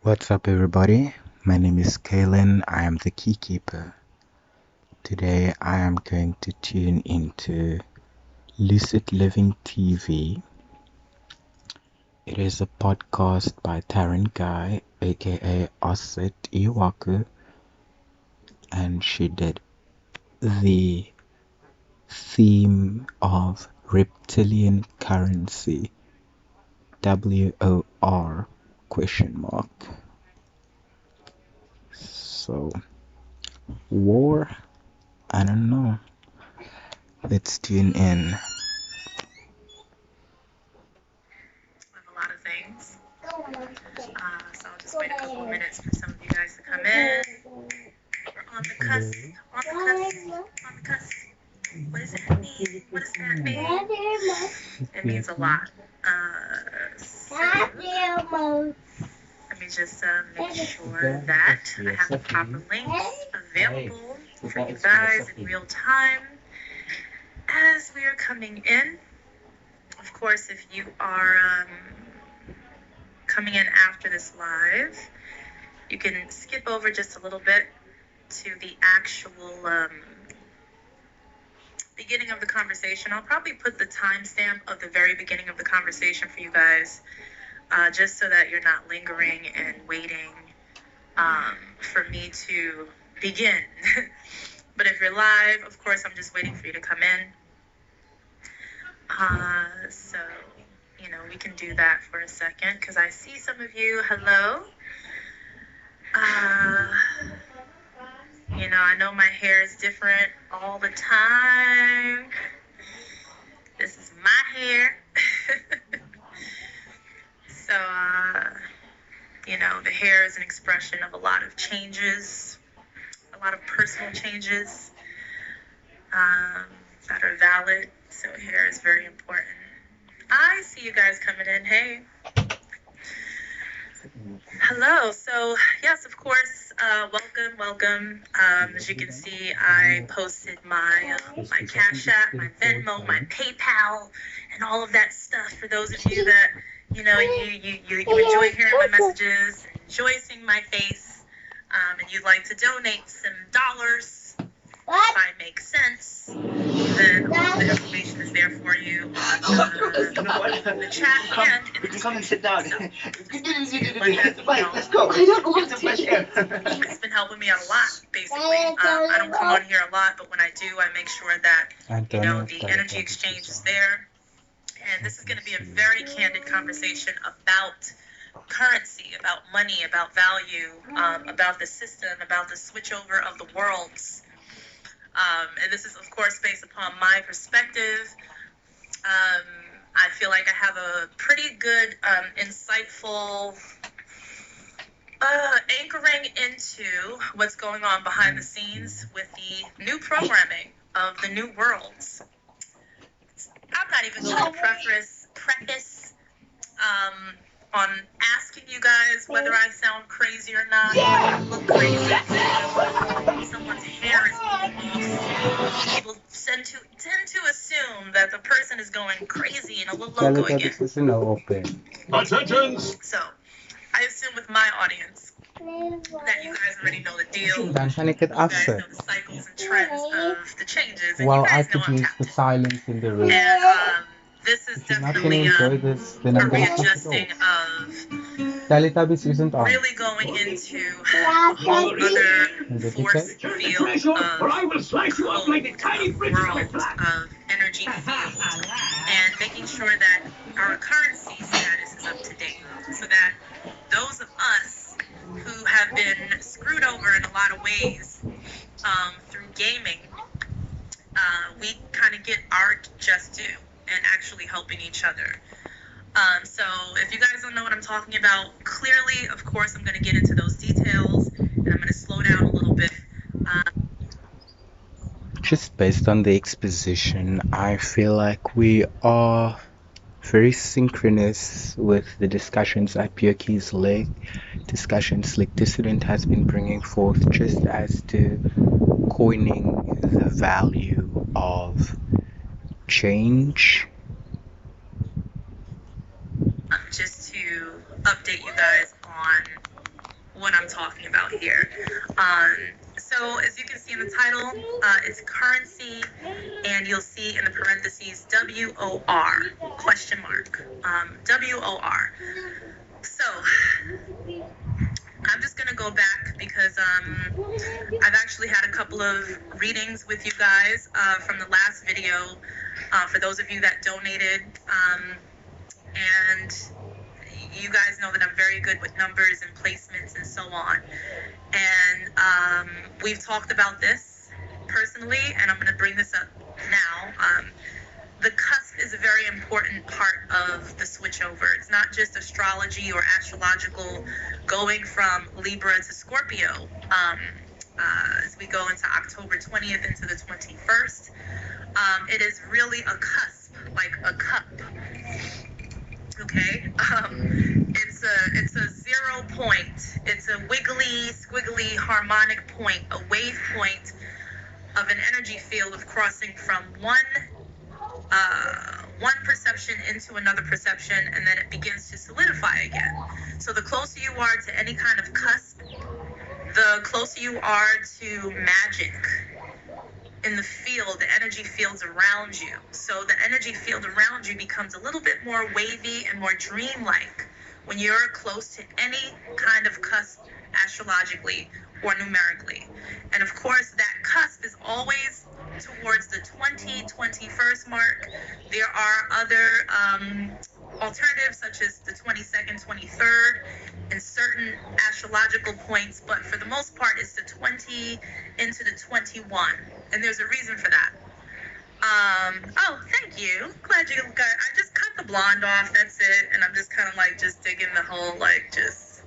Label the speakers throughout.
Speaker 1: What's up, everybody? My name is Kalen. I am the key keeper. Today, I am going to tune into Lucid Living TV. It is a podcast by Taryn Guy, aka Osset Iwaku, and she did the theme of reptilian currency, WOR question mark. So, war? I don't know. Let's tune in.
Speaker 2: Of a lot of things. So I'll just wait a couple of minutes for some of you guys to come in. We're on the cusp. On the cusp. On the cusp. What does that mean? What does that mean? It means a lot. So let me just make sure that I have the proper links available for you guys in real time as we are coming in. Of course, if you are coming in after this live, you can skip over just a little bit to the actual beginning of the conversation. I'll probably put the timestamp of the very beginning of the conversation for you guys, just so that you're not lingering and waiting for me to begin. But if you're live, of course, I'm just waiting for you to come in. So, we can do that for a second, because I see some of you. Hello. I know my hair is different all the time. This is my hair. So, the hair is an expression of a lot of changes, a lot of personal changes that are valid. So hair is very important. I see you guys coming in. Hey. Hello. So, yes, of course, welcome. As you can see, I posted my Cash App, my Venmo, my PayPal, and all of that stuff for those of you that, you enjoy hearing my messages, enjoy seeing my face, and you'd like to donate some dollars, if I make sense, then all the information is there for you on the chat and in the description.
Speaker 3: Come and sit down.
Speaker 2: So,
Speaker 3: Let's go. I don't want to.
Speaker 2: It's been helping me out a lot, basically. I don't come on here a lot, but when I do, I make sure that, the energy exchange is there. And this is going to be a very candid conversation about currency, about money, about value, about the system, about the switchover of the worlds. And this is, of course, based upon my perspective. I feel like I have a pretty good, insightful anchoring into what's going on behind the scenes with the new programming of the new worlds. I'm not even going to preface on asking you guys whether I sound crazy or not, whether I look crazy, someone's hair is off. People tend to assume that the person is going crazy and a little loco again.
Speaker 3: Attention!
Speaker 2: So, I assume with my audience that you guys already know the deal. You guys know the cycles and trends of the changes, and
Speaker 1: Well,
Speaker 2: you
Speaker 1: I
Speaker 2: guys know
Speaker 1: could
Speaker 2: I'm
Speaker 1: use
Speaker 2: tapped
Speaker 1: the
Speaker 2: in.
Speaker 1: silence in the room.
Speaker 2: And this is
Speaker 1: If you're not gonna
Speaker 2: definitely
Speaker 1: enjoy this, then
Speaker 2: a
Speaker 1: I'm gonna cut it
Speaker 2: readjusting
Speaker 1: off.
Speaker 2: of
Speaker 1: Teletubbies isn't on.
Speaker 2: really going into a whole other force field of world of energy field, and making sure that our currency status is up to date, so that those of us who have been screwed over in a lot of ways through gaming, we kind of get our just due and actually helping each other. So if you guys don't know what I'm talking about, clearly, of course, I'm going to get into those details, and I'm going to slow down a little bit.
Speaker 1: Just based on the exposition, I feel like we are very synchronous with the discussions that Björkie's discussions like Dissident has been bringing forth, just as to coining the value of change.
Speaker 2: Just to update you guys on what I'm talking about here. So as you can see in the title, it's currency, and you'll see in the parentheses WOR, question mark, WOR. So I'm just going to go back because I've actually had a couple of readings with you guys from the last video, for those of you that donated, and you guys know that I'm very good with numbers and placements and so on. And we've talked about this personally, and I'm going to bring this up now. The cusp is a very important part of the switchover. It's not just astrology or astrological going from Libra to Scorpio. As we go into October 20th into the 21st, it is really a cusp, like a cup. Okay, it's a 0 point. It's a wiggly, squiggly, harmonic point, a wave point of an energy field of crossing from one perception into another perception, and then it begins to solidify again. So the closer you are to any kind of cusp, the closer you are to magic in the field, the energy fields around you. So the energy field around you becomes a little bit more wavy and more dreamlike when you're close to any kind of cusp astrologically or numerically. And of course, that cusp is always towards the 21st mark. There are other alternatives such as the 22nd, 23rd, and certain astrological points, but for the most part, it's the 20 into the 21, and there's a reason for that. Oh, thank you. Glad you got. I just cut the blonde off. That's it, and I'm just kind of like just digging the whole like just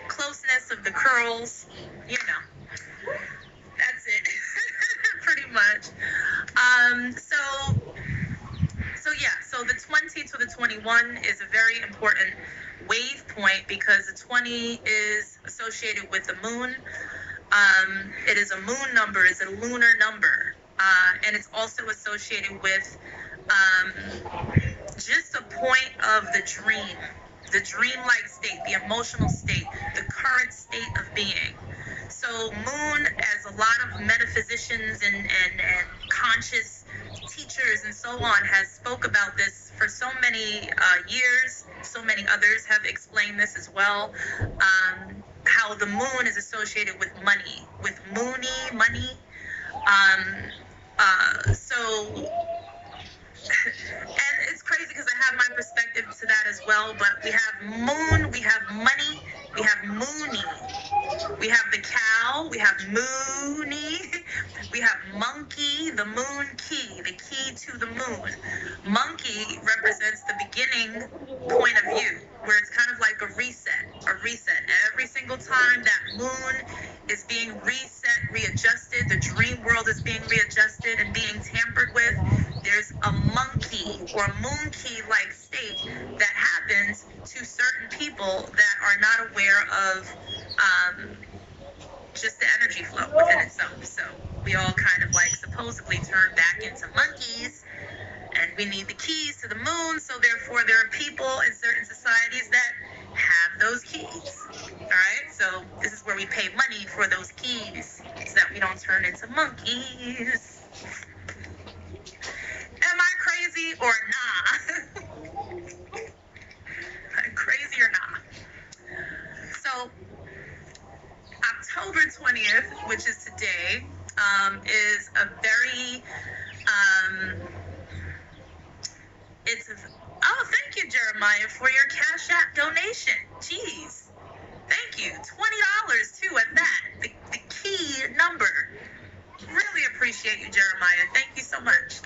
Speaker 2: closeness of the curls. You know, that's it, pretty much. So the 20 to the 21 is a very important wave point because the 20 is associated with the moon. It is a moon number, it's a lunar number, and it's also associated with just a point of the dreamlike state, the emotional state, the current state of being. So moon, as a lot of metaphysicians and conscious teachers and so on has spoke about this for so many years. So many others have explained this as well. How the moon is associated with money, with money. And it's crazy because I have my perspective to that as well. But we have moon, we have money, we have moony. We have the cow, we have moony, we have monkey, the moon key, the key to the moon. Monkey represents the beginning point of view, where it's kind of like a reset. Every single time that moon is being reset, readjusted, the dream world is being readjusted and being tampered with, there's a monkey or moon key-like state that happens to certain people that are not aware of just the energy flow within itself. So we all kind of like supposedly turn back into monkeys, and we need the keys to the moon. So therefore there are people in certain societies that have those keys. All right, so this is where we pay money for those keys so that we don't turn into monkeys. Am I crazy or nah? Crazy or nah? So October 20th, which is today, is a very, oh, thank you, Jeremiah, for your Cash App donation. Jeez. Thank you. $20 too at that. The key number. Really appreciate you, Jeremiah. Thank you so much.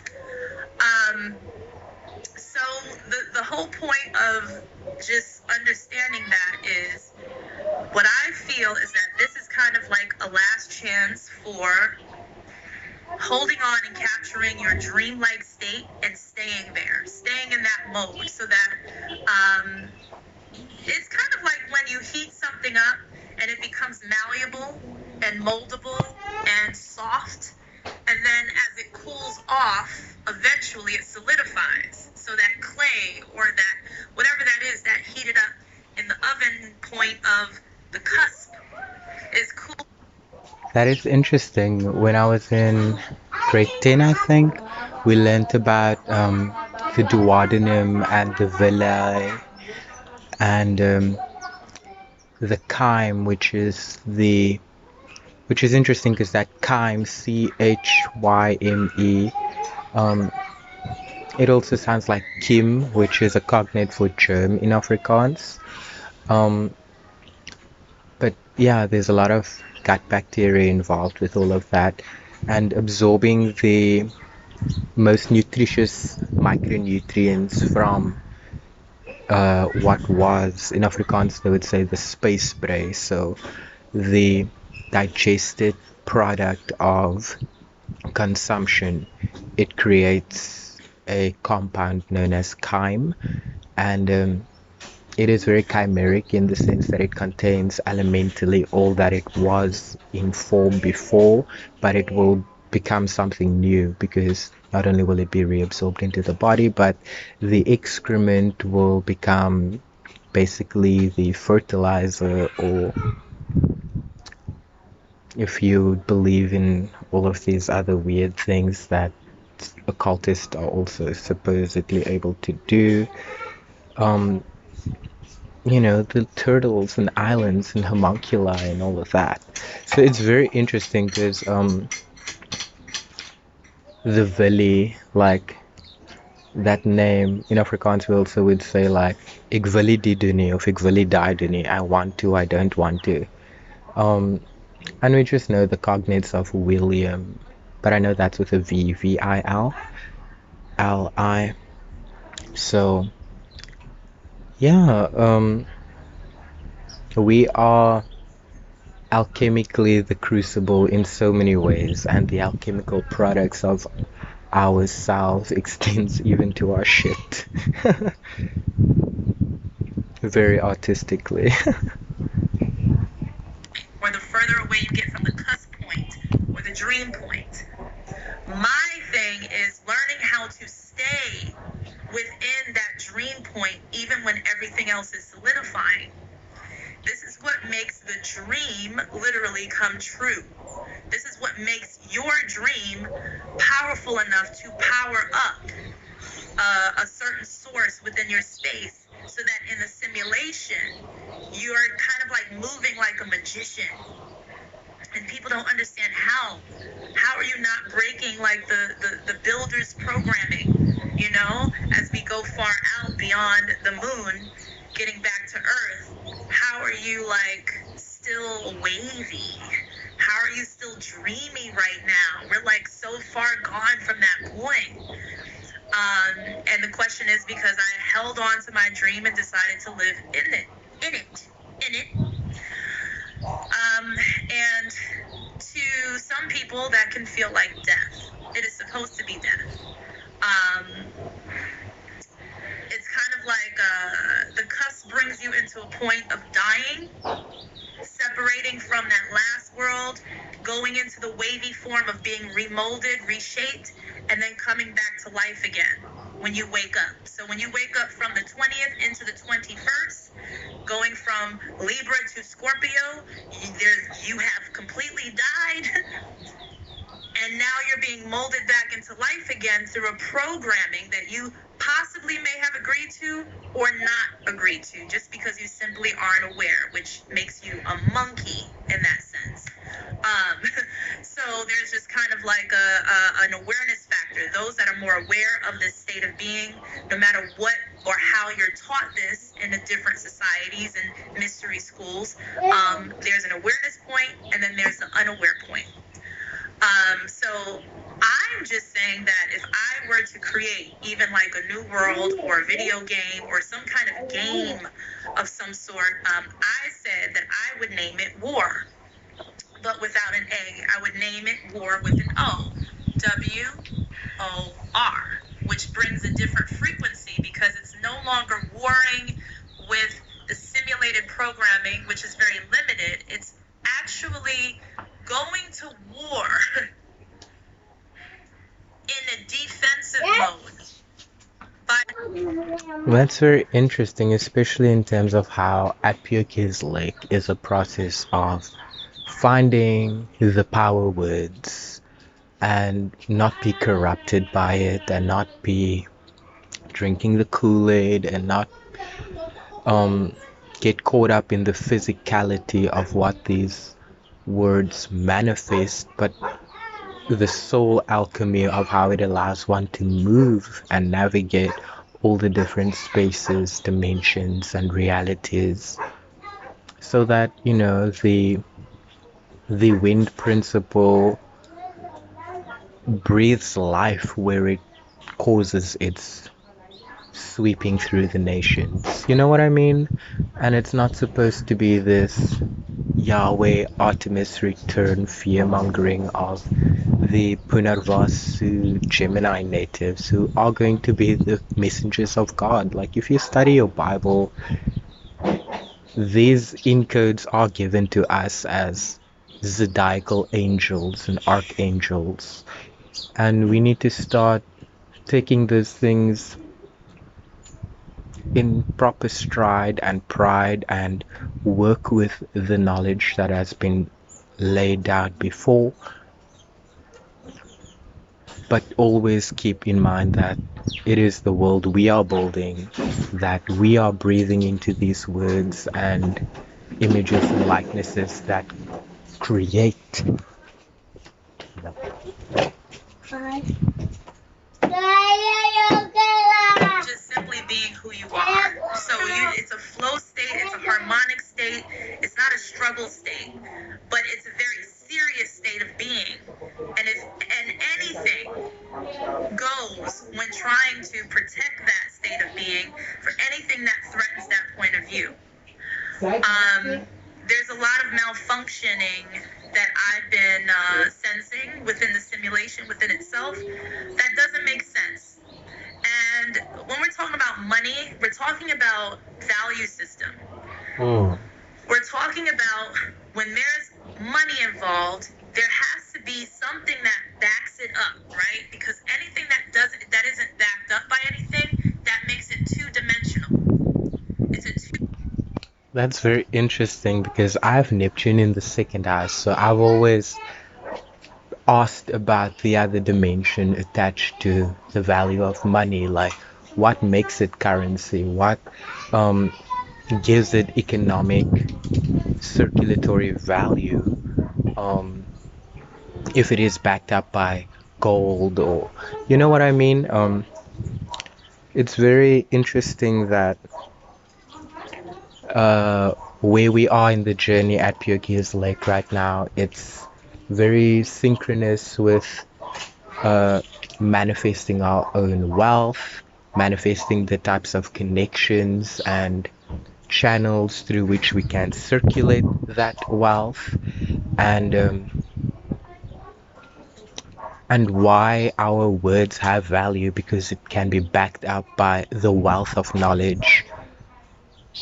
Speaker 2: So the whole point of just understanding that is, what I feel is that this is kind of like a last chance for holding on and capturing your dreamlike state and staying there, staying in that mode, so that it's kind of like when you heat something up and it becomes malleable and moldable and soft, and then as it cools off, eventually it solidifies. So that clay or that whatever that is that heated up in the oven point of the cusp is cool.
Speaker 1: That is interesting. When I was in grade 10, I think, we learned about the duodenum and the villi and the chyme, which is interesting because that chyme, Chyme, it also sounds like Kim, which is a cognate for germ in Afrikaans. But yeah, there's a lot of gut bacteria involved with all of that, and absorbing the most nutritious micronutrients from what was, in Afrikaans they would say, the space spray, so the digested product of consumption. It creates a compound known as chyme, and it is very chimeric in the sense that it contains elementally all that it was in form before, but it will become something new because not only will it be reabsorbed into the body, but the excrement will become basically the fertilizer, or if you believe in all of these other weird things that occultists are also supposedly able to do, the turtles and islands and homunculi and all of that. So it's very interesting because the valley, like that name in Afrikaans, we also would say like ik wil nie die doen nie, of ek wil nie die doen nie. I want to, I don't want to. And we just know the cognates of William, but I know that's with a V, V-I-L, L-I. So yeah, we are alchemically the crucible in so many ways, and the alchemical products of ourselves extends even to our shit. Very artistically.
Speaker 2: Or the further away you get from the cusp point or the dream point. My thing is learning how to stay within that dream point even when everything else is solidifying. This is what makes the dream literally come true. This is what makes your dream powerful enough to power up a certain source within your space, so that in the simulation, you're kind of like moving like a magician. And people don't understand how. How are you not breaking like the builder's programming, as we go far out beyond the moon, getting back to Earth? How are you like still wavy? How are you still dreamy right now? We're like so far gone from that point. And the question is because I held on to my dream and decided to live in it. And to some people that can feel like death. It is supposed to be death. It's kind of like the cusp brings you into a point of dying, separating from that last world, going into the wavy form of being remolded, reshaped, and then coming back to life again when you wake up. So when you wake up from the 20th into the 21st, going from Libra to Scorpio, you have completely died. And now you're being molded back into life again through a programming that you possibly may have agreed to or not agreed to, just because you simply aren't aware, which makes you a monkey in that sense. So there's just kind of like an awareness factor. Those that are more aware of this state of being, no matter what or how you're taught this in the different societies and mystery schools, there's an awareness point, and then there's the unaware point. So I'm just saying that if I were to create even like a new world or a video game or some kind of game of some sort, I said that I would name it War, but without an A. I would name it War with an O, W-O-R, which brings a different frequency because it's no longer warring with the simulated programming, which is very limited. It's actually going to war in a defensive mode.
Speaker 1: That's very interesting, especially in terms of how Apiok's Lake is a process of finding the power words and not be corrupted by it, and not be drinking the Kool-Aid, and not get caught up in the physicality of what these words manifest, but the soul alchemy of how it allows one to move and navigate all the different spaces, dimensions, and realities, so that, you know, the wind principle breathes life where it causes its sweeping through the nations. You know what I mean? And it's not supposed to be this Yahweh Artemis return fear-mongering of the Punarvasu Gemini natives, who are going to be the messengers of God. Like, if you study your Bible, these encodes are given to us as zodiacal angels and archangels, and we need to start taking those things in proper stride and pride, and work with the knowledge that has been laid out before, but always keep in mind that it is the world we are building, that we are breathing into these words and images and likenesses that create.
Speaker 2: Just simply being who you are. So it's a flow state, it's a harmonic state, it's not a struggle state, but it's a very serious state of being. And anything goes when trying to protect that state of being for anything that threatens that point of view. There's a lot of malfunctioning that I've been sensing within the simulation within itself that doesn't make sense. And when we're talking about money, we're talking about value system. We're talking about when there's money involved, there has to be something that backs it up, right? Because anything that isn't backed up by anything, that makes it two-dimensional.
Speaker 1: That's very interesting, because I have Neptune in the second house, so I've always asked about the other dimension attached to the value of money, like what makes it currency, what gives it economic circulatory value, if it is backed up by gold, or you know what I mean. It's very interesting that where we are in the journey at Pure Gears Lake right now, it's very synchronous with manifesting our own wealth, manifesting the types of connections and channels through which we can circulate that wealth, and why our words have value, because it can be backed up by the wealth of knowledge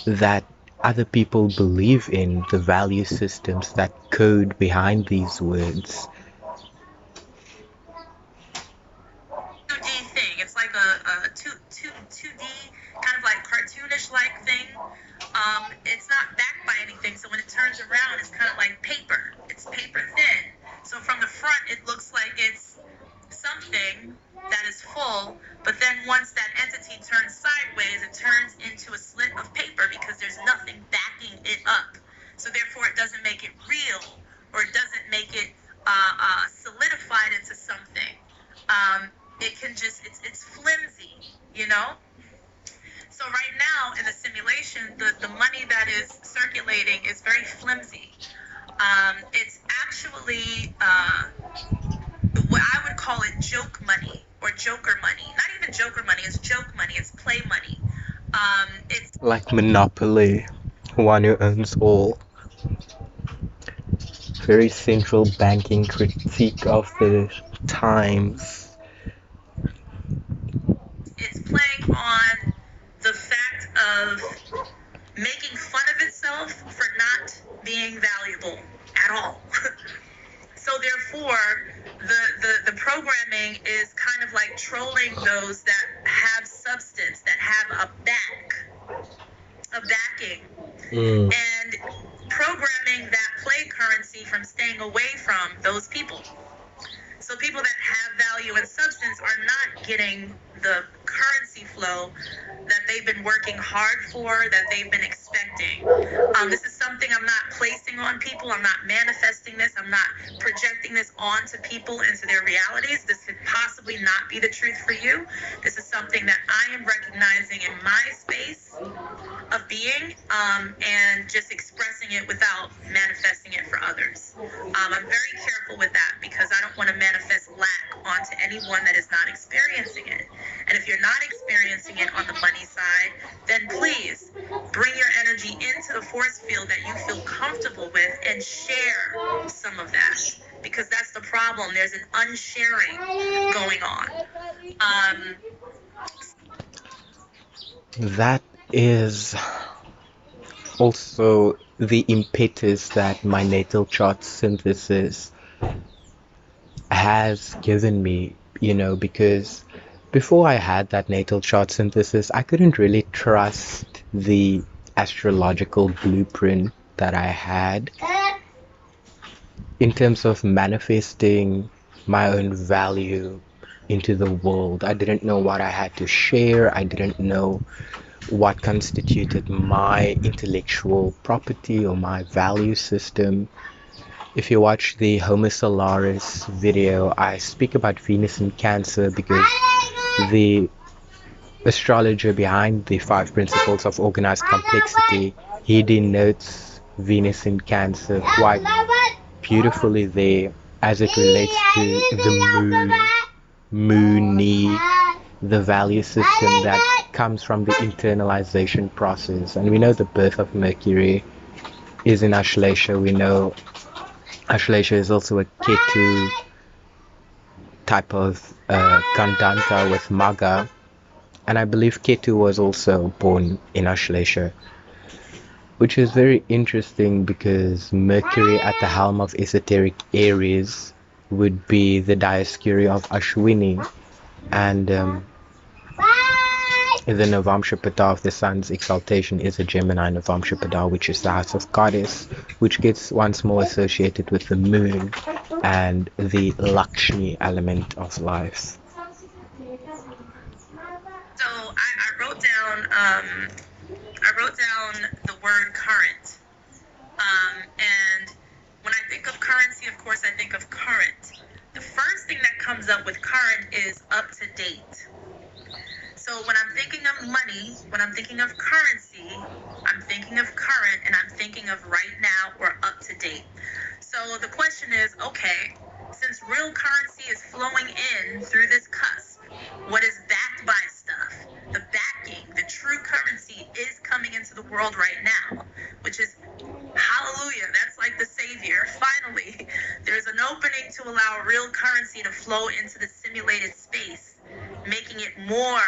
Speaker 1: that other people believe in, the value systems that code behind these words.
Speaker 2: 2D thing. It's like a 2D kind of like cartoonish like thing. It's not backed by anything, so when it turns around, it's kind of like paper. It's paper thin. So from the front, it looks like it's something that is full, but then once that entity turns sideways, it turns into a slit of paper because there's nothing backing it up. So therefore, it doesn't make it real, or it doesn't make it solidified into something. It can just, it's flimsy, you know? So right now in the simulation, the money that is circulating is very flimsy. It's actually what I would call it joke money or joker money. Not even joker money, it's joke money, it's play money. It's
Speaker 1: like Monopoly, one who owns all. Very central banking critique of the times.
Speaker 2: It's playing on the fact of making fun of itself for not being valuable at all. So therefore, the programming is kind of like trolling those that have substance, that have a backing, and programming that play currency currency from staying away from those people. So people that have value and substance are not getting the currency flow that they've been working hard for, that they've been expecting. This is something I'm not placing on people. I'm not manifesting this. I'm not projecting this onto people into their realities. This could possibly not be the truth for you. This is something that I am recognizing in my space of being, and just expressing it without manifesting it for others. I'm very careful with that because I don't want to manifest lack onto anyone that is not experiencing it. And if you're not experiencing it on the money side, then please bring your energy into the force field that you feel comfortable with and share some of that, because that's the problem. There's an unsharing going on.
Speaker 1: That is also the impetus that my natal chart synthesis has given me, because before I had that natal chart synthesis, I couldn't really trust the astrological blueprint that I had in terms of manifesting my own value into the world. I didn't know what I had to share. I didn't know what constituted my intellectual property or my value system. If you watch the Homo Solaris video, I speak about Venus in Cancer because the astrologer behind the 5 principles of organized complexity, he denotes Venus in Cancer quite beautifully there as it relates to the moony, the value system that comes from the internalization process. And we know the birth of Mercury is in Ashlesha. We know Ashlesha is also a Ketu type of Gandanta with Maga. And I believe Ketu was also born in Ashlesha, which is very interesting because Mercury at the helm of esoteric Aries would be the Dioscuri of Ashwini, and the Navamshapada of the Sun's exaltation is a Gemini Navamshapada, which is the house of Goddess, which gets once more associated with the moon and the Lakshmi element of life.
Speaker 2: So I wrote down the word current, and when I think of currency, of course, I think of current. The first thing that comes up with current is up to date. So when I'm thinking of money, when I'm thinking of currency, I'm thinking of current, and I'm thinking of right now or up to date. So the question is, okay, since real currency is flowing in through this cusp, what is backed by stuff? The backing, the true currency is coming into the world right now, which is hallelujah. That's like the savior. Finally, there's an opening to allow real currency to flow into the simulated space, making it more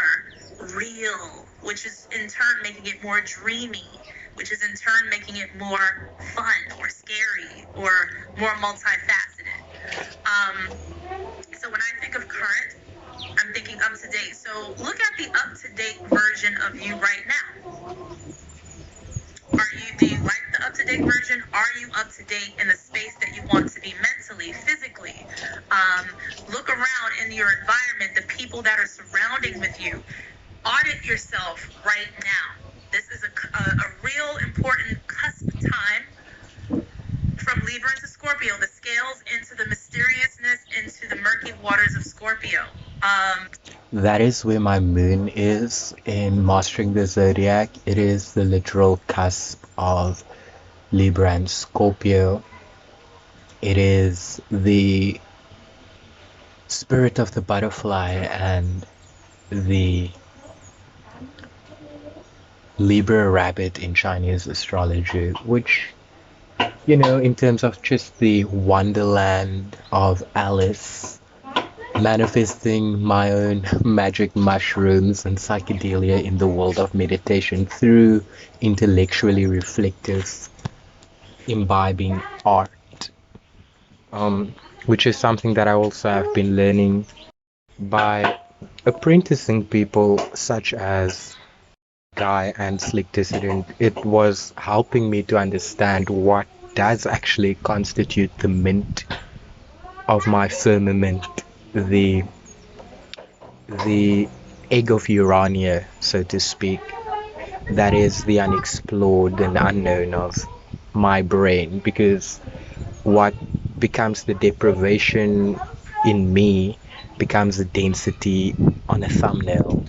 Speaker 2: real, which is in turn making it more dreamy, which is in turn making it more fun or scary or more multifaceted. So when I think of current, I'm thinking up to date. So look at the up to date version of you right now. Do you like the up to date version? Are you up to date in the space that you want to be mentally, physically? Look around in your environment, the people that are surrounding with you. Audit yourself right now. This is a real important cusp time from Libra into Scorpio, the scales into the mysteriousness, into the murky waters of Scorpio.
Speaker 1: That is where my moon is in Mastering the Zodiac. It is the literal cusp of Libra and Scorpio. It is the spirit of the butterfly and the Libra rabbit in Chinese astrology, which, in terms of just the wonderland of Alice, manifesting my own magic mushrooms and psychedelia in the world of meditation through intellectually reflective, imbibing art, which is something that I also have been learning by apprenticing people such as Guy and Slick Dissident. It was helping me to understand what does actually constitute the mint of my firmament, the egg of Urania, so to speak. That is the unexplored and unknown of my brain, because what becomes the deprivation in me becomes the density on a thumbnail,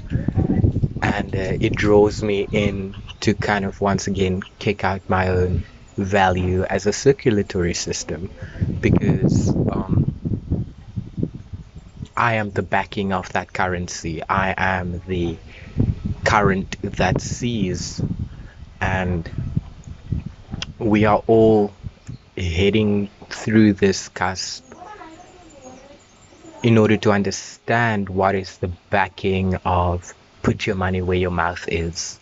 Speaker 1: and it draws me in to kind of once again kick out my own value as a circulatory system, because I am the backing of that currency. I am the current that sees, and we are all heading through this cusp in order to understand what is the backing of put your money where your mouth is.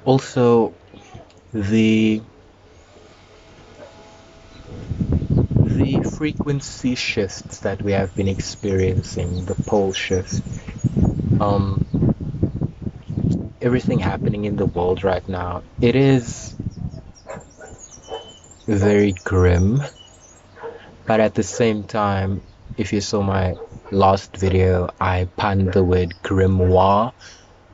Speaker 1: Also, the frequency shifts that we have been experiencing, the pole shift, everything happening in the world right now, it is very grim, but at the same time, if you saw my last video, I punned the word grimoire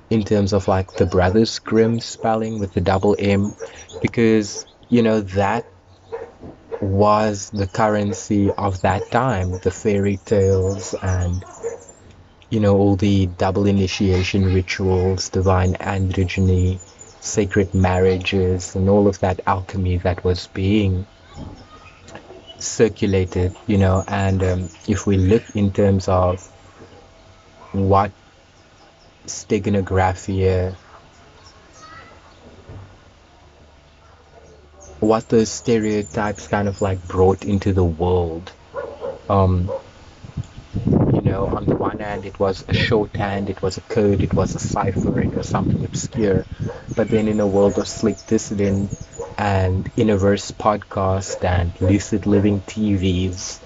Speaker 1: in terms of like the Brothers Grimm spelling with the double M, because you know that was the currency of that time, the fairy tales and you know all the double initiation rituals, divine androgyny, sacred marriages, and all of that alchemy that was being circulated, you know. And if we look in terms of what steganographia, what those stereotypes kind of like brought into the world, you know, on the one hand it was a shorthand, it was a code, it was a cipher, it was something obscure, but then in a world of slick dissident and Innoverse podcast and lucid living TVs,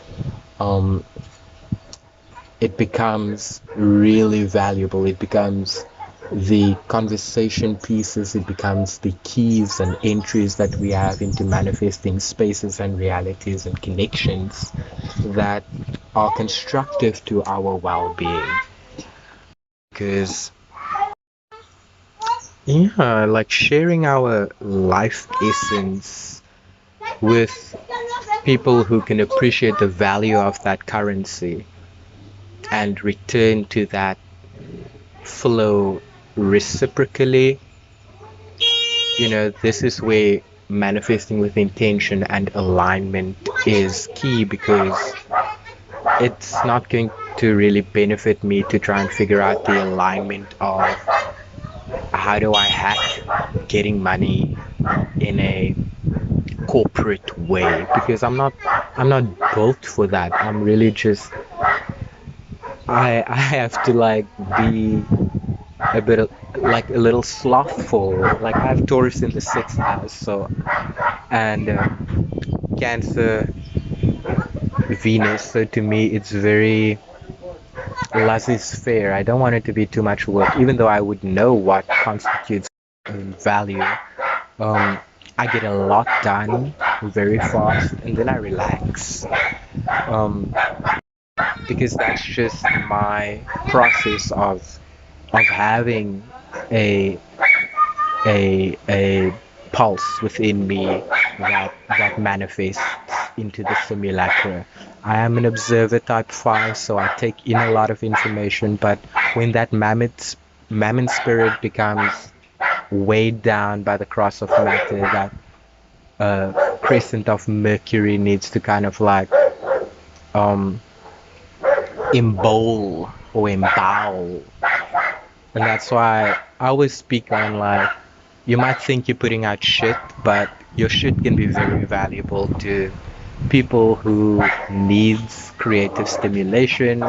Speaker 1: it becomes really valuable. It becomes the conversation pieces, it becomes the keys and entries that we have into manifesting spaces and realities and connections that are constructive to our well-being. Because yeah, like sharing our life essence with people who can appreciate the value of that currency and return to that flow reciprocally, you know, this is where manifesting with intention and alignment is key, because it's not going to really benefit me to try and figure out the alignment of how do I hack getting money in a corporate way, because I'm not built for that. I'm really just I have to like be a bit of, like a little slothful. Like I have Taurus in the 6th house, so, and Cancer, Venus, so to me it's very laissez-faire. I don't want it to be too much work, even though I would know what constitutes value. I get a lot done very fast and then I relax, because that's just my process of having a pulse within me that manifests into the simulacra. I am an observer type 5, so I take in a lot of information, but when that mammon spirit becomes weighed down by the cross of matter, that crescent of Mercury needs to kind of like embowel or embowel. And that's why I always speak on like, you might think you're putting out shit, but your shit can be very valuable to people who needs creative stimulation,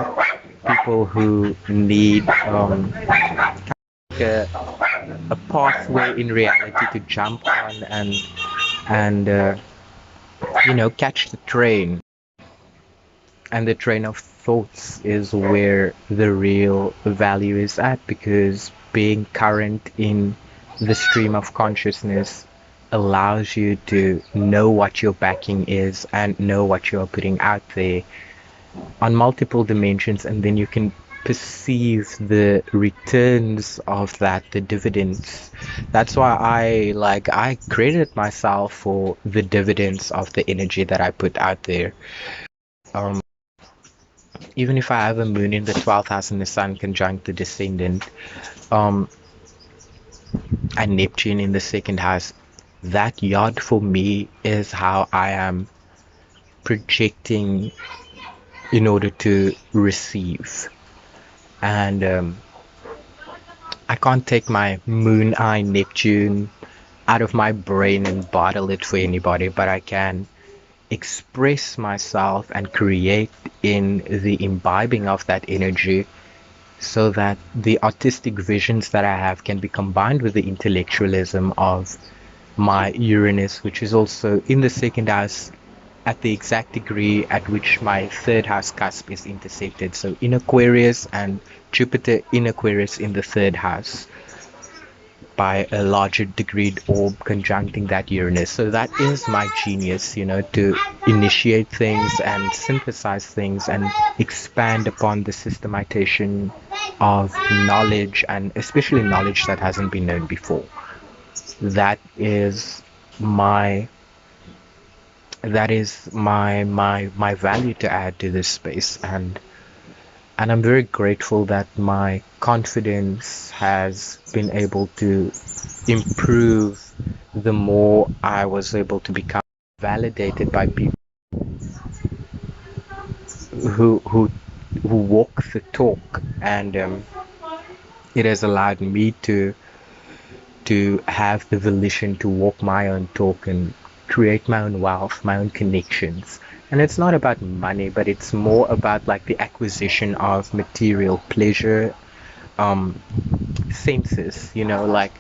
Speaker 1: people who need a pathway in reality to jump on and catch the train. And the train of thoughts is where the real value is at, because being current in the stream of consciousness allows you to know what your backing is and know what you're putting out there on multiple dimensions, and then you can perceive the returns of that, the dividends. That's why I credit myself for the dividends of the energy that I put out there. Even if I have a moon in the 12th house and the sun conjunct the descendant, and Neptune in the second house, that yard for me is how I am projecting in order to receive. And I can't take my moon eye Neptune out of my brain and bottle it for anybody, but I can express myself and create in the imbibing of that energy, so that the artistic visions that I have can be combined with the intellectualism of my Uranus, which is also in the second house at the exact degree at which my third house cusp is intersected. So in Aquarius, and Jupiter in Aquarius in the third house by a larger degreed orb conjuncting that Uranus. So that is my genius, to initiate things and synthesize things and expand upon the systematization of knowledge, and especially knowledge that hasn't been known before. That is my value to add to this space, and I'm very grateful that my confidence has been able to improve the more I was able to become validated by people who walk the talk, and it has allowed me to have the volition to walk my own talk and create my own wealth, my own connections. And it's not about money, but it's more about like the acquisition of material pleasure, senses, like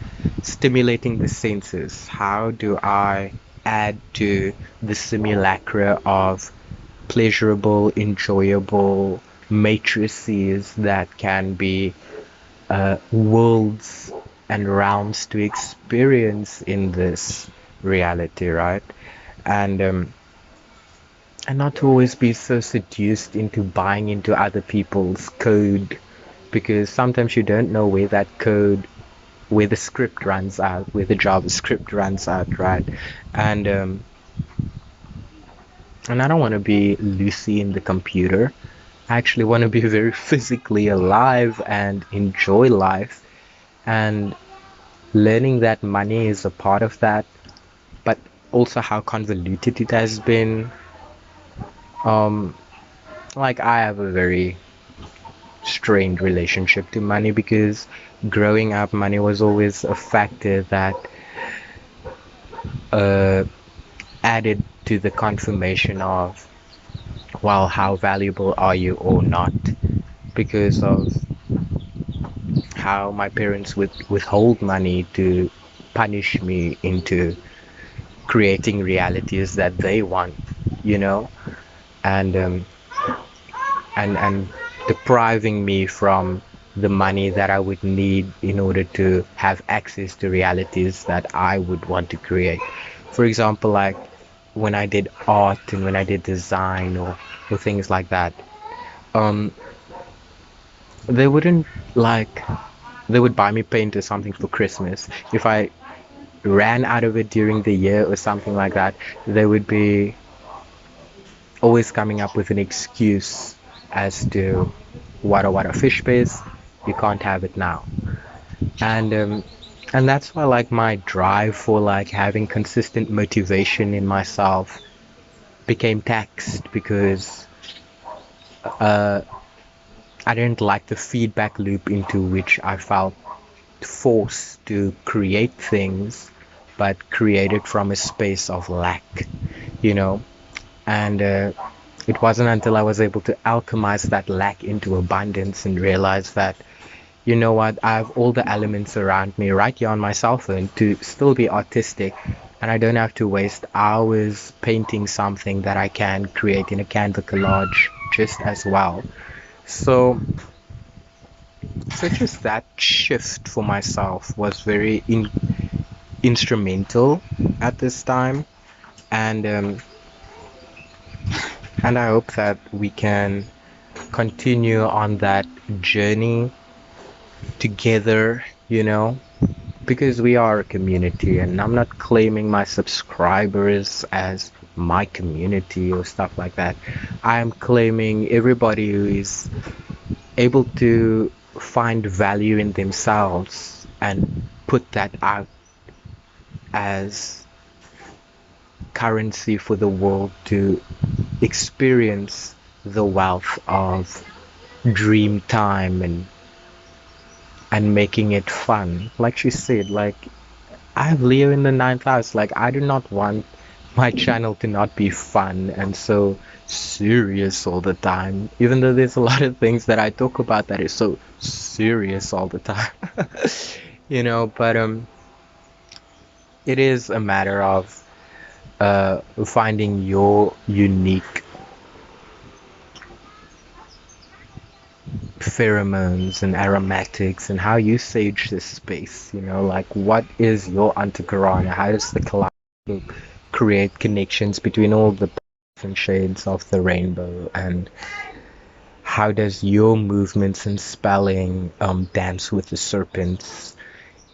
Speaker 1: stimulating the senses. How do I add to the simulacra of pleasurable, enjoyable matrices that can be worlds and realms to experience in this reality, right? And not to always be so seduced into buying into other people's code, because sometimes you don't know where that code, where the script runs out, where the JavaScript runs out, right? And I don't want to be Lucy in the computer. I actually want to be very physically alive and enjoy life, and learning that money is a part of that, but also how convoluted it has been. Like I have a very strained relationship to money, because growing up, money was always a factor that added to the confirmation of, well, how valuable are you or not, because of how my parents would withhold money to punish me into creating realities that they want, and depriving me from the money that I would need in order to have access to realities that I would want to create. For example, like when I did art and when I did design or things like that, they would buy me paint or something for Christmas. If I ran out of it during the year or something like that, they would be always coming up with an excuse as to what a fish pays, you can't have it now. And that's why like my drive for like having consistent motivation in myself became taxed, because I didn't like the feedback loop into which I felt forced to create things, but created from a space of lack, and it wasn't until I was able to alchemize that lack into abundance and realize that, you know what, I have all the elements around me right here on my cell phone to still be artistic and I don't have to waste hours painting something that I can create in a Canva collage just as well. So just that shift for myself was very instrumental at this time, and I hope that we can continue on that journey together, because we are a community, and I'm not claiming my subscribers as my community or stuff like that. I'm claiming everybody who is able to find value in themselves and put that out as currency for the world to experience the wealth of dream time and making it fun. Like she said, like, I have Leo in the 9th house. Like, I do not want my channel to not be fun and so serious all the time, even though there's a lot of things that I talk about that is so serious all the time. But it is a matter of finding your unique pheromones and aromatics and how you sage this space, like what is your anticorona, how does the collage create connections between all the different shades of the rainbow, and how does your movements and spelling dance with the serpents.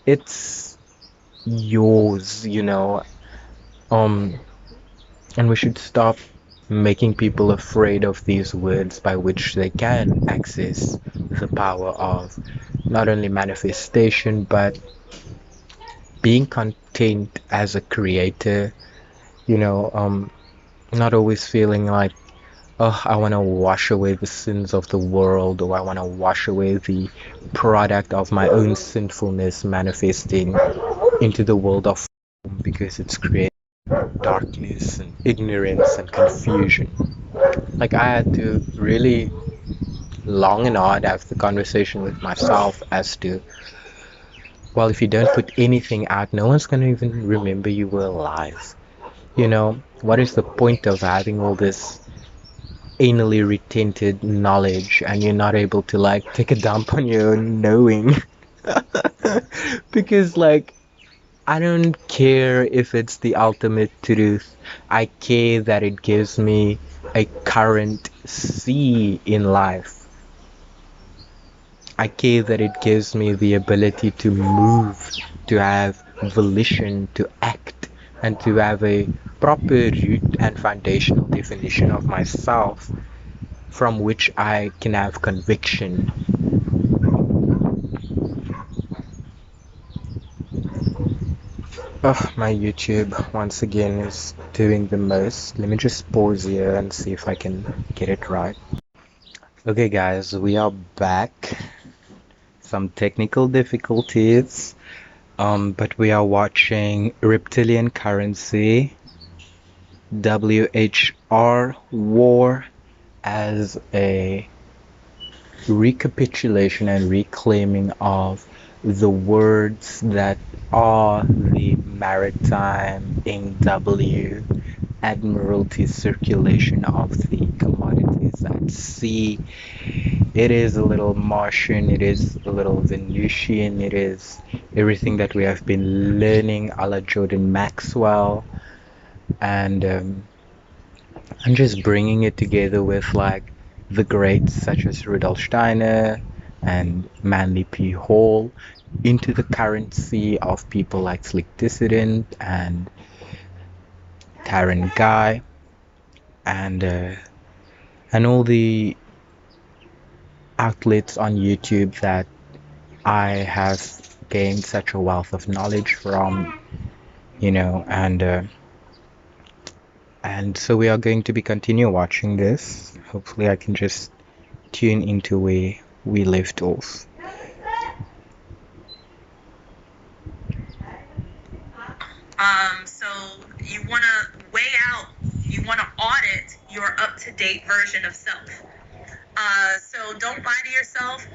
Speaker 1: It's yours, and we should stop making people afraid of these words by which they can access the power of not only manifestation but being content as a creator, not always feeling like, oh, I want to wash away the sins of the world, or I want to wash away the product of my own sinfulness manifesting into the world of because it's creating darkness and ignorance and confusion. Like, I had to really long and hard have the conversation with myself as to, well, if you don't put anything out, no one's going to even remember you were alive. What is the point of having all this anally retented knowledge and you're not able to, like, take a dump on your own knowing? Because, like, I don't care if it's the ultimate truth. I care that it gives me a current C in life. I care that it gives me the ability to move, to have volition, to act, and to have a proper root and foundational definition of myself from which I can have conviction. Oh, my YouTube once again is doing the most. Let me just pause here and see if I can get it right. Okay guys, we are back. Some technical difficulties, but we are watching Reptilian Currency WHR War as a recapitulation and reclaiming of the words that are the maritime NW Admiralty circulation of the commodities at sea. It is a little Martian, it is a little Venusian, it is everything that we have been learning a la Jordan Maxwell, and I'm just bringing it together with like the greats such as Rudolf Steiner and Manly P. Hall into the currency of people like Slick Dissident and Karen Guy and all the outlets on YouTube that I have gained such a wealth of knowledge from, and so we are going to be continue watching this. Hopefully I can just tune into where we left off.
Speaker 2: So you want to weigh out, you want to audit your up-to-date version of self. So don't lie to yourself.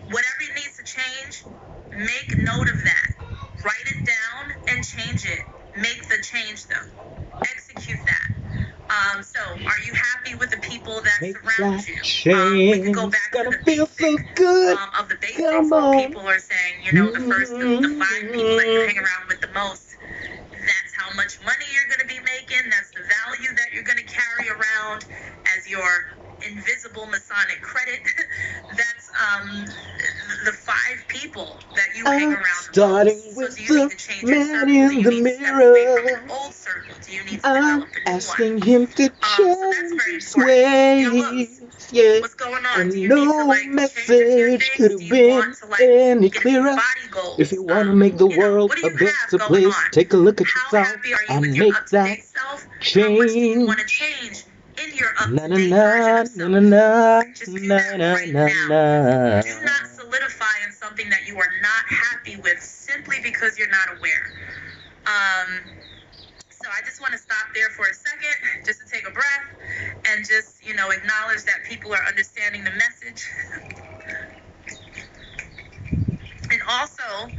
Speaker 2: Whatever needs to change, make note of that. Write it down and change it. Make the change though. Execute that. So are you happy with the people that surround you? We could go back to the basic of the basics where people are saying, you know, the 5 people that you hang around with the most, that's how much money you're going to be making. That's the value that you're going to carry around as your invisible Masonic credit. That's the 5 people that you hang around.
Speaker 1: Starting with the man in the mirror,
Speaker 2: old circle? Do you need to develop a new
Speaker 1: asking
Speaker 2: one?
Speaker 1: him to
Speaker 2: So that's
Speaker 1: change
Speaker 2: very
Speaker 1: his
Speaker 2: important.
Speaker 1: ways. Yeah,
Speaker 2: What's going on?
Speaker 1: and
Speaker 2: Do you need to
Speaker 1: no
Speaker 2: like
Speaker 1: message could have been any clearer. If you want to make the world a better place, take a look at yourself and make that change.
Speaker 2: What do you want to change in your
Speaker 1: Na na
Speaker 2: up-to-date
Speaker 1: na
Speaker 2: version
Speaker 1: na
Speaker 2: of
Speaker 1: na
Speaker 2: self? Just do
Speaker 1: na
Speaker 2: that
Speaker 1: na
Speaker 2: right
Speaker 1: na
Speaker 2: now.
Speaker 1: na.
Speaker 2: Do not solidify in something that you are not happy with simply because you're not aware. So I just want to stop there for a second, just to take a breath and just, you know, acknowledge that people are understanding the message. And also,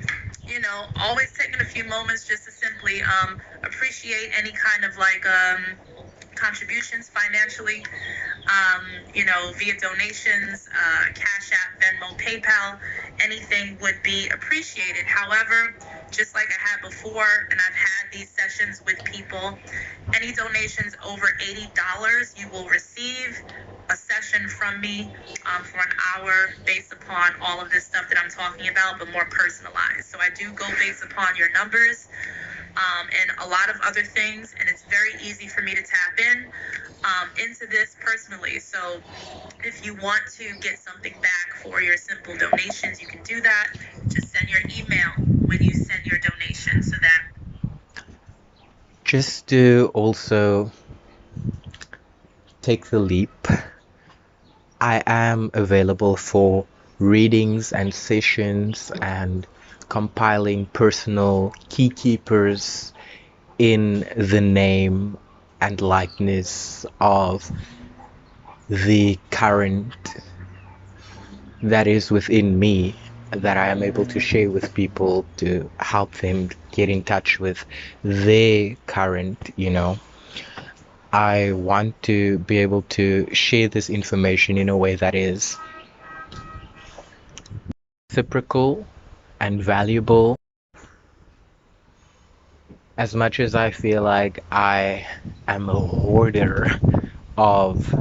Speaker 2: you know, always taking a few moments just to simply appreciate any kind of like contributions financially, you know, via donations, Cash App, Venmo, PayPal, anything would be appreciated. However, just like I had before, and I've had these sessions with people, any donations over $80, you will receive a session from me for an hour based upon all of this stuff that I'm talking about, but more personalized. So I do go based upon your numbers and a lot of other things, and it's very easy for me to tap into this personally. So if you want to get something back for your simple donations, you can do that. Just send your email when you send your donation, so that
Speaker 1: Just to also take the leap, I am available for readings and sessions and compiling personal key keepers in the name and likeness of the current that is within me, that I am able to share with people to help them get in touch with their current, you know. I want to be able to share this information in a way that is reciprocal and valuable. As much as I feel like I am a hoarder of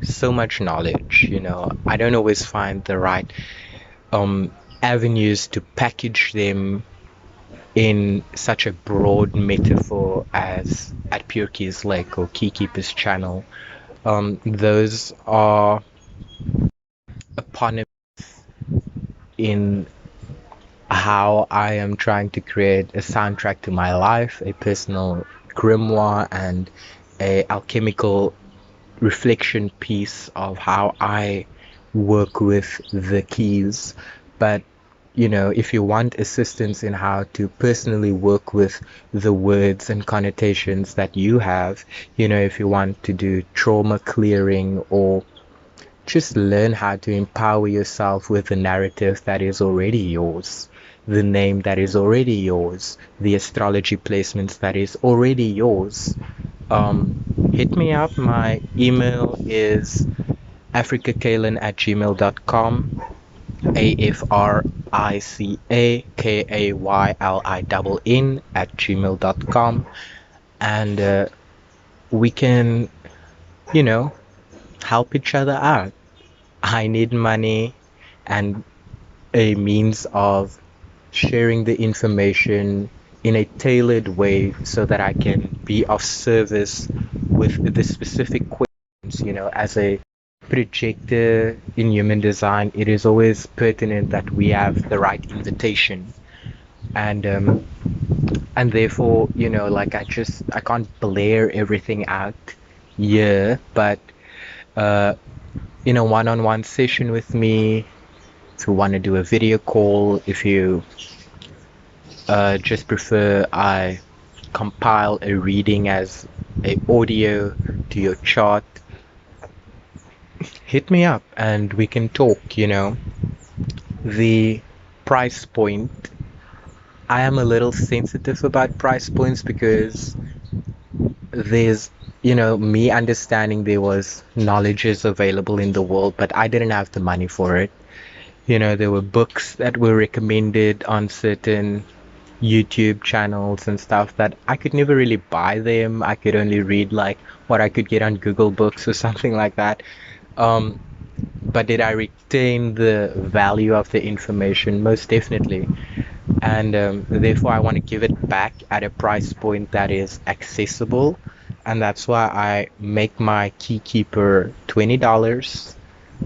Speaker 1: so much knowledge, you know, I don't always find the right avenues to package them in such a broad metaphor as at Pure Keys Lake or Keykeeper's channel. Those are eponyms in how I am trying to create a soundtrack to my life, a personal grimoire and a alchemical reflection piece of how I work with the keys. But you know, if you want assistance in how to personally work with the words and connotations that you have, you know, if you want to do trauma clearing or just learn how to empower yourself with the narrative that is already yours, the name that is already yours, the astrology placements that is already yours, hit me up. My email is africakaylin@gmail.com, africakaylin@gmail.com, and we can, you know, help each other out. I need money and a means of sharing the information in a tailored way so that I can be of service with the specific questions. You know, as a projector in human design, it is always pertinent that we have the right invitation, and therefore, you know, like I can't blare everything out here, but in a one-on-one session with me, if you want to do a video call, if you just prefer I compile a reading as a audio to your chart, hit me up and we can talk. You know, the price point, I am a little sensitive about price points because there's, me understanding there was knowledge available in the world, but I didn't have the money for it. There were books that were recommended on certain YouTube channels and stuff that I could never really buy them. I could only read like what I could get on Google Books or something like that. Um, but did I retain the value of the information? Most definitely. And therefore, I want to give it back at a price point that is accessible. And that's why I make my Keykeeper $20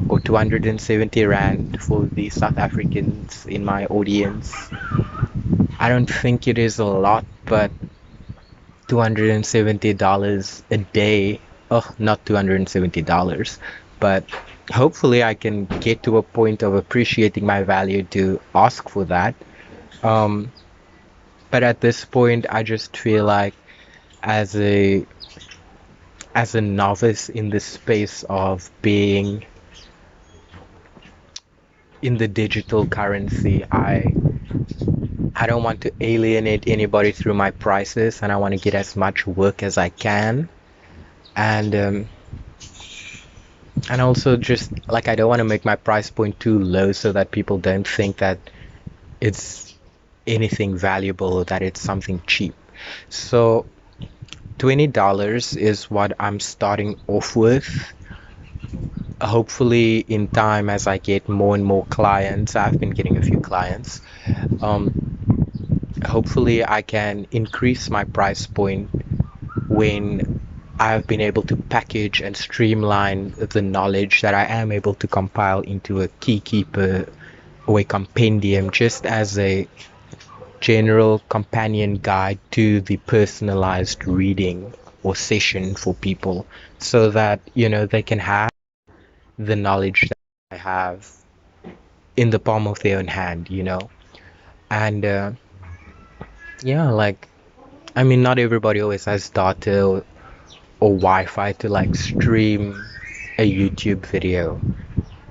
Speaker 1: or 270 Rand for the South Africans in my audience. I don't think it is a lot, but $270 a day. Oh, not $270, but hopefully I can get to a point of appreciating my value to ask for that. But at this point, I just feel like as a novice in the space of being in the digital currency, I don't want to alienate anybody through my prices, and I want to get as much work as I can. And also just like I don't want to make my price point too low so that people don't think that it's anything valuable or that it's something cheap. So $20 is what I'm starting off with. Hopefully in time, as I get more and more clients, I've been getting a few clients, hopefully I can increase my price point when I've been able to package and streamline the knowledge that I am able to compile into a Keykeeper or a compendium, just as a general companion guide to the personalized reading or session for people, so that they can have the knowledge that I have in the palm of their own hand. And yeah, like, I mean, not everybody always has data or Wi-Fi to like stream a YouTube video,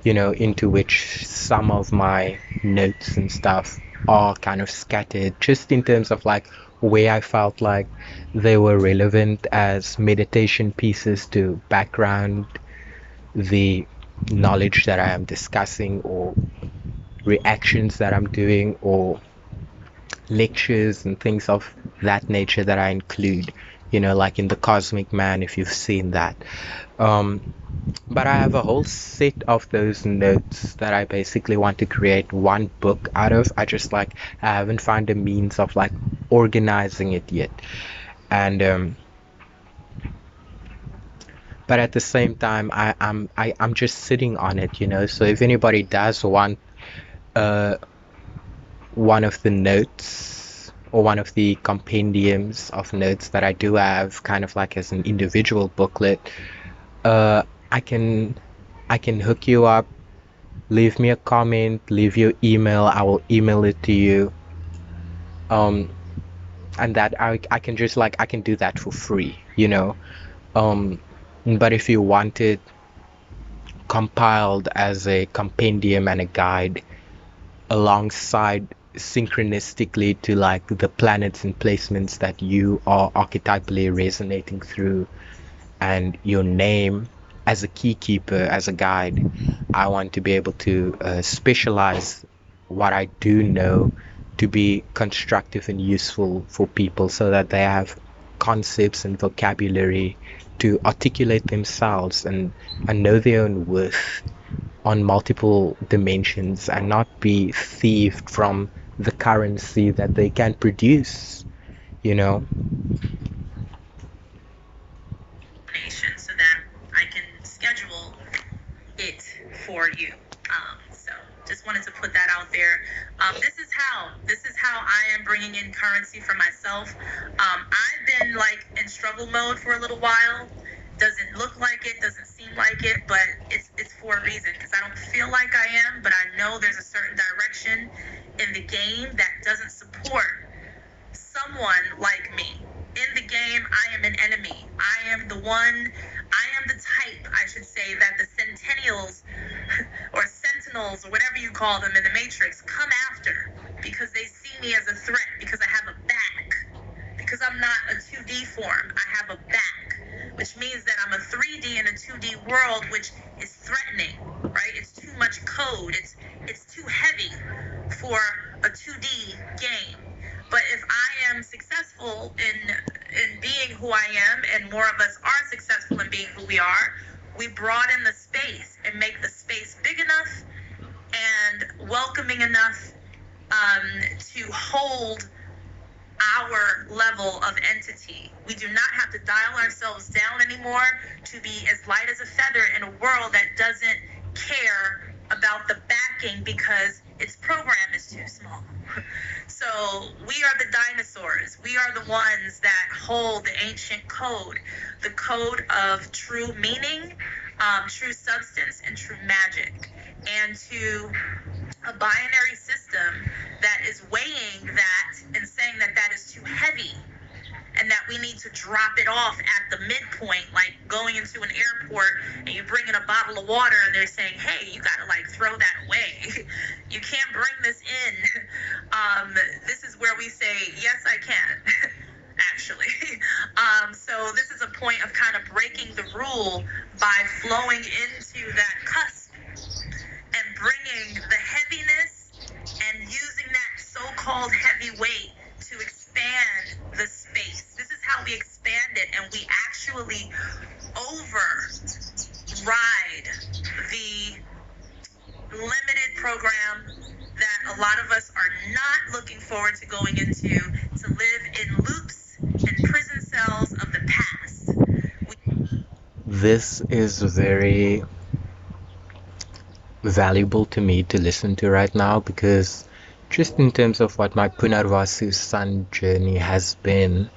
Speaker 1: into which some of my notes and stuff are kind of scattered, just in terms of like where I felt like they were relevant as meditation pieces to background the knowledge that I am discussing, or reactions that I'm doing, or lectures and things of that nature that I include, like in The Cosmic Man, if you've seen that. But I have a whole set of those notes that I basically want to create one book out of. I haven't found a means of like organizing it yet. And but at the same time, I'm just sitting on it, so if anybody does want one of the notes or one of the compendiums of notes that I do have kind of like as an individual booklet, I can hook you up. Leave me a comment, leave your email, I will email it to you. And that I can just like, I can do that for free, but if you want it compiled as a compendium and a guide alongside synchronistically to like the planets and placements that you are archetypally resonating through, and your name as a Keykeeper, as a guide, I want to be able to specialize what I do know to be constructive and useful for people, so that they have concepts and vocabulary to articulate themselves and know their own worth on multiple dimensions, and not be thieved from the currency that they can produce,
Speaker 2: So that I can schedule it for you. So just wanted to put that out there. This is how I am bringing in currency for myself. I've been like in struggle mode for a little while. Doesn't look like it, doesn't seem like it, but it's for a reason, because I don't feel like I am, but I know there's a certain direction in the game that doesn't support someone like me. In the game, I am an enemy. I am the type, I should say, that the Centennials or Sentinels or whatever you call them in the Matrix come after, because they see me as a threat because I have a back. Because I'm not a 2D form, I have a back, which means that I'm a 3D in a 2D world, which is threatening, right? It's too much code. It's too heavy for a 2D game. But if I am successful in being who I am, and more of us are successful in being who we are, we broaden the space and make the space big enough and welcoming enough to hold our level of entity. We do not have to dial ourselves down anymore to be as light as a feather in a world that doesn't care about the backing because its program is too small. So we are the dinosaurs. We are the ones that hold the ancient code, the code of true meaning, true substance, and true magic. And to a binary system that is weighing that and saying that that is too heavy and that we need to drop it off at the midpoint, like going into an airport and you bring in a bottle of water and they're saying, hey, you gotta like throw that away. You can't bring this in. This is where we say, yes, I can. Actually. So this is a point of kind of breaking the rule by flowing into that cusp and bringing the heaviness and using that so-called heavy weight to expand the space. This is how we expand it, and we actually override the limited program that a lot of us are not looking forward to going into, to live in loops and prison cells of the past.
Speaker 1: This is very valuable to me to listen to right now, because just in terms of what my Punarvasu Sun journey has been,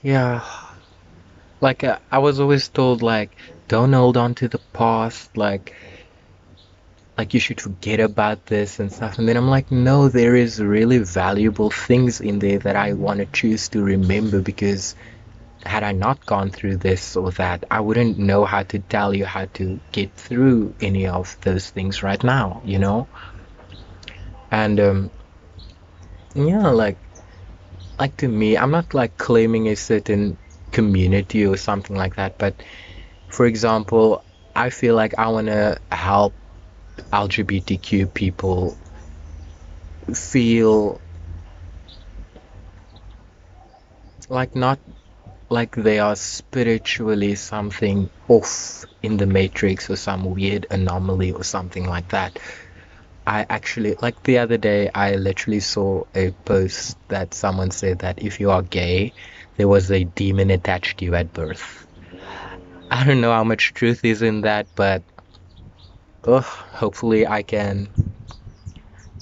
Speaker 1: yeah, like I was always told, like, don't hold on to the past, like you should forget about this and stuff. And then I'm like, no, there is really valuable things in there that I want to choose to remember, because had I not gone through this or that, I wouldn't know how to tell you how to get through any of those things right now, you know? And yeah, like to me, I'm not like claiming a certain community or something like that, but for example, I feel like I want to help LGBTQ people feel like not like they are spiritually something off in the matrix or some weird anomaly or something like that. I actually, like the other day, I literally saw a post that someone said that if you are gay, there was a demon attached to you at birth. I don't know how much truth is in that, but hopefully I can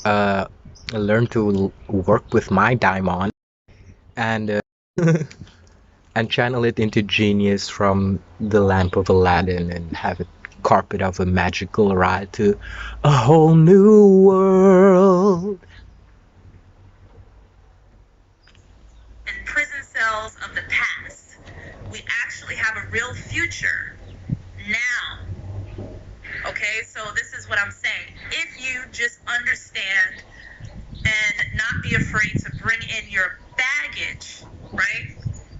Speaker 1: learn to work with my daimon and and channel it into genius from the lamp of Aladdin and have it carpet of a magical ride to a whole new world.
Speaker 2: In prison cells of the past, we actually have a real future now. Okay, so this is what I'm saying. If you just understand and not be afraid to bring in your baggage, right?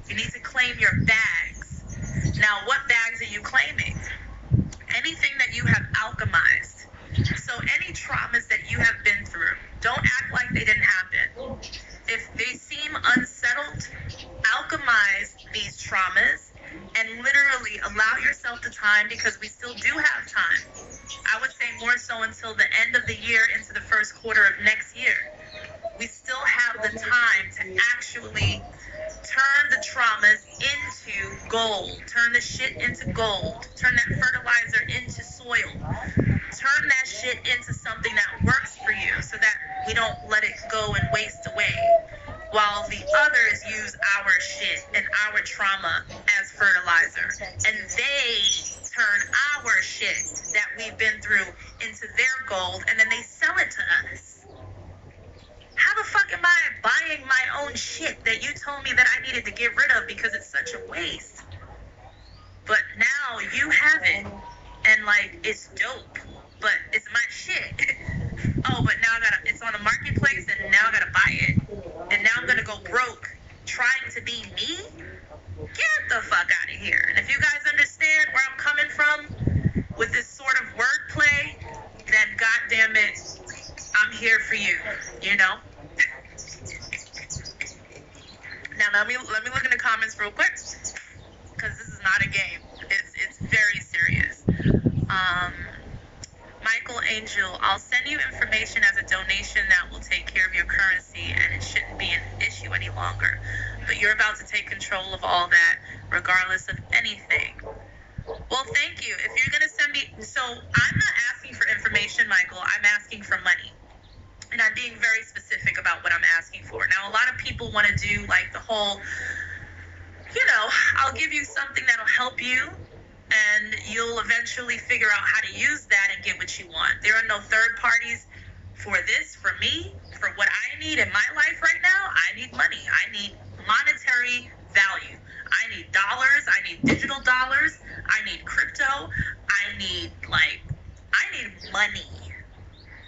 Speaker 2: You need to claim your bags. Now, what bags are you claiming? Anything that you have alchemized. So any traumas that you have been through, don't act like they didn't happen. If they seem unsettled, alchemize these traumas and literally allow yourself the time, because we still do have time. I would say more so until the end of the year into the first quarter of next year. We still have the time to actually turn the traumas into gold, turn the shit into gold, turn that fertilizer into soil, turn that shit into something that works for you so that we don't let it go and waste away, while the others use our shit and our trauma as fertilizer, and they turn our shit that we've been through into their gold, and then they sell it to us. How the fuck am I buying my own shit that you told me that I needed to get rid of because it's such a waste? But now you have it, and and like it's dope, but it's my shit. Oh, but now it's on the marketplace, and now I gotta buy it, and now I'm gonna go broke trying to be me. Get the fuck out of here. And if you guys understand where I'm coming from with this sort of wordplay, then goddamn it, I'm here for you. You know. Now let me look in the comments real quick, because this is not a game. It's very serious. Michael Angel, I'll send you information as a donation that will take care of your currency, and it shouldn't be an issue any longer. But you're about to take control of all that, regardless of anything. Well, thank you. If you're going to send me... So, I'm not asking for information, Michael. I'm asking for money. And I'm being very specific about what I'm asking for. Now, a lot of people want to do, like, the whole... You know, I'll give you something that'll help you, and you'll eventually figure out how to use that and get what you want. There are no third parties for this, for me, for what I need in my life right now. I need money. I need monetary value. I need dollars. I need digital dollars. I need crypto. I need money.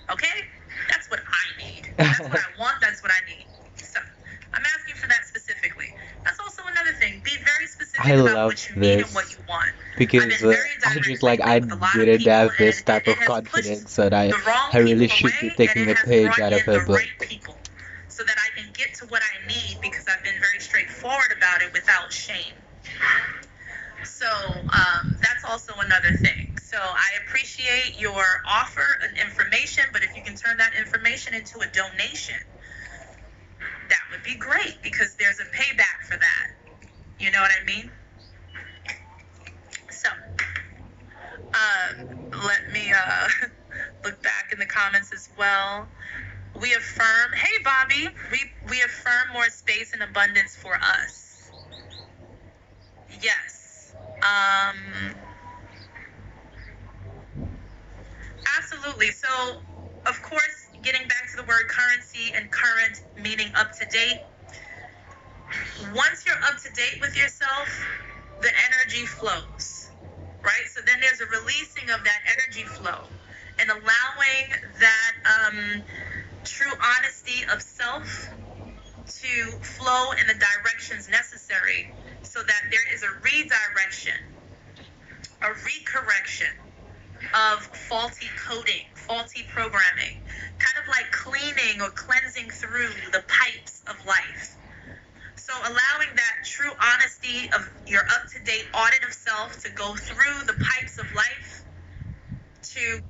Speaker 2: Okay? That's what I need. That's what I want. That's what I need. So, I'm asking for that specifically. That's also another thing. Be very specific about what you need and what you want.
Speaker 1: Because I just like I didn't have this type of confidence that I really should be taking a page out of her book.
Speaker 2: So that I can get to what I need, because I've been very straightforward about it without shame. So that's also another thing. So I appreciate your offer and information, but if you can turn that information into a donation, that would be great, because there's a payback for that. You know what I mean? So, let me look back in the comments as well. We affirm, hey Bobby, we affirm more space and abundance for us. Yes. Absolutely. So, of course, getting back to the word currency and current meaning up to date. Once you're up to date with yourself, the energy flows, right? So then there's a releasing of that energy flow and allowing that true honesty of self to flow in the directions necessary, so that there is a redirection, a recorrection of faulty coding, faulty programming, kind of like cleaning or cleansing through the pipes of life. So allowing that true honesty of your up-to-date audit of self to go through the pipes of life to...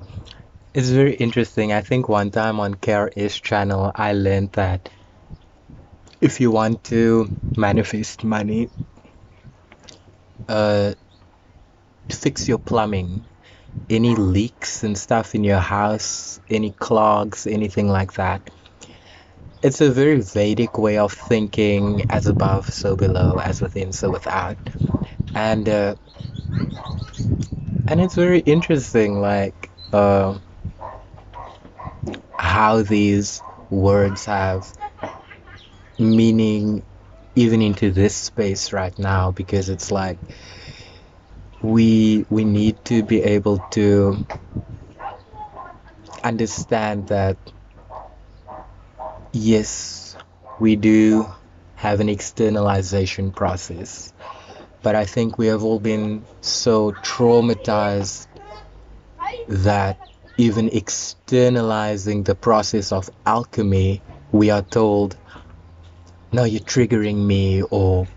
Speaker 1: It's very interesting. I think one time on Care-ish channel, I learned that if you want to manifest money, fix your plumbing. Any leaks and stuff in your house, any clogs, anything like that. It's a very Vedic way of thinking, as above, so below, as within, so without. And it's very interesting, like, how these words have meaning even into this space right now, because it's like we need to be able to understand that yes, we do have an externalization process, but I think we have all been so traumatized that even externalizing the process of alchemy, we are told, no, you're triggering me, or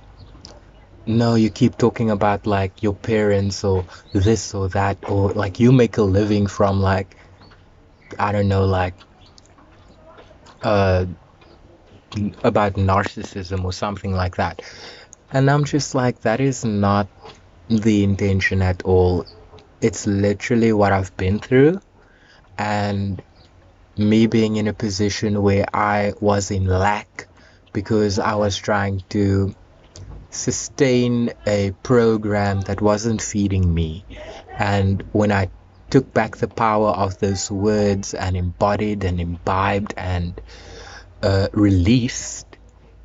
Speaker 1: no, you keep talking about like your parents or this or that, or like you make a living from like, I don't know, like about narcissism or something like that. And I'm just like, that is not the intention at all. It's literally what I've been through, and me being in a position where I was in lack because I was trying to sustain a program that wasn't feeding me. And when I took back the power of those words and embodied and imbibed and released,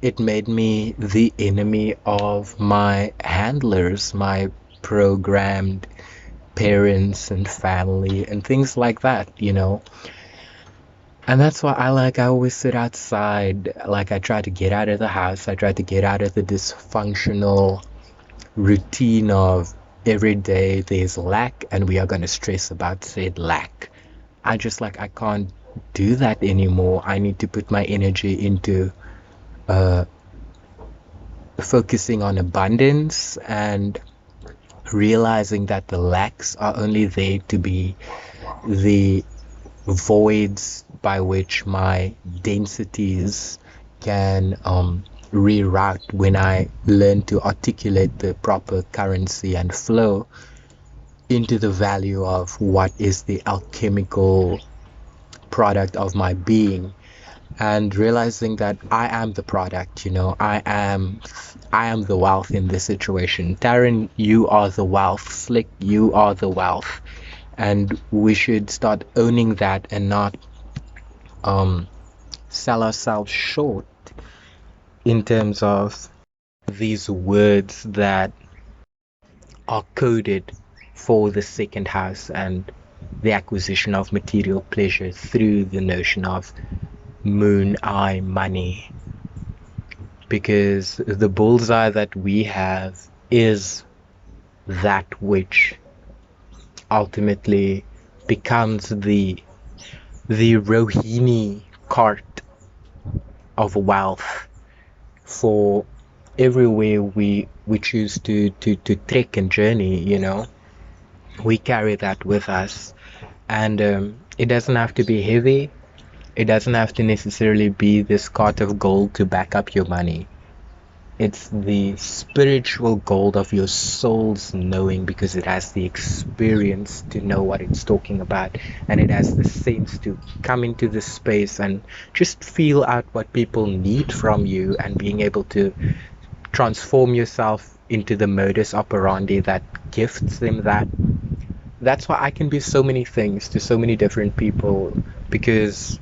Speaker 1: it made me the enemy of my handlers, my programmed parents and family and things like that, you know. And that's why I always sit outside. Like, I try to get out of the house. I try to get out of the dysfunctional routine of every day there's lack and we are going to stress about said lack. I can't do that anymore. I need to put my energy into focusing on abundance and realizing that the lacks are only there to be the voids by which my densities can reroute when I learn to articulate the proper currency and flow into the value of what is the alchemical product of my being, and realizing that I am the product, you know. I am the wealth in this situation. Darren, you are the wealth. Slick, you are the wealth. And we should start owning that and not sell ourselves short in terms of these words that are coded for the second house and the acquisition of material pleasure through the notion of moon eye money. Because the bullseye that we have is that which ultimately becomes the Rohini cart of wealth for everywhere we choose to trek and journey, you know. We carry that with us, and it doesn't have to be heavy. It doesn't have to necessarily be this cart of gold to back up your money. It's the spiritual gold of your soul's knowing, because it has the experience to know what it's talking about, and it has the sense to come into this space and just feel out what people need from you, and being able to transform yourself into the modus operandi that gifts them that. That's why I can be so many things to so many different people, because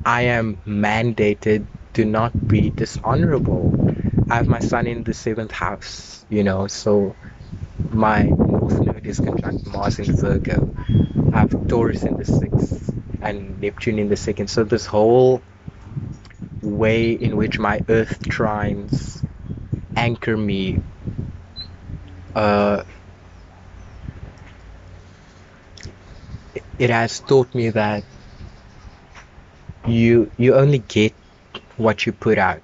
Speaker 1: I am mandated to not be dishonorable. I have my sun in the 7th house, you know, so my north node is conjunct Mars in Virgo. I have Taurus in the 6th and Neptune in the 2nd. So this whole way in which my earth trines anchor me, it has taught me that you only get what you put out,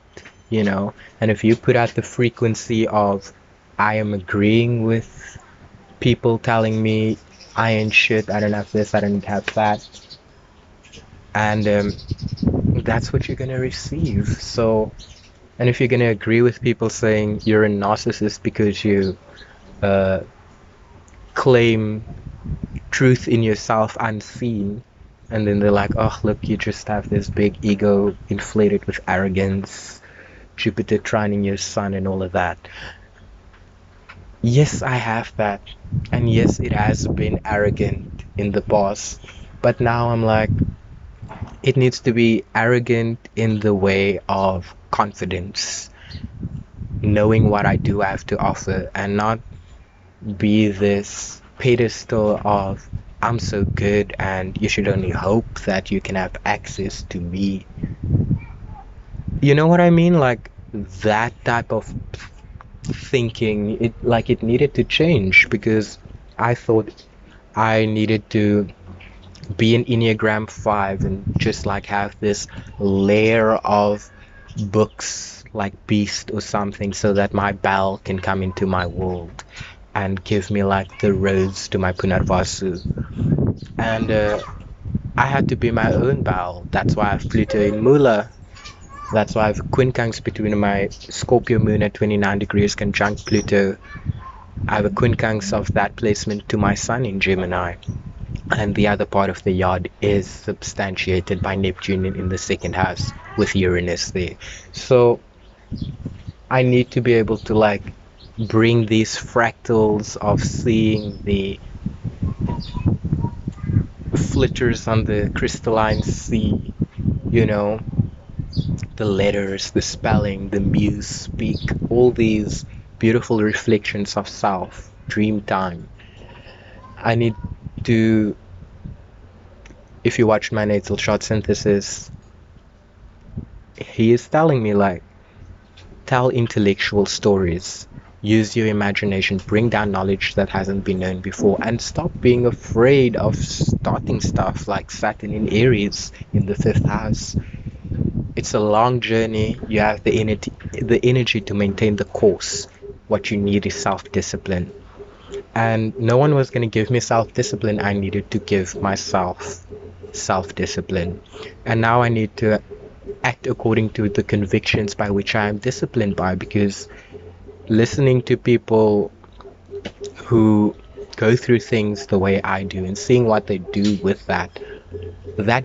Speaker 1: you know. And if you put out the frequency of I am agreeing with people telling me I ain't shit, I don't have this, I don't have that, and that's what you're gonna receive. So, and if you're gonna agree with people saying you're a narcissist because you claim truth in yourself unseen, and then they're like, oh, look, you just have this big ego inflated with arrogance, Jupiter trining your sun and all of that. Yes, I have that. And yes, it has been arrogant in the past. But now I'm like, it needs to be arrogant in the way of confidence, knowing what I do have to offer, and not be this pedestal of I'm so good and you should only hope that you can have access to me. You know what I mean? Like, that type of thinking, it needed to change, because I thought I needed to be an Enneagram 5 and just like have this layer of books like Beast or something, so that my bell can come into my world and give me like the roads to my Punarvasu. And I had to be my own bell. That's why I have Pluto in Mula. That's why I have quincunx between my Scorpio Moon at 29 degrees conjunct Pluto. I have a quincunx of that placement to my Sun in Gemini. And the other part of the yard is substantiated by Neptune in the 2nd house with Uranus there. So I need to be able to like bring these fractals of seeing the flitters on the crystalline sea, you know, the letters, the spelling, the muse speak, all these beautiful reflections of self, dream time, I need to, if you watch my natal chart synthesis, he is telling me like, tell intellectual stories, use your imagination, bring down knowledge that hasn't been known before, and stop being afraid of starting stuff like Saturn in Aries in the 5th house. It's a long journey. You have the energy to maintain the course. What you need is self-discipline. And no one was going to give me self-discipline. I needed to give myself self-discipline. And now I need to act according to the convictions by which I am disciplined by, because listening to people who go through things the way I do and seeing what they do with that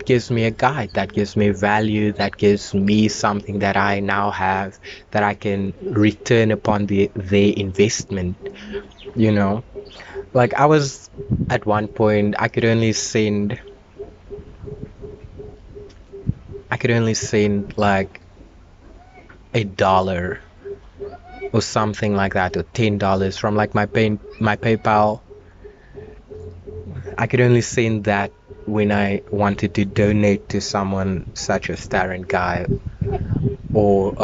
Speaker 1: gives me a guide, that gives me value, that gives me something that I now have, that I can return upon their investment, you know. Like I was at one point, I could only send like $1 or something like that, or $10 from like my PayPal. I could only send that when I wanted to donate to someone such as Tarot Guy, or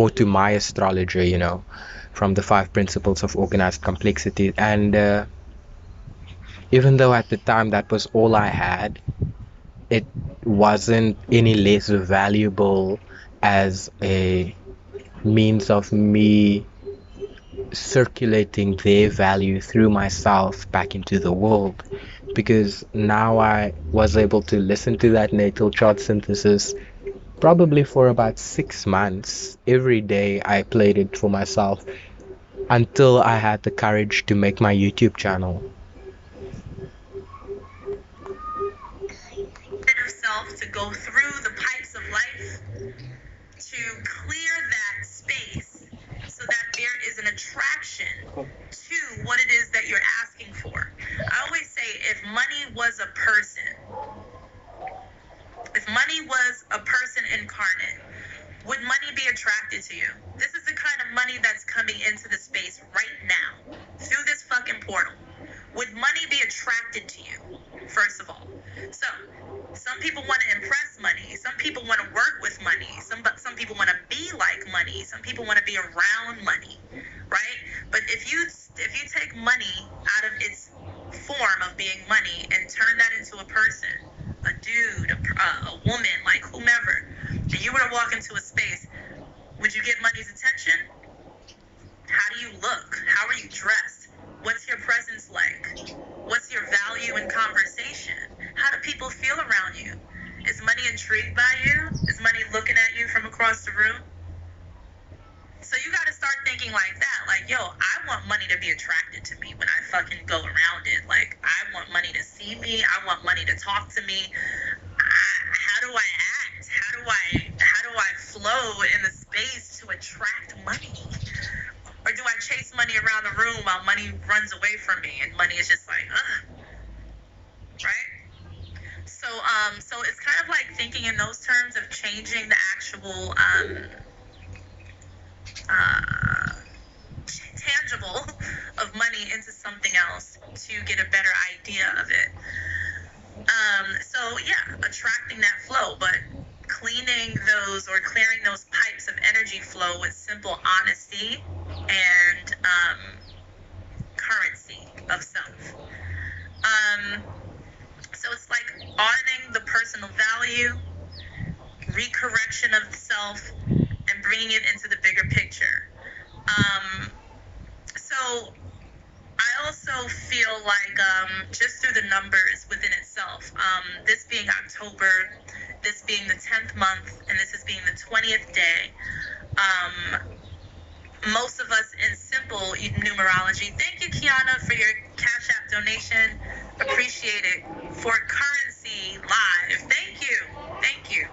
Speaker 1: to my astrologer, you know, from the 5 principles of organized complexity. And even though at the time that was all I had, it wasn't any less valuable as a means of me circulating their value through myself back into the world, because now I was able to listen to that natal chart synthesis probably for about 6 months. Every day I played it for myself until I had the courage to make my YouTube channel.
Speaker 2: Yourself to go through the pipes of life to clear that space so that there is an attraction to what it is that you're asking for. I always say, if money was a person incarnate, would money be attracted to you? This is the kind of money that's coming into the space right now through this fucking portal. Would money be attracted to you, first of all? So, some people want to impress money. Some people want to work with money. Some people want to be like money. Some people want to be around money, right? But if you take money out of its form of being money and turn that into a person, a dude, a woman, like whomever, and you were to walk into a space, would you get money's attention? How do you look? How are you dressed? What's your presence like? What's your value in conversation? How do people feel around you? Is money intrigued by you? Is money looking at you from across the room? So you got to start thinking like that. Like, yo, I want money to be attracted to me when I fucking go around it. Like, I want money to see me. I want money to talk to me. How do I act? How do I flow in the space to attract money? Or do I chase money around the room while money runs away from me and money is just like, right? So it's kind of like thinking in those terms of changing the actual tangible of money into something else to get a better idea of it. So yeah, attracting that flow, but clearing those pipes of energy flow with simple honesty and currency of self. So it's like auditing the personal value, recorrection of the self, and bringing it into the bigger picture. So I also feel like just through the numbers within itself, this being October, this being the 10th month, and this is being the 20th day, most of us in simple numerology, thank you, Kiana, for your Cash App donation. Appreciate it. For currency live, thank you.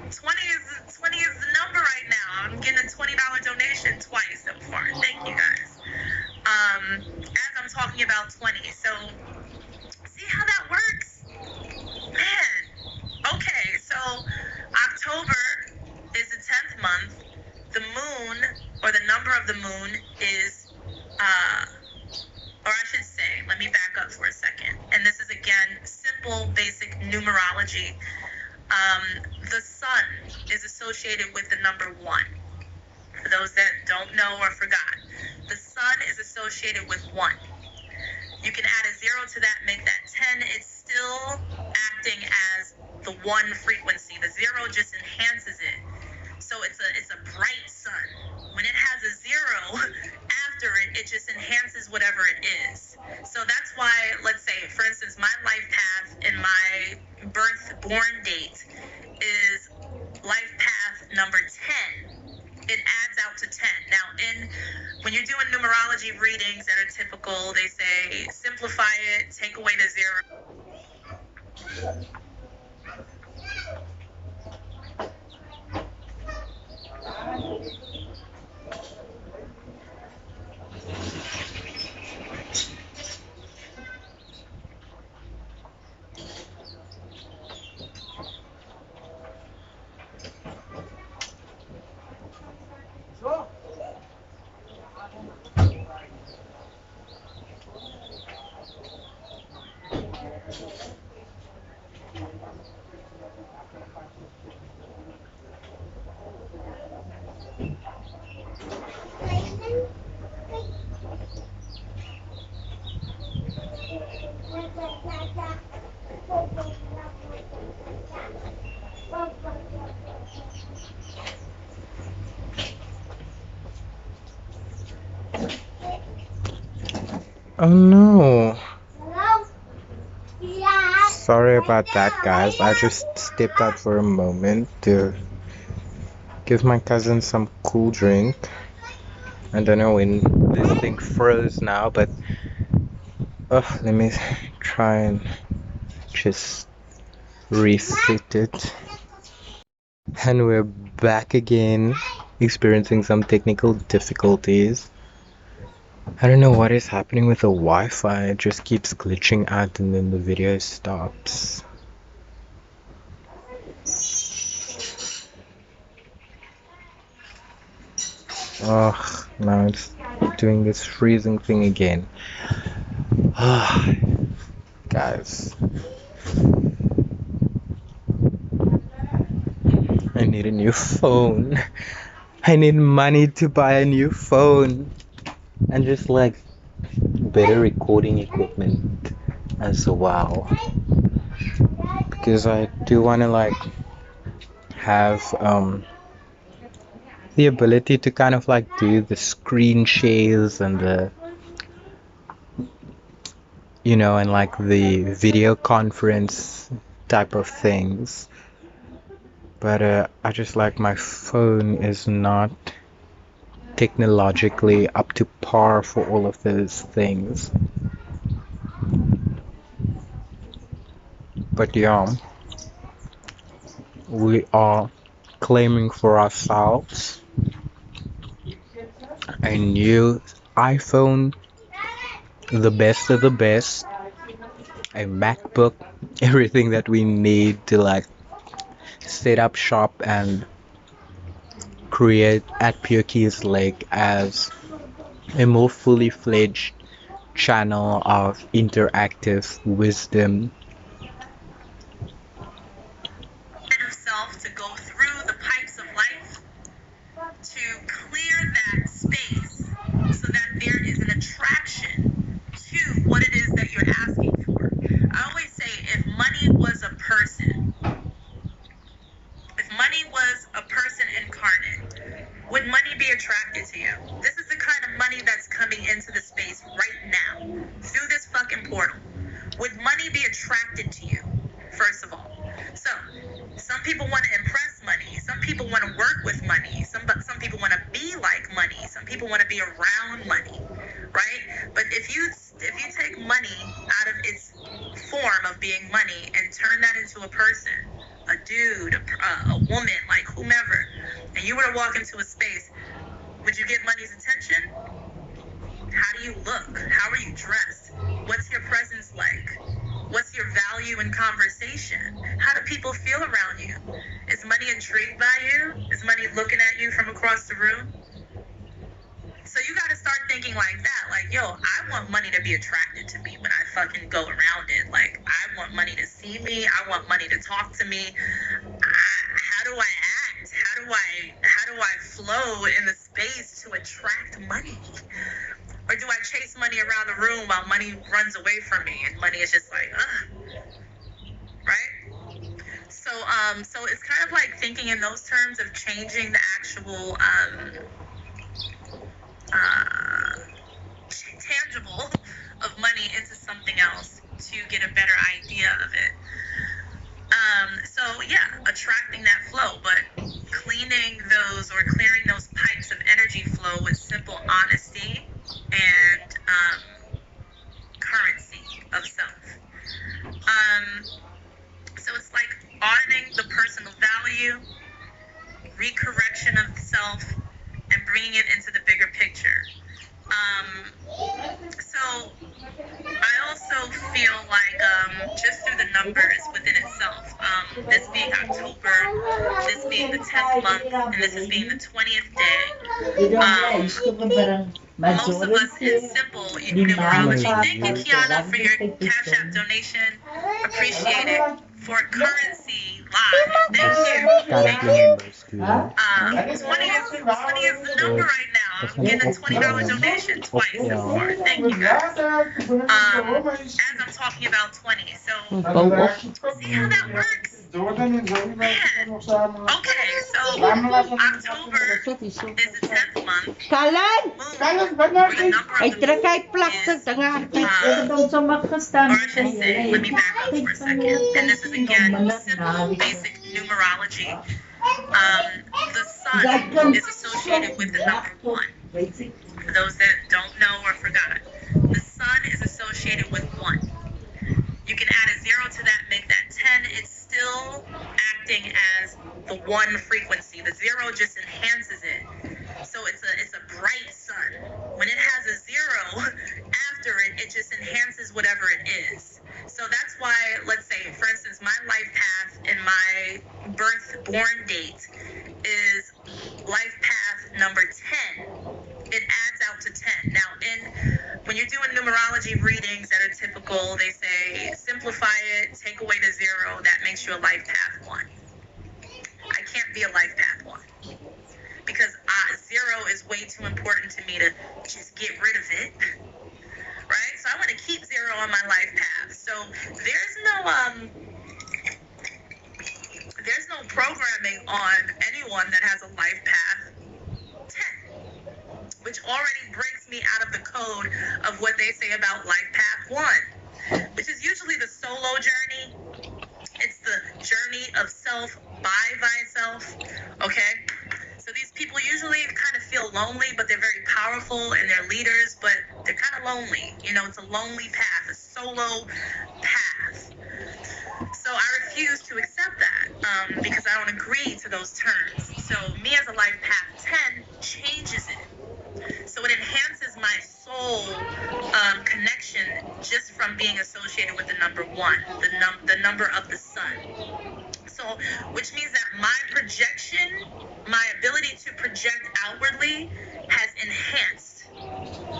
Speaker 2: 20 is the number right now. I'm getting a $20 donation twice so far. Thank you guys. As I'm talking about 20, so see how that works? Man, okay, so October is the 10th month. The moon, or the number of the moon, is, or I should is associated with the number 1. For those that don't know or forgot, the sun is associated with 1. You can add a 0 to that, make that 10. It's still acting as the 1 frequency. The 0 just enhances it. So it's a bright sun. When it has a 0 after it, it just enhances whatever it is. So that's why, let's say, for instance, my life path and my born date is life path number 10. It adds out to 10. Now, when you're doing numerology readings that are typical, they say simplify it, take away the 0.
Speaker 1: Oh no. Sorry about that, guys. I just stepped out for a moment to give my cousin some cool drink. I don't know when this thing froze now, but let me try and just reset it. And we're back again, experiencing some technical difficulties. I don't know what is happening with the Wi-Fi. It just keeps glitching out and then the video stops. Oh, now it's doing this freezing thing again. Guys, I need a new phone. I need money to buy a new phone. And just like better recording equipment as well. Because I do want to like have the ability to kind of like do the screen shares and the, you know, and like the video conference type of things. But I just like my phone is not technologically up to par for all of those things. But yeah, we are claiming for ourselves a new iPhone, the best of the best, a MacBook, everything that we need to like set up shop and create at Pure Keys Lake as a more fully fledged channel of interactive wisdom.
Speaker 2: Self to go through the pipes of life to clear that space so that there is an attraction to what it is that you're asking for. I always say if money was a person incarnate, would money be attracted to you? This is the kind of money that's coming into the space right now through this fucking portal. Would money be attracted to you, first of all? So, some people want to impress money. Some people want to work with money. Some people want to be like money. Some people want to be around money, right? But if you take money out of its form of being money and turn that into a person, a dude, a woman, like whomever, and you were to walk into a space, would you get money's attention? How do you look? How are you dressed? What's your presence like? What's your value in conversation? How do people feel around you? Is money intrigued by you? Is money looking at you from across the room? So you got to start thinking like that. Like, yo, I want money to be attracted to me when I fucking go around it. Like, I want money to see me. I want money to talk to me. How do I act flow in the space to attract money? Or do I chase money around the room while money runs away from me and money is just like, right? So it's kind of like thinking in those terms of changing the actual tangible of money into something else to get a better idea of it. So yeah, attracting that flow, but cleaning those or clearing those pipes of energy flow with simple honesty and currency of self. So it's like auditing the personal value, recorrection of self, and bringing it into the bigger picture. So I also feel like just through the numbers within itself, this being October, this being the 10th month, and this is being the 20th day, most of us in simple numerology. Thank you, Kiana, for your Cash App donation. Appreciate it. For currency live. Thank you. 20 is the number right now. I'm getting a $20 donation twice so far. Thank you guys. As I'm talking about 20. So see how that works? Man. Okay, so October is the 10th month.
Speaker 4: Ay, trakay plastic, tanga.
Speaker 2: Or I should say, let me back up for a second. And this is again simple, basic numerology. The sun is associated with the number 1. For those that don't know or forgot, the sun is associated with 1. You can add a 0 to that, make that 10. It's still acting as the 1 frequency. The 0 just enhances it. So it's a bright sun. When it has a 0 after it, it just enhances whatever it is. So that's why, let's say, for instance, my life path and my born date is life path number 10. It adds out to 10. Now, when you're doing numerology readings that are typical, they say simplify it, take away the 0, that makes you a life path 1. I can't be a life path 1 because 0 is way too important to me to just get rid of it. Right? So I want to keep 0 on my life path. So there's no programming on anyone that has a life path 10, which already breaks me out of the code of what they say about life path 1, which is usually the solo journey. It's the journey of self by thyself. Okay? So these people usually kind of feel lonely, but they're very powerful and they're leaders, but they're kind of lonely. You know, it's a lonely path, a solo path. So I refuse to accept that because I don't agree to those terms. So me as a life path 10 changes it. So it enhances my soul connection just from being associated with the number 1, the number of the sun. So, which means that my projection, my ability to project outwardly has enhanced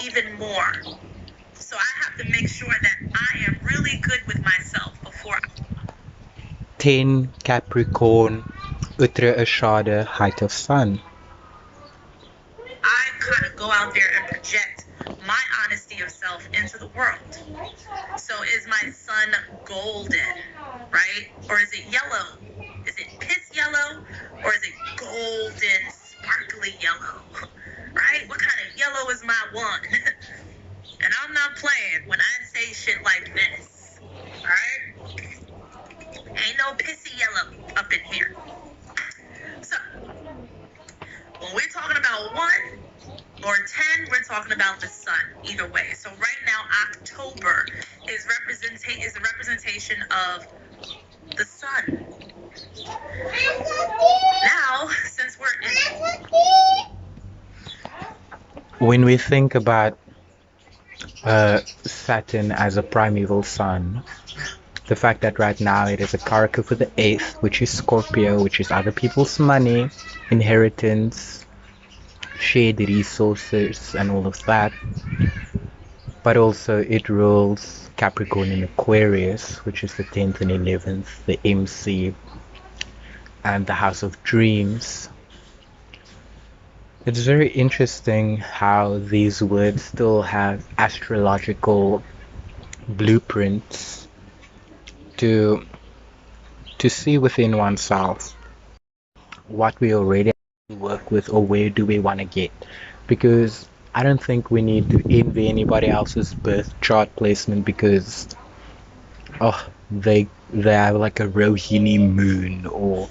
Speaker 2: even more. So I have to make sure that I am really good with myself before
Speaker 1: 10 Capricorn, Uttere Ashada, height of sun.
Speaker 2: I kind of go out there and project my honesty of self into the world. So is my sun golden, right? Or is it yellow? Is it piss yellow? Or is it golden, sparkly yellow? Right? What kind of yellow is my 1? And I'm not playing when I say shit like this. Alright? Ain't no pissy yellow up in here. So, when we're talking about 1 or 10, we're talking about the sun, either way. So right now, October is a representation of the sun. Now, since we're in...
Speaker 1: When we think about Saturn as a primeval sun, the fact that right now it is a Karaka for the 8th, which is Scorpio, which is other people's money, inheritance, shared resources, and all of that. But also it rules Capricorn in Aquarius, which is the 10th and 11th, the MC, and the House of Dreams. It's very interesting how these words still have astrological blueprints to see within oneself what we already work with or where do we want to get. Because I don't think we need to envy anybody else's birth chart placement because they have like a Rohini moon or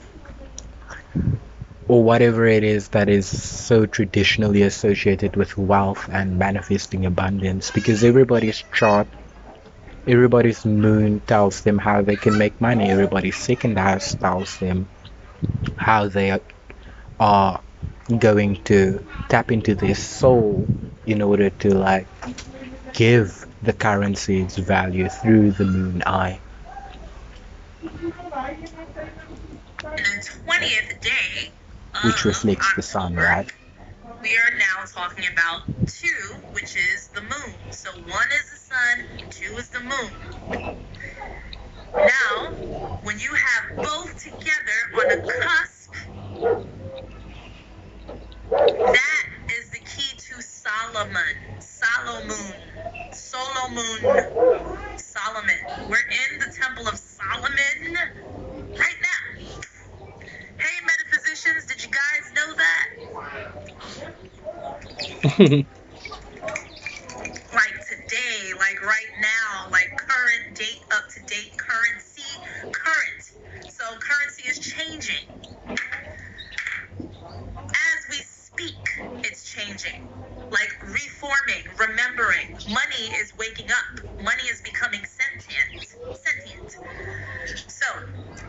Speaker 1: whatever it is that is so traditionally associated with wealth and manifesting abundance, because everybody's chart, everybody's moon tells them how they can make money, everybody's second house tells them how they are going to tap into their soul in order to like give the currency its value through the moon eye.
Speaker 2: In the 20th day
Speaker 1: Which
Speaker 2: of
Speaker 1: reflects the sun,
Speaker 2: October,
Speaker 1: right?
Speaker 2: we are now talking about 2, which is the moon. So 1 is the sun, 2 is the moon. Now, when you have both together on the cusp, that is the key to Solomon. We're in the temple of Solomon right now. Hey, metaphysicians, did you guys know that? Like today, like right now, like current date, up to date currency, current. So currency is changing. As we speak, it's changing. Like reforming, remembering. Money is waking up. Money is becoming sentient. So,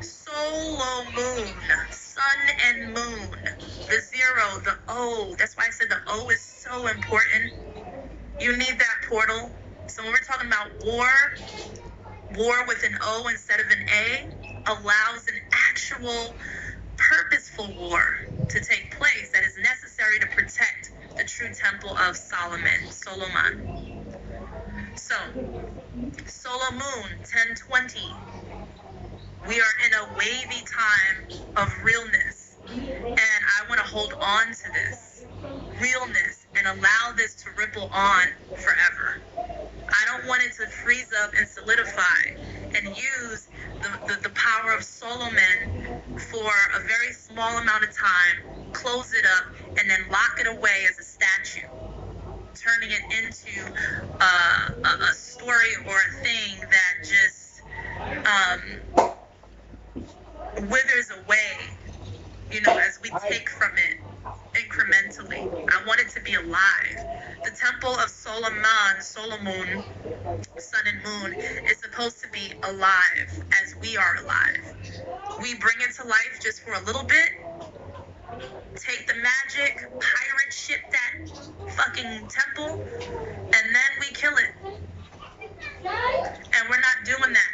Speaker 2: solo moon, sun and moon, the 0, the O. That's why I said the O is so important. You need that portal. So when we're talking about war with an O instead of an A allows an actual purposeful war to take place that is necessary to protect the true temple of Solomon. So, Solar Moon 1020. We are in a wavy time of realness, and I want to hold on to this realness and allow this to ripple on forever. I don't want it to freeze up and solidify and use the power of Solomon for a very small amount of time, close it up, and then lock it away as a statue, turning it into a story or a thing that just withers away, as we take from it incrementally. I want it to be alive. The temple of Solomon, sun and moon, is supposed to be alive as we are alive. We bring it to life just for a little bit, take the magic, pirate ship that fucking temple, and then we kill it. And we're not doing that.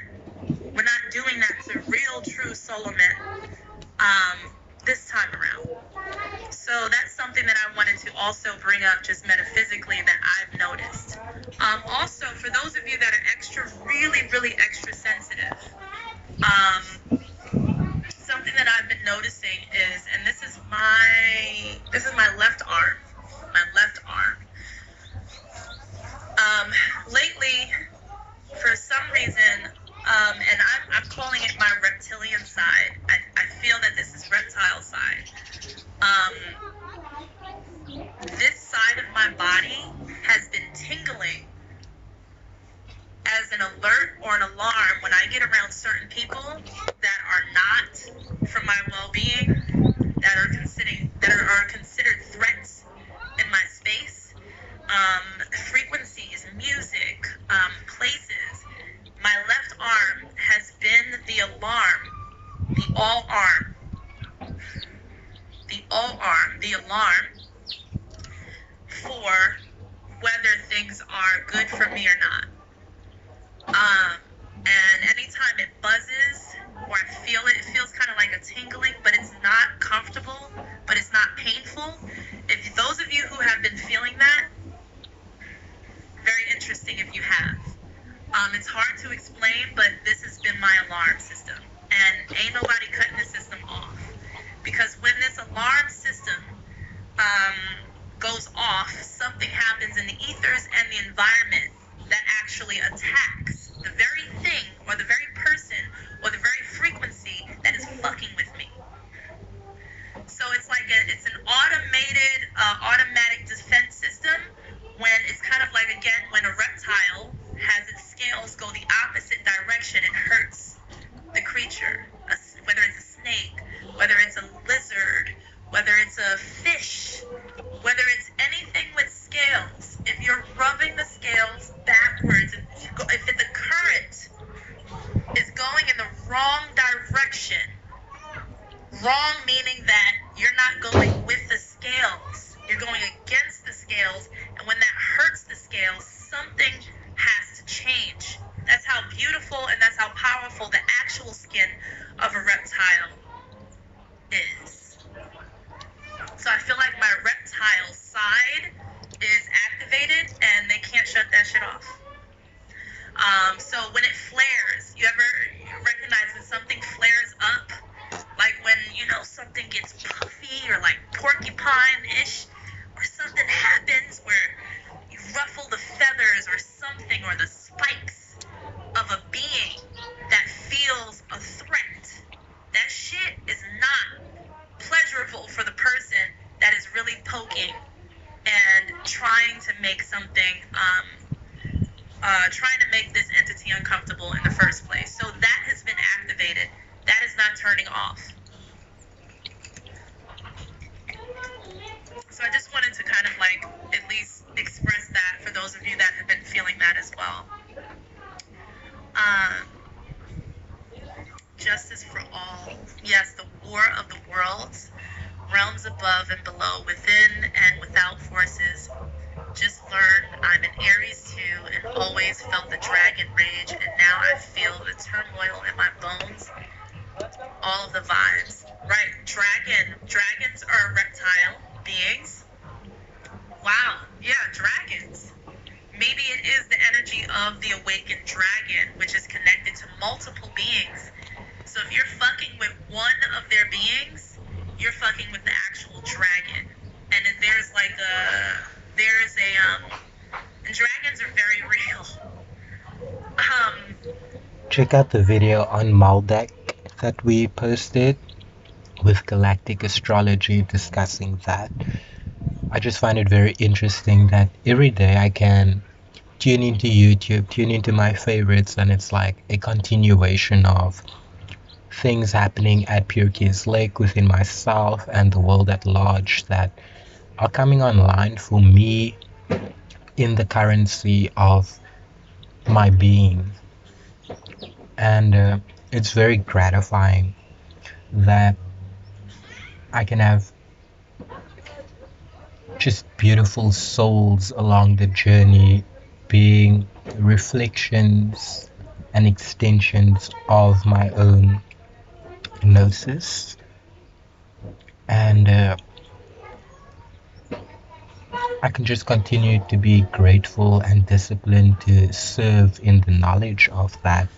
Speaker 2: We're not doing that to real, true Solomon this time around. So that's something that I wanted to also bring up just metaphysically that I've noticed. Also, for those of you that are really extra sensitive, something that I've been noticing is, and this is my left arm. Lately, for some reason, and I'm calling it my reptilian side. I feel that this is reptile side. This side of my body has been tingling as an alert or an alarm when I get around certain people that are not for my well-being, that are considered threats in my space. Frequencies, music, places. My left arm has been the alarm, the alarm for whether things are good for me or not. And anytime it buzzes or I feel it, it feels kind of like a tingling, but it's not comfortable, but it's not painful. If those of you who have been feeling that, very interesting if you have. It's hard to explain, but this has been my alarm system. And ain't nobody cutting the system off. Because when this alarm system off, something happens in the ethers and the environment that actually attacks the very thing or the very person or the very frequency that is fucking with me. So it's like it's an automatic defense system when it's kind of like, again, when a reptile has its scales go the opposite direction, it hurts the creature, whether it's a snake, whether it's a lizard, whether it's a fish, whether it's anything with scales. If you're rubbing the scales backwards, if the current is going in the wrong direction, wrong meaning that you're not going with the scales, you're going against the scales, and when that hurts the scales, something has to change. That's how beautiful and that's how powerful the actual skin of a reptile is. So I feel like my reptile side is activated and they can't shut that shit off. So when it flares, you ever recognize when something flares up? Like when, something gets puffy or like porcupine-ish, or something happens where you ruffle the feathers or something, or the spikes of a being that feels a threat. That shit is not pleasurable for the person that is really poking and trying to make something, trying to make this entity uncomfortable in the first place. So that has been activated. That is not turning off. So I just wanted to kind of like at least express that for those of you that have been feeling that as well. Justice for all. Yes, the war of the worlds, realms above and below, within and without forces. Just learned I'm an Aries too and always felt the dragon rage, and now I feel the turmoil in my bones. All of the vibes. Right, dragons are reptile beings. Wow, yeah, dragons. Maybe it is the energy of the awakened dragon, which is connected to multiple beings. So if you're fucking with one of their beings, you're fucking with the actual dragon. And then and dragons are very real.
Speaker 1: Check out the video on Maldek that we posted with galactic astrology discussing that. I just find it very interesting that every day I can tune into YouTube, tune into my favorites, and it's like a continuation of things happening at Pure Keys Lake within myself and the world at large that are coming online for me in the currency of my being. And it's very gratifying that I can have just beautiful souls along the journey, being reflections and extensions of my own gnosis. And I can just continue to be grateful and disciplined to serve in the knowledge of that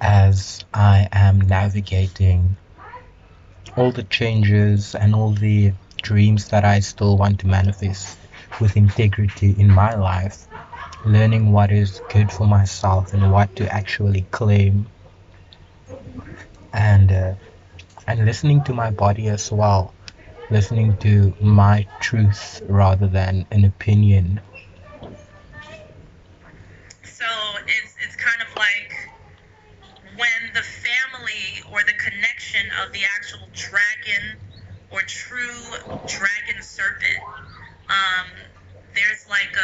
Speaker 1: as I am navigating all the changes and all the dreams that I still want to manifest with integrity in my life, learning what is good for myself and what to actually claim, and listening to my body as well, listening to my truth rather than an opinion.
Speaker 2: So it's kind of like when the family or the connection of the actual dragon or true dragon serpent, there's like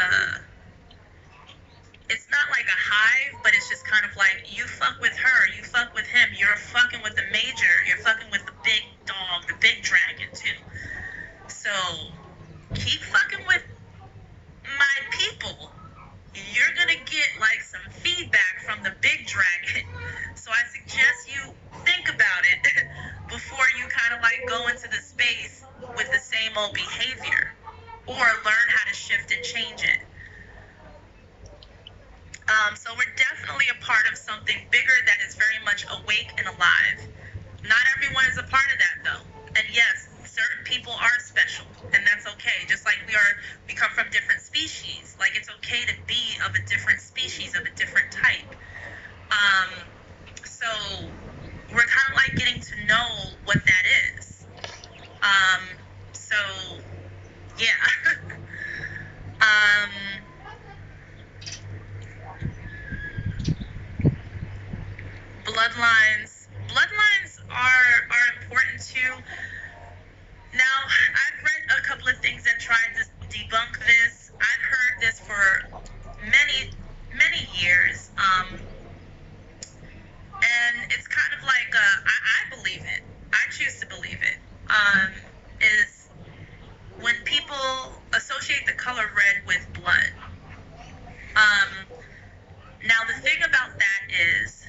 Speaker 2: it's not like a hive, but it's just kind of like you fuck with her, you fuck with him, you're fucking with the major, you're fucking with the big dog, the big dragon too. So keep fucking with my people. You're gonna get like some feedback from the big dragon. So I suggest you think about it before you kind of like go into the space with the same old behavior, or learn how to shift and change it. So we're definitely a part of something bigger that is very much awake and alive. Not everyone is a part of that though. And yes, certain people are special, and that's okay. Just tried to debunk this. I've heard this for many, many years. And it's kind of like, I believe it. I choose to believe it. Is when people associate the color red with blood. Now the thing about that is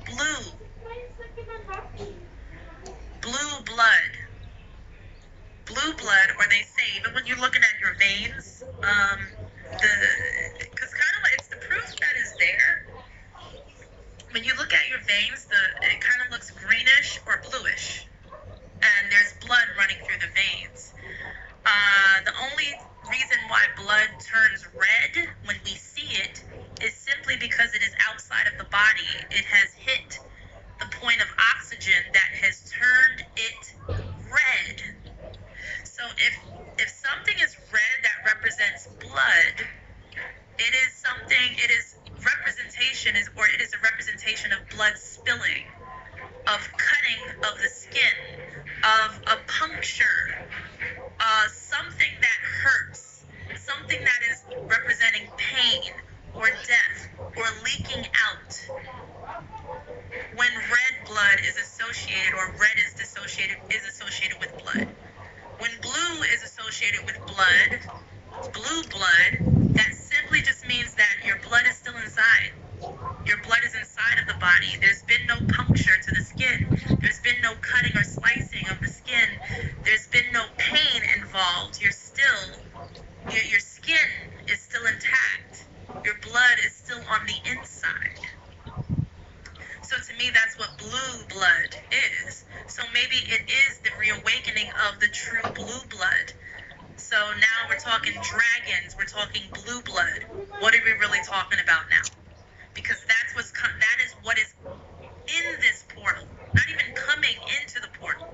Speaker 2: blue blood, or they say even when you're looking at your veins, because kind of like it's the proof that is there. When you look at your veins, it kind of looks greenish or bluish, and there's blood running through the veins. The only reason why blood turns red when we see it is simply because it is outside of the body. It has hit the point of oxygen that has turned it red. So if something is red that represents blood, it is a representation of blood spilling, of cutting of the skin, of a puncture, something that hurts, something that is representing pain or death or leaking out. When red blood is associated, or red is associated with blood. When blue is associated with blood, blue blood, that simply just means that your blood is still inside. Your blood is inside of the body. There's been no puncture to the skin. There's been no cutting or slicing of the skin. There's been no pain involved. Your skin is still intact. Your blood is still on the inside. So to me, that's what blue blood is. So maybe it is the reawakening of the true blue blood. So now we're talking dragons, we're talking blue blood. What are we really talking about now? Because that is what is in this portal. Not even coming into the portal.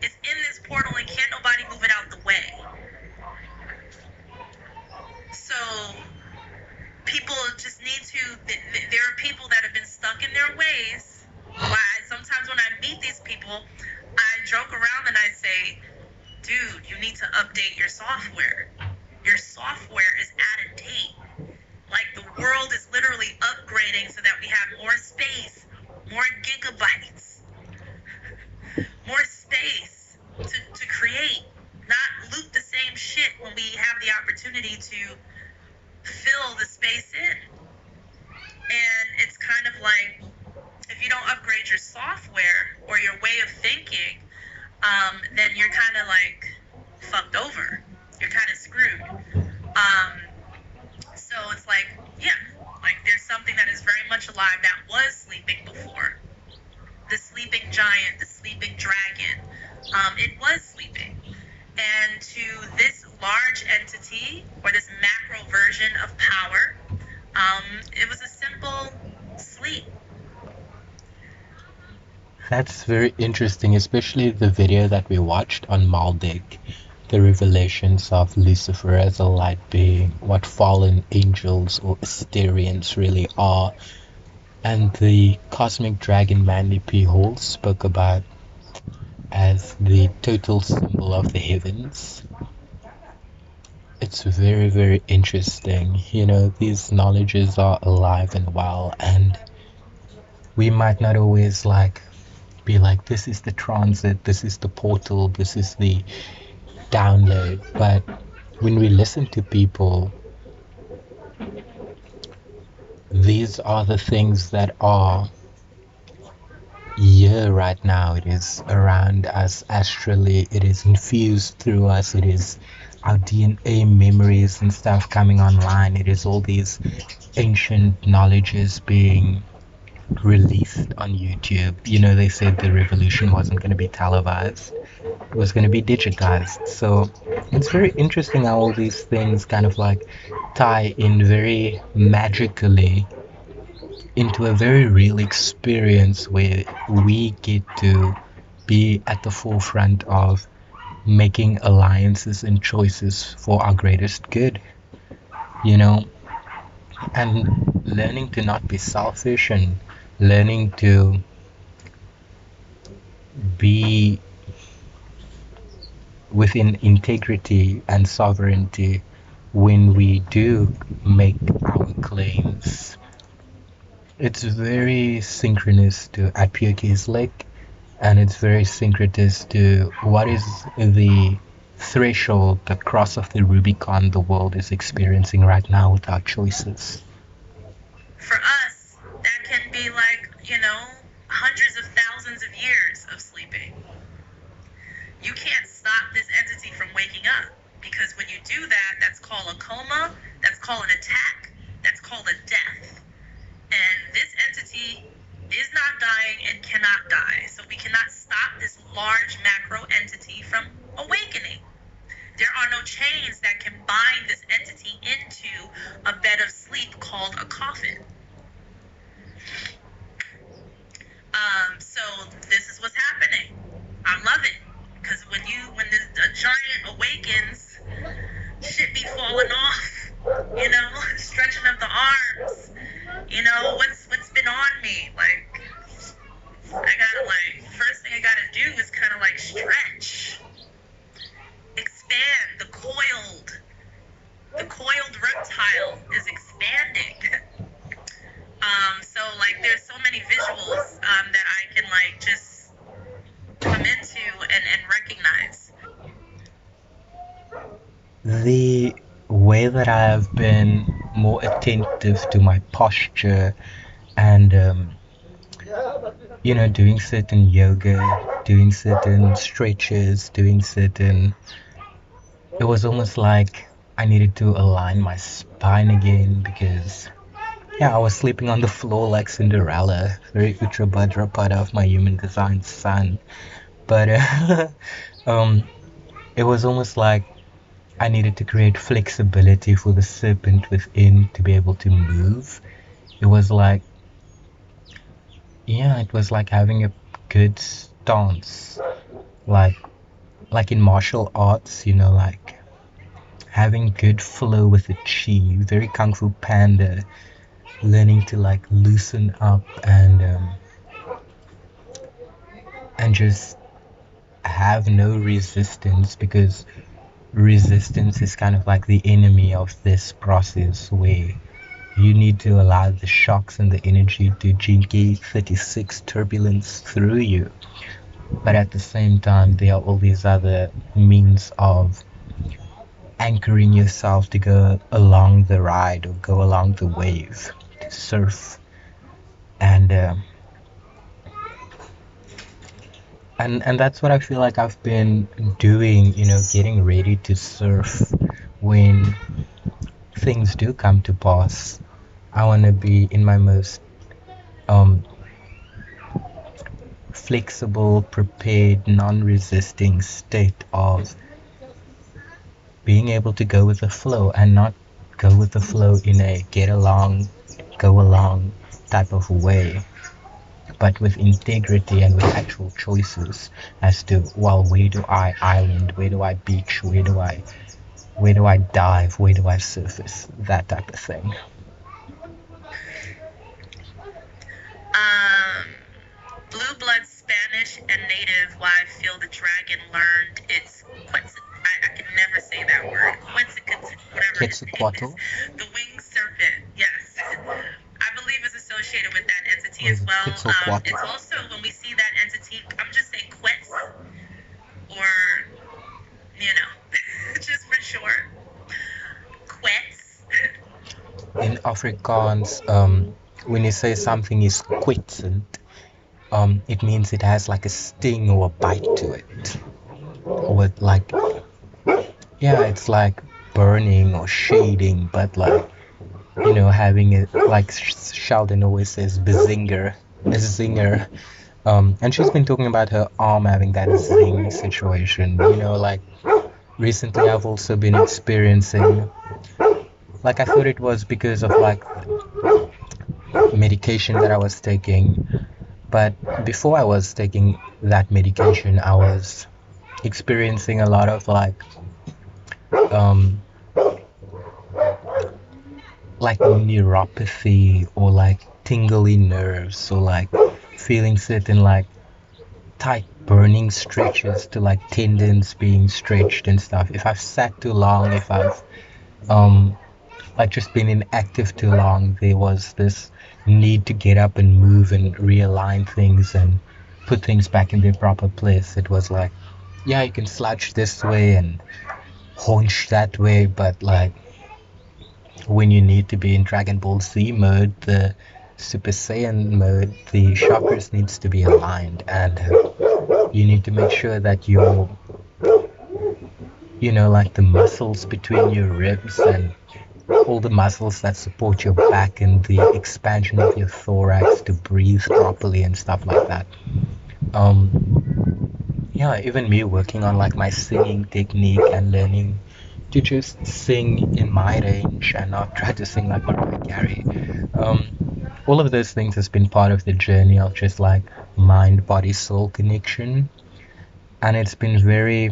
Speaker 2: It's in this portal and can't nobody move it out the way. So people just need to, there are people that have been stuck in their ways. Sometimes when I meet these people, I joke around and I say, dude, you need to update your software. Your software is out of date. Like the world is literally upgrading so that we have more space, more gigabytes, more space to create, not loop the same shit when we have the opportunity to fill the space in. And it's kind of like, if you don't upgrade your software or your way of thinking, then you're kind of like fucked over. You're kind of screwed. So it's like, yeah, like there's something that is very much alive that was sleeping before. The sleeping giant, the sleeping dragon, it was sleeping. And to this large entity, or this macro version of power, it was a simple sleep.
Speaker 1: That's very interesting, especially the video that we watched on Maldek, the revelations of Lucifer as a light being, what fallen angels or Asterians really are, and the cosmic dragon Manly P. Hall spoke about as the total symbol of the heavens. It's very, very interesting. You know, these knowledges are alive and well, and we might not always be like, this is the transit, this is the portal, this is the download. But when we listen to people, these are the things that are here right now. It is around us astrally, it is infused through us, it is our DNA memories and stuff coming online. It is all these ancient knowledges being released on YouTube. You know, they said the revolution wasn't going to be televised, it was going to be digitized. So it's very interesting how all these things kind of like tie in very magically into a very real experience where we get to be at the forefront of making alliances and choices for our greatest good, you know, and learning to not be selfish and learning to be within integrity and sovereignty, when we do make our claims, it's very synchronous to at Pyoke's Lake, and it's very synchronous to what is the threshold, the cross of the Rubicon the world is experiencing right now with our choices.
Speaker 2: For us, that can be like, hundreds of thousands of years of sleeping. You can't stop this entity from waking up, because when you do that, that's called a coma, that's called an attack, that's called a death. And this entity is not dying and cannot die. So we cannot stop this large macro entity from awakening. There are no chains that can bind this entity into a bed of sleep called a coffin. So this is what's happening. I love it, because when a giant awakens, shit be falling off, stretching of the arms, what's been on me, like, I gotta, first thing I gotta do is kind of stretch, expand. The coiled reptile is expanding. So there's so many visuals that I can just come into and recognize.
Speaker 1: The way that I have been more attentive to my posture and doing certain yoga, doing certain stretches, it was almost like I needed to align my spine again, because I was sleeping on the floor like Cinderella, very Uttarabhadra part of my human design sun. But it was almost like I needed to create flexibility for the serpent within to be able to move. It was like, it was like having a good stance, like in martial arts, having good flow with the chi, very Kung Fu Panda, learning to loosen up and just have no resistance, because resistance is kind of like the enemy of this process, where you need to allow the shocks and the energy to jinky 36 turbulence through you. But at the same time, there are all these other means of anchoring yourself to go along the ride or go along the wave, to surf. And that's what I feel like I've been doing, getting ready to surf when things do come to pass. I want to be in my most flexible, prepared, non-resisting state of being able to go with the flow, and not go with the flow in a get along, go along type of way, but with integrity and with actual choices as to, where do I island, where do I beach, where do I dive, where do I surface, that type of thing.
Speaker 2: Blue blood Spanish and native, why I feel the dragon learned its I can never say that word. Whatever its name is. The winged serpent, yes. I believe is associated with that entity as well. It's also, when we see that entity, I'm just saying Quetz, or, just for short. Quetz.
Speaker 1: In Afrikaans, when you say something is kwetsend, it means it has like a sting or a bite to it. Or it's like burning or shading, but having it, like Sheldon always says, a zinger. And she's been talking about her arm having that zing situation. Recently I've also been experiencing, I thought it was because of medication that I was taking, but before I was taking that medication, I was experiencing a lot of neuropathy, or tingly nerves, or feeling certain tight burning stretches to like tendons being stretched and stuff. If I've sat too long, if I've like just been inactive too long, there was this need to get up and move and realign things and put things back in their proper place. It was like, yeah, you can slouch this way and haunch that way, but like when you need to be in Dragon Ball Z mode, the Super Saiyan mode, the chakras needs to be aligned, and you need to make sure that your, like the muscles between your ribs and all the muscles that support your back and the expansion of your thorax to breathe properly and stuff like that. Yeah, even me working on like my singing technique and learning to just sing in my range and not try to sing like Mariah Carey. All of those things has been part of the journey of just like mind, body, soul connection. And it's been very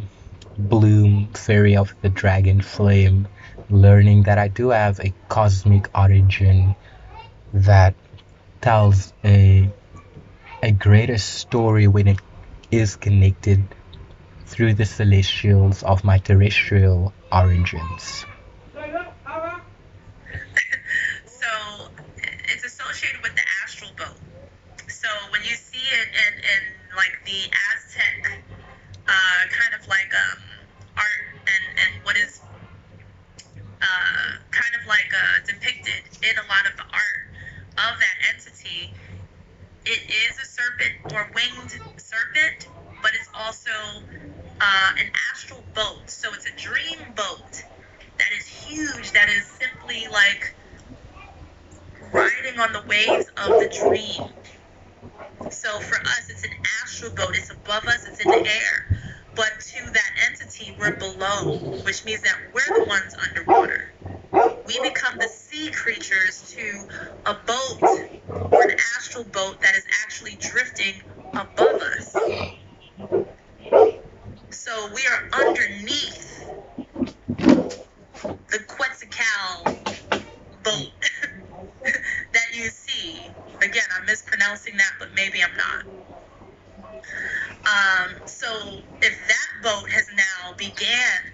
Speaker 1: Bloom, Fairy of the Dragon Flame, learning that I do have a cosmic origin that tells a greater story when it is connected through the celestials of my terrestrial origins.
Speaker 2: So it's associated with the astral boat. So when you see it in like the Aztec kind of like art and what is kind of like depicted in a lot of the art of that entity, it is a serpent or winged serpent, but it's also an astral boat. So it's a dream boat that is huge, that is simply like riding on the waves of the dream. So for us, it's an astral boat. It's above us, it's in the air. But to that entity, we're below, which means that we're the ones underwater. We become the sea creatures to a boat or an astral boat that is actually drifting above us. So we are underneath the Quetzalcoatl boat that you see. Again, I'm mispronouncing that, but maybe I'm not. So if that boat has now began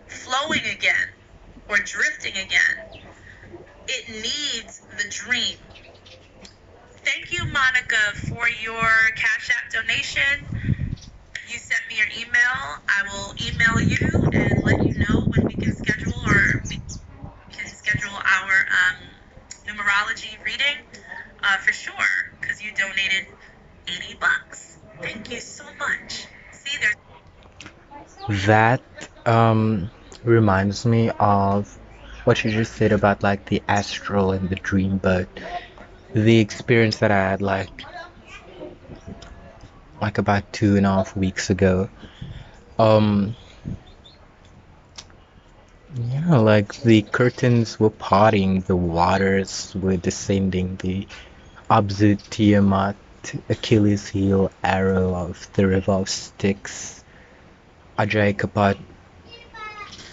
Speaker 2: flowing again or drifting again, it needs the dream. Thank you, Monica, for your Cash App donation. You sent me your email. I will email you and let you know when we can schedule our numerology reading for sure, because you donated $80. Thank you so much. See, there's
Speaker 1: That reminds me of what you just said about like the astral and the dream boat. The experience that I had like about 2.5 weeks ago. Yeah, like the curtains were parting, the waters were descending, the Abzu Tiamat, Achilles heel, arrow of the river of Styx, Ajay Kapat,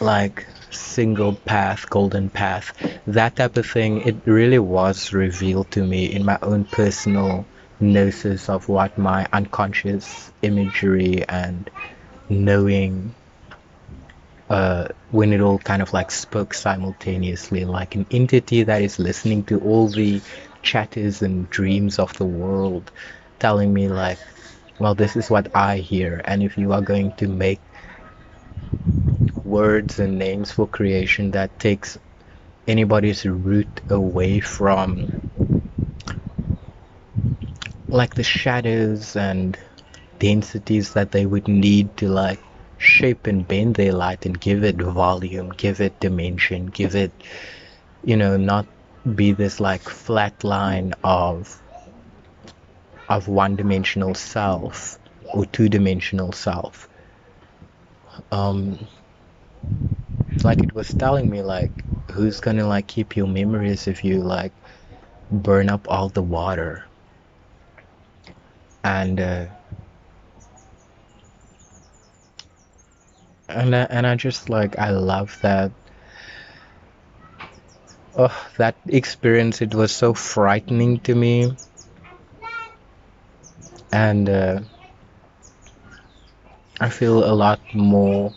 Speaker 1: like single path, golden path, that type of thing. It really was revealed to me in my own personal gnosis of what my unconscious imagery and knowing when it all kind of like spoke simultaneously, like an entity that is listening to all the chatters and dreams of the world, telling me like, well, this is what I hear, and if you are going to make words and names for creation that takes anybody's root away from like the shadows and densities that they would need to like shape and bend their light and give it volume, give it dimension, give it, not be this like flat line of one-dimensional self or two-dimensional self. Like it was telling me like, who's gonna like keep your memories if you like burn up all the water? And I just like, I love that. Oh, that experience, it was so frightening to me. And I feel a lot more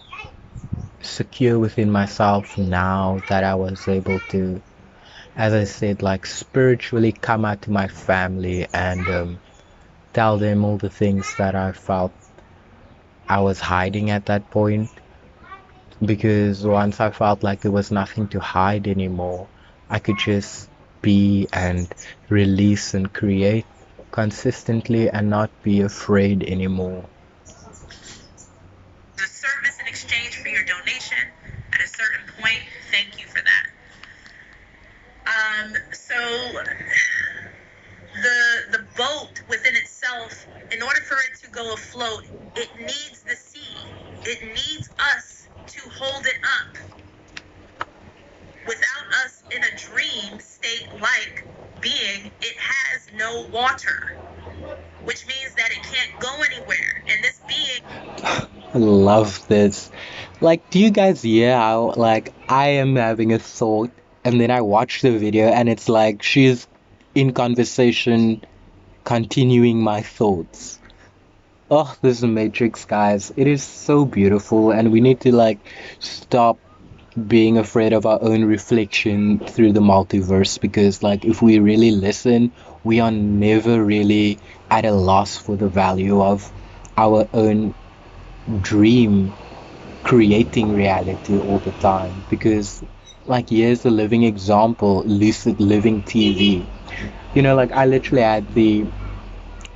Speaker 1: secure within myself now that I was able to, as I said, like spiritually come out to my family and tell them all the things that I felt I was hiding at that point. Because once I felt like there was nothing to hide anymore, I could just be and release and create consistently and not be afraid anymore.
Speaker 2: The service in exchange for your donation at a certain point. Thank you for that. So the boat within itself, in order for it to go afloat, it needs the sea. It needs us to hold it up. Without us in a dream state-like being, it has no water, which means that it can't go anywhere. And this being,
Speaker 1: I love this. Like, do you guys hear how, like, I am having a thought and then I watch the video and it's like she's in conversation continuing my thoughts. Oh, this is Matrix, guys. It is so beautiful, and we need to like stop being afraid of our own reflection through the multiverse, because like if we really listen, we are never really at a loss for the value of our own dream creating reality all the time. Because like here's a living example, lucid living TV. You know, like I literally had the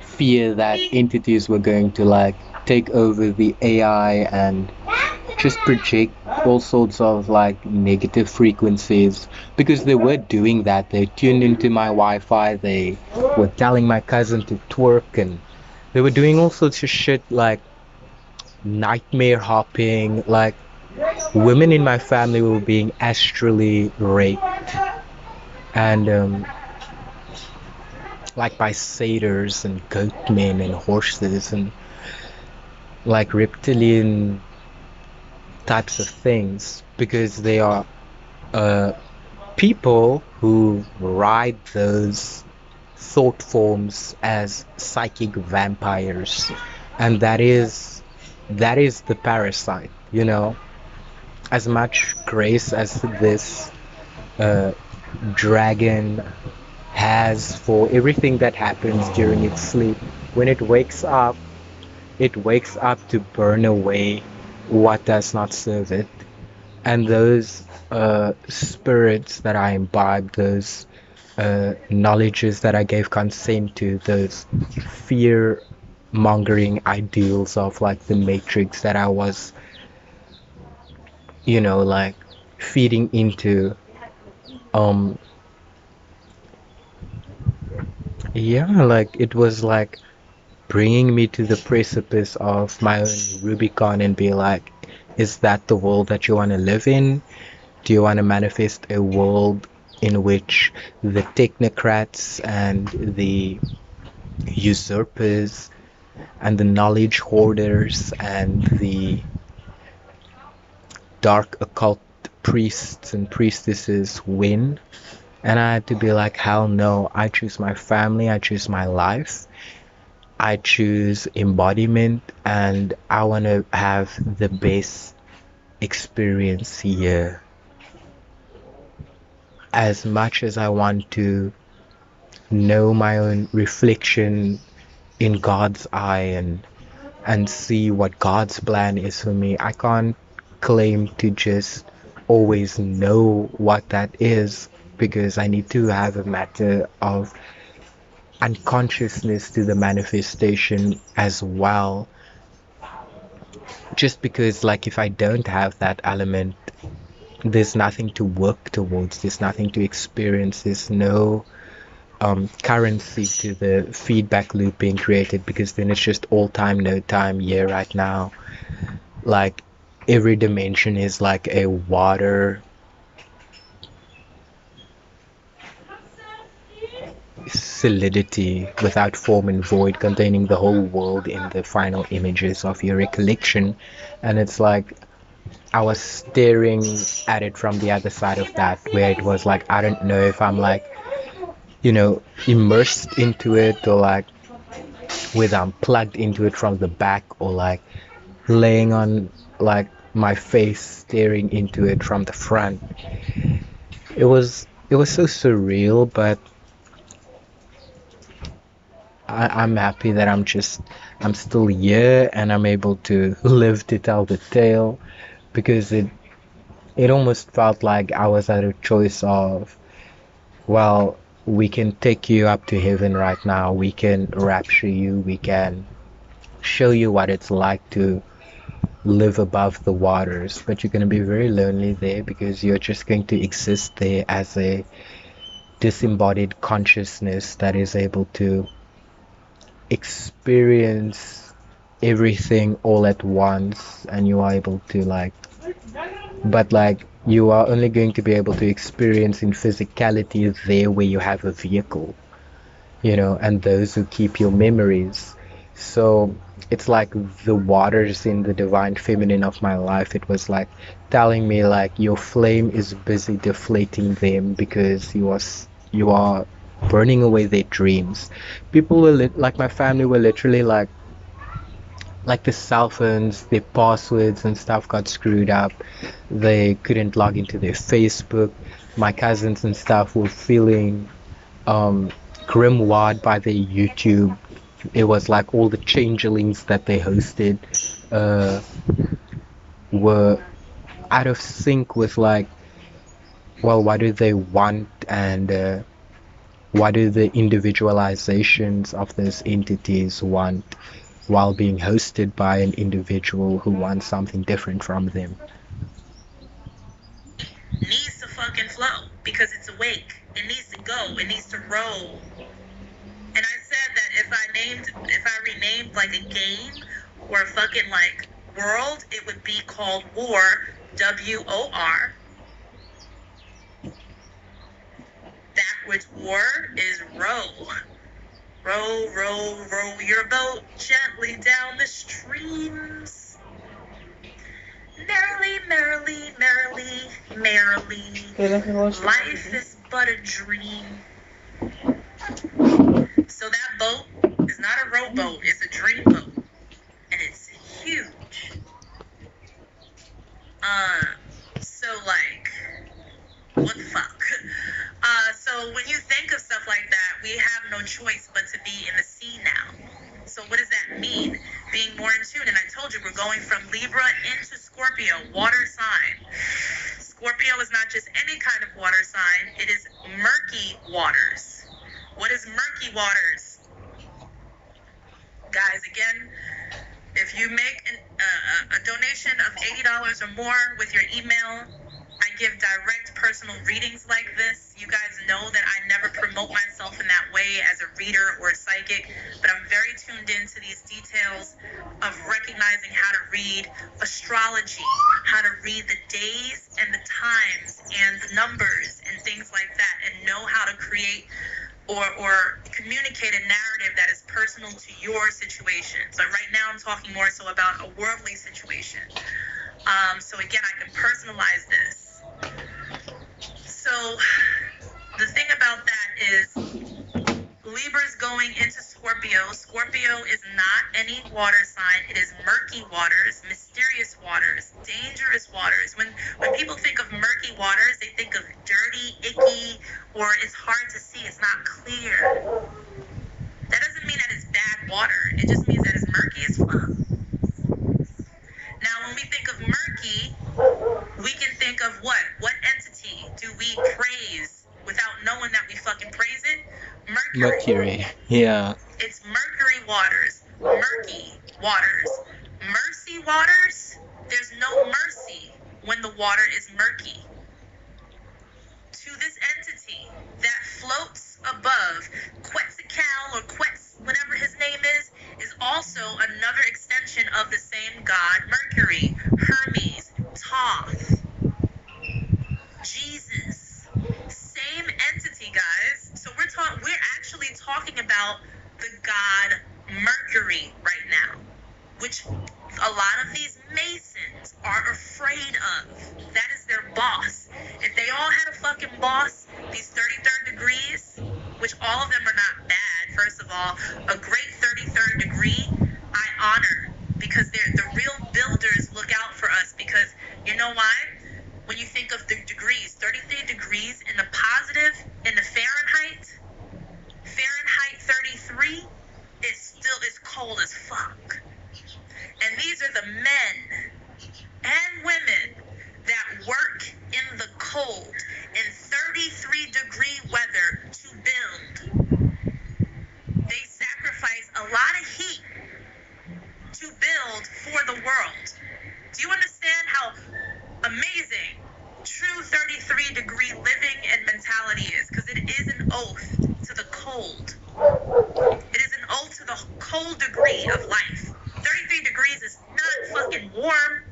Speaker 1: fear that entities were going to like take over the AI and just project all sorts of like negative frequencies, because they were doing that. They tuned into my Wi-Fi, they were telling my cousin to twerk, and they were doing all sorts of shit like nightmare hopping. Like women in my family were being astrally raped, and like by satyrs and goatmen and horses and like reptilian types of things, because they are people who ride those thought forms as psychic vampires, and that is the parasite, you know. As much grace as this dragon has for everything that happens during its sleep, when it wakes up to burn away what does not serve it. And those spirits that I imbibed, those knowledges that I gave consent to, those fear mongering ideals of like the Matrix that I was, you know, like feeding into, yeah, like it was like bringing me to the precipice of my own Rubicon and be like, is that the world that you want to live in? Do you want to manifest a world in which the technocrats and the usurpers and the knowledge hoarders and the dark occult priests and priestesses win? And I had to be like, hell no, I choose my family, I choose my life, I choose embodiment, and I want to have the best experience here. As much as I want to know my own reflection in God's eye and see what God's plan is for me, I can't claim to just always know what that is, because I need to have a matter of unconsciousness to the manifestation as well. Just because like if I don't have that element, there's nothing to work towards, there's nothing to experience, there's no currency to the feedback loop being created, because then it's just all time, no time, here, right now. Like every dimension is like a water solidity without form and void, containing the whole world in the final images of your recollection. And it's like I was staring at it from the other side of that, where it was like, I don't know if I'm like, you know, immersed into it, or like whether I'm plugged into it from the back, or like laying on like my face, staring into it from the front. It was so surreal, but I'm happy that I'm still here and I'm able to live to tell the tale, because it almost felt like I was at a choice of, well, we can take you up to heaven right now, we can rapture you, we can show you what it's like to live above the waters, but you're going to be very lonely there because you're just going to exist there as a disembodied consciousness that is able to experience everything all at once, and you are able to but you are only going to be able to experience in physicality there where you have a vehicle, and those who keep your memories. So it's like the waters in the divine feminine of my life, it was like telling me like your flame is busy deflating them because you are burning away their dreams. People were like my family were literally like the cell phones, their passwords and stuff got screwed up. They couldn't log into their Facebook. My cousins and stuff were feeling grimoire by their YouTube. It was like all the changelings that they hosted were out of sync with like, well, what do they want, and what do the individualizations of those entities want while being hosted by an individual who wants something different from them.
Speaker 2: Needs to fucking flow because it's awake. It needs to go. It needs to roll. And I said that if I renamed like a game or a fucking like world, it would be called War, WOR. That which war is row. Row, row, row your boat gently down the streams. Merrily, merrily, merrily, merrily. Life is but a dream. So that boat is not a rowboat, it's a dream boat. And it's huge. So like, what the fuck? So when you think of stuff like that, we have no choice but to be in the sea now. So what does that mean? Being more in tune. And I told you, we're going from Libra into Scorpio, water sign. Scorpio is not just any kind of water sign. It is murky waters. What is murky waters? Guys, again, if you make a donation of $80 or more with your email, I give direct personal readings like this. You guys know that I never promote myself in that way as a reader or a psychic, but I'm very tuned into these details of recognizing how to read astrology, how to read the days and the times and the numbers and things like that, and know how to create or communicate a narrative that is personal to your situation. So right now I'm talking more so about a worldly situation. So again, I can personalize this. So the thing about that is Libra's going into Scorpio. Scorpio is not any water sign. It is murky waters, mysterious waters, dangerous waters. When people think of murky waters, they think of dirty, icky, or it's hard to see. It's not clear. That doesn't mean that it's bad water. It just means that it's murky as fuck. Now, when we think of murky, we can think of what? What entity do we praise without knowing that we fucking praise it?
Speaker 1: Mercury. Yeah.
Speaker 2: It's Mercury waters, murky waters. Mercy waters, there's no mercy when the water is murky. To this entity that floats above, Quetzalcoatl or Quetz, whatever his name is also another extension of the same god, Mercury, Hermes, Thoth, Jesus. Same entity, guys. So we're actually talking about the god Mercury right now, which a lot of these Masons are afraid of. That is their boss. If they all had a fucking boss, these 33rd degrees, which all of them are not bad, first of all, a great 33rd degree, I honor, because they're the real because you know why? When you think of the degrees, 33 degrees in the positive, in the Fahrenheit 33 is cold as fuck. And these are the men and women that work in the cold in 33-degree weather to build. They sacrifice a lot of heat to build for the world. Do you understand how amazing true 33-degree living and mentality is? Because it is an oath to the cold. It is an oath to the cold degree of life. 33 degrees is not fucking warm.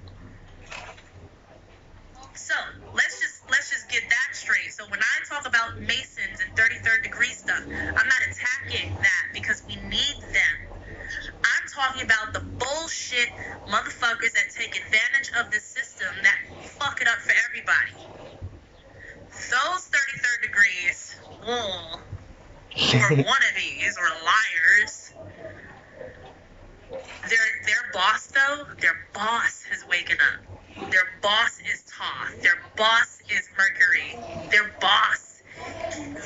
Speaker 2: So let's just get that straight. So when I talk about Masons and 33rd degree stuff, I'm not attacking that because we need them. I'm talking about the bullshit motherfuckers that take advantage of the system that fuck it up for everybody. Those 33rd degrees, or one of these, or liars. Their boss though, their boss has waken up. Their boss is Thoth. Their boss is Mercury. Their boss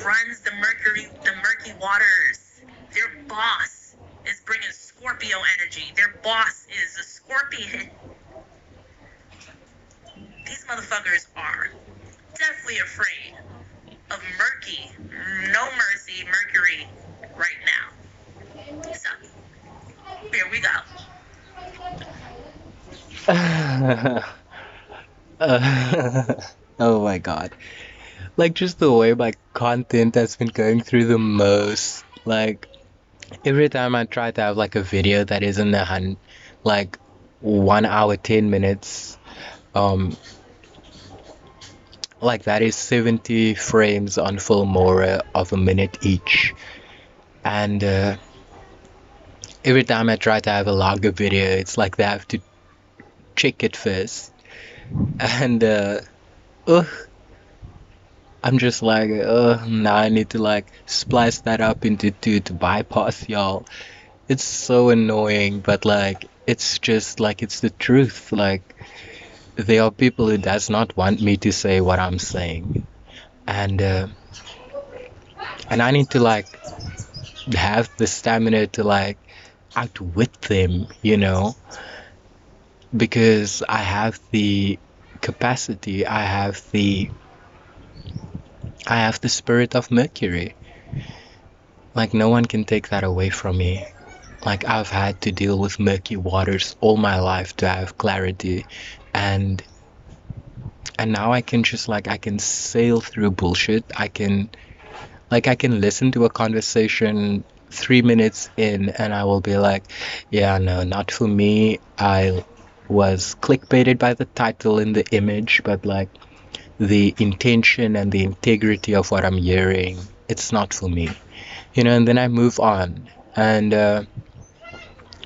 Speaker 2: runs the murky waters. Their boss is bringing Scorpio energy. Their boss is a Scorpion. These motherfuckers are definitely afraid of murky, no mercy Mercury right now. So, here we go.
Speaker 1: Oh my god. Like, just the way my content has been going through the most. Like, every time I try to have like a video that isn't like 1 hour 10 minutes, like that is 70 frames on Filmora of a minute each. And every time I try to have a longer video, it's like they have to check it first. And I'm just like, now I need to like splice that up into two to bypass y'all. It's so annoying, but like it's just like it's the truth. Like, there are people who does not want me to say what I'm saying, and I need to like have the stamina to like outwit them, you know, because I have the capacity, I have the spirit of Mercury. Like, no one can take that away from me. Like, I've had to deal with murky waters all my life to have clarity, and now I can just like, I can sail through bullshit. I can listen to a conversation 3 minutes in and I will be like, yeah, no, not for me. I was clickbaited by the title and the image, but like the intention and the integrity of what I'm hearing, it's not for me, you know. And then I move on. And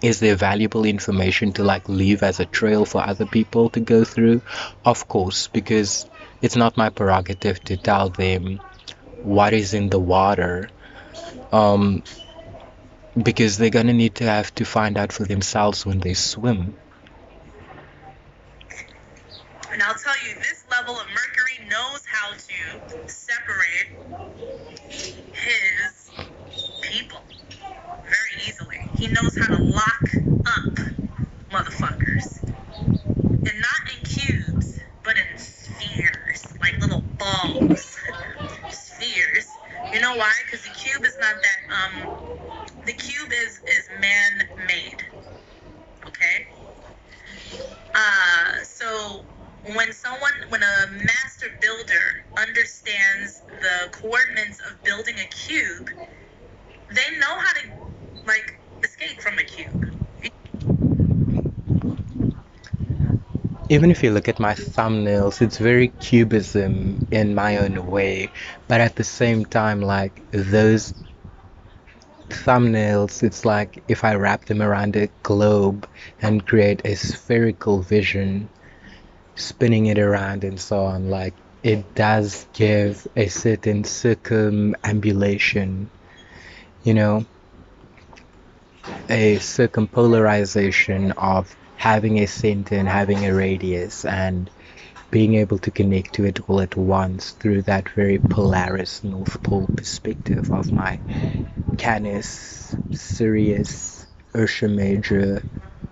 Speaker 1: is there valuable information to like leave as a trail for other people to go through? Of course, because it's not my prerogative to tell them what is in the water, because they're gonna need to have to find out for themselves when they swim.
Speaker 2: And I'll tell you, this level of Mercury knows how to separate his people very easily. He knows how to lock up motherfuckers. And not in cubes, but in spheres, like little balls. Spheres. You know why? Because the cube is not that, the cube is man-made. Okay? So when a master builder understands the coordinates of building a cube, they know how to, like, escape from a cube.
Speaker 1: Even if you look at my thumbnails, it's very cubism in my own way, but at the same time, like, those thumbnails, it's like if I wrap them around a globe and create a spherical vision, spinning it around and so on, like, it does give a certain circumambulation, you know, a circumpolarization of having a center and having a radius and being able to connect to it all at once through that very Polaris North Pole perspective of my Canis, Sirius, Ursa Major,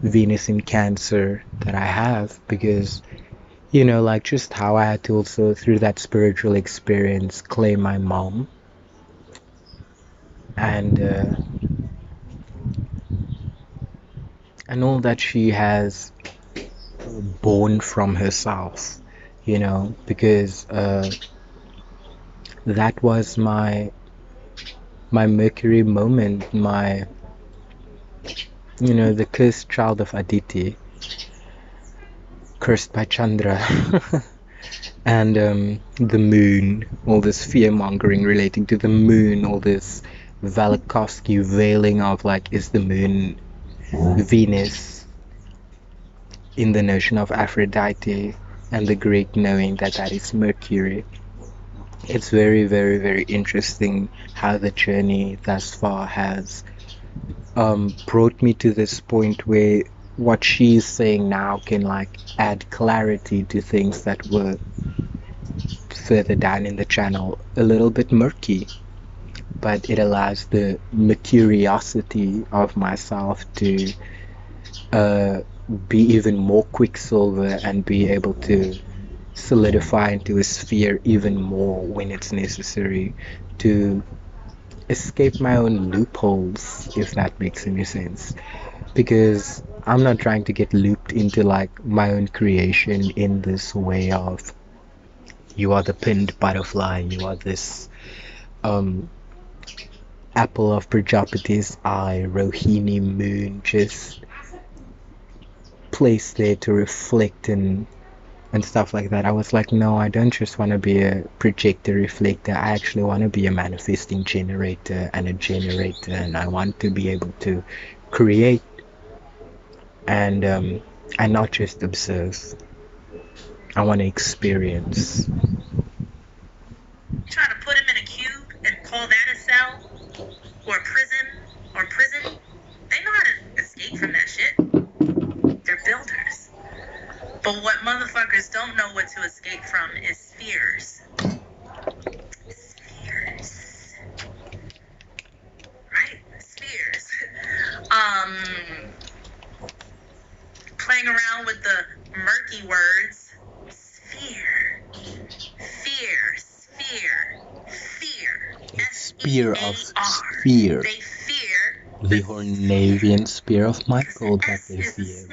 Speaker 1: Venus in Cancer that I have, because, you know, like just how I had to also, through that spiritual experience, claim my mom and all that she has born from herself, you know, because that was my Mercury moment, my, you know, the cursed child of Aditi, cursed by Chandra. And the moon, all this fear-mongering relating to the moon, all this Velikovsky veiling of like, is the moon Venus in the notion of Aphrodite, and the Greek knowing that that is Mercury. It's very, very, very interesting how the journey thus far has brought me to this point where what she's saying now can like add clarity to things that were further down in the channel a little bit murky, but it allows the curiosity of myself to be even more quicksilver and be able to solidify into a sphere even more when it's necessary, to escape my own loopholes, if that makes any sense, because I'm not trying to get looped into like my own creation in this way of, you are the pinned butterfly, you are this apple of Prajapati's eye, Rohini moon, just placed there to reflect and stuff like that. I was like, no, I don't just want to be a projector reflector. I actually want to be a manifesting generator and a generator, and I want to be able to create and not just observe. I want to experience.
Speaker 2: Trying to put him in a cube and call that a cell or a prison or prison. They know how to escape from that shit. They're builders. But what motherfuckers don't know what to escape from is spheres. Spheres. Right? Spheres. Playing around with the murky words. Sphere. Fear. Sphere. Fear.
Speaker 1: Spear of sphere.
Speaker 2: They fear
Speaker 1: the Hornavian spear of Michael that they fear.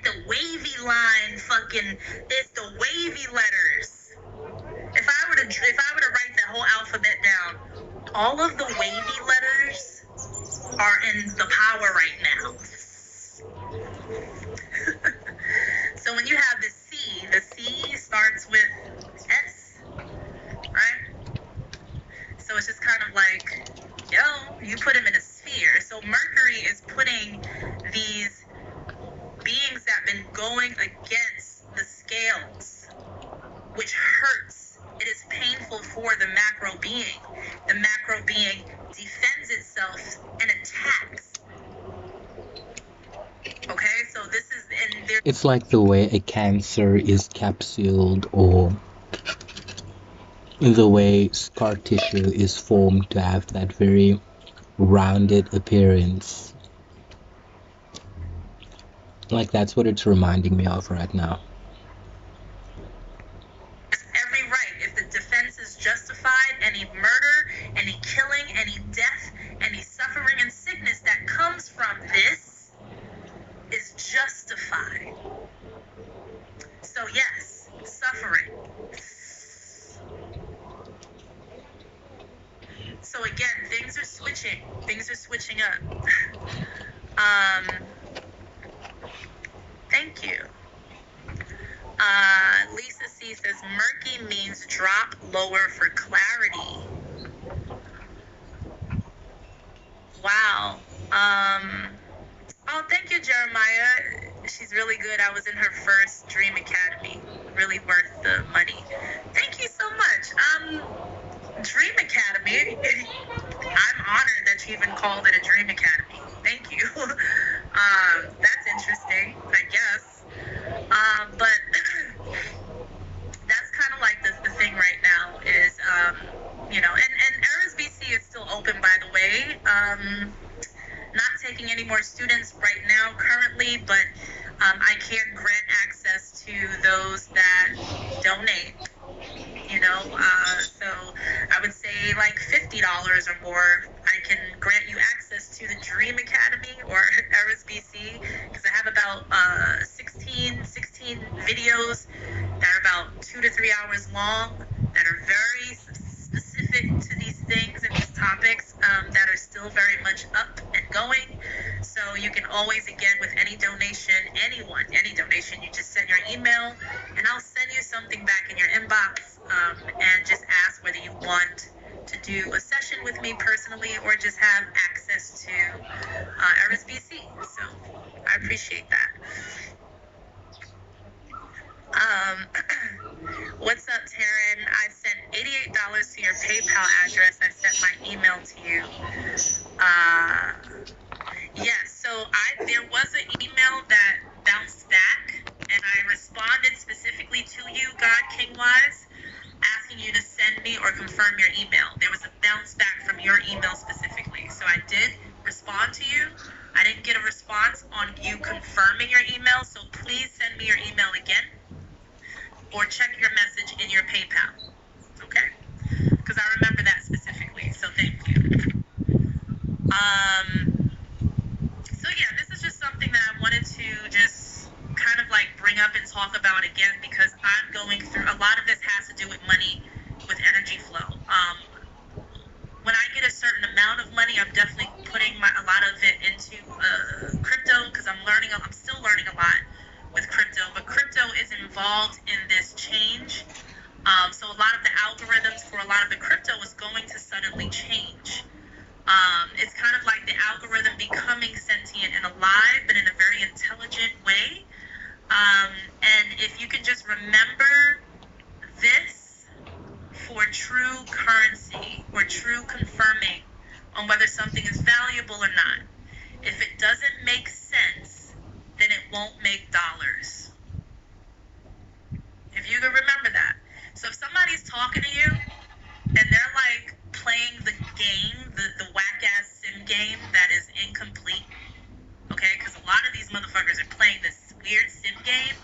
Speaker 2: The wavy line fucking, it's the wavy letters. If I were to write that whole alphabet down, all of the wavy letters are in the power right now. So when you have the C starts with S, right? So it's just kind of like, yo, you put him in a sphere. So Mercury is putting these beings that have been going against the scales, which hurts. It is painful for the macro being. The macro being defends itself and attacks. Okay, so this is in there.
Speaker 1: It's like the way a Cancer is capsuled, or the way scar tissue is formed to have that very rounded appearance. Like, that's what it's reminding me of right now.
Speaker 2: Every right. If the defense is justified, any murder, any killing, any death, any suffering and sickness that comes from this is justified. So yes, suffering. So again, things are switching. Things are switching up. Thank you. Lisa C says murky means drop lower for clarity. Wow. Oh, thank you, Jeremiah. She's really good. I was in her first Dream Academy. Really worth the money. Thank you so much. Dream Academy. I'm honored that you even called it a Dream Academy. Thank you. That's interesting, I guess. But that's kind of like the thing right now is, and RSBC is still open, by the way. Not taking any more students right now currently, but I can grant access to those that donate. So I would say like $50 or more. I can grant you access to the Dream Academy or RSBC because I have about 16 videos that are about 2 to 3 hours long that are very specific to these things and these topics that are still very much up and going. So you can always, again, with any donation, any donation, you just send your email and I'll send you something back in your inbox and just ask whether you want to do a session with me personally or just have access to RSBC. So I appreciate that. What's up, Taryn? I sent $88 to your PayPal address. I sent my email to you. Yes, so there was an email that bounced back, and I responded specifically to you, God King Wise, asking you to send me or confirm your email. There was a bounce back from your email specifically, so I did respond to you. I didn't get a response on you confirming your email, so please send me your email again, or check your message in your PayPal, okay? Because I remember that specifically, so thank you. So yeah, this is just something that I wanted to just kind of like bring up and talk about again because I'm going through, a lot of this has to do with money, with energy flow. When I get a certain amount of money, I'm definitely putting a lot of it into crypto because I'm still learning a lot with crypto, but crypto is involved in this change. So a lot of the algorithms for a lot of the crypto is going to suddenly change. It's kind of like the algorithm becoming sentient and alive, but in a very intelligent way. And if you can just remember this for true currency or true confirming on whether something is valuable or not. If it doesn't make sense, then it won't make dollars. If you can remember that. So if somebody's talking to you and they're like playing the game, the whack-ass sim game that is incomplete, okay? Because a lot of these motherfuckers are playing this weird sim game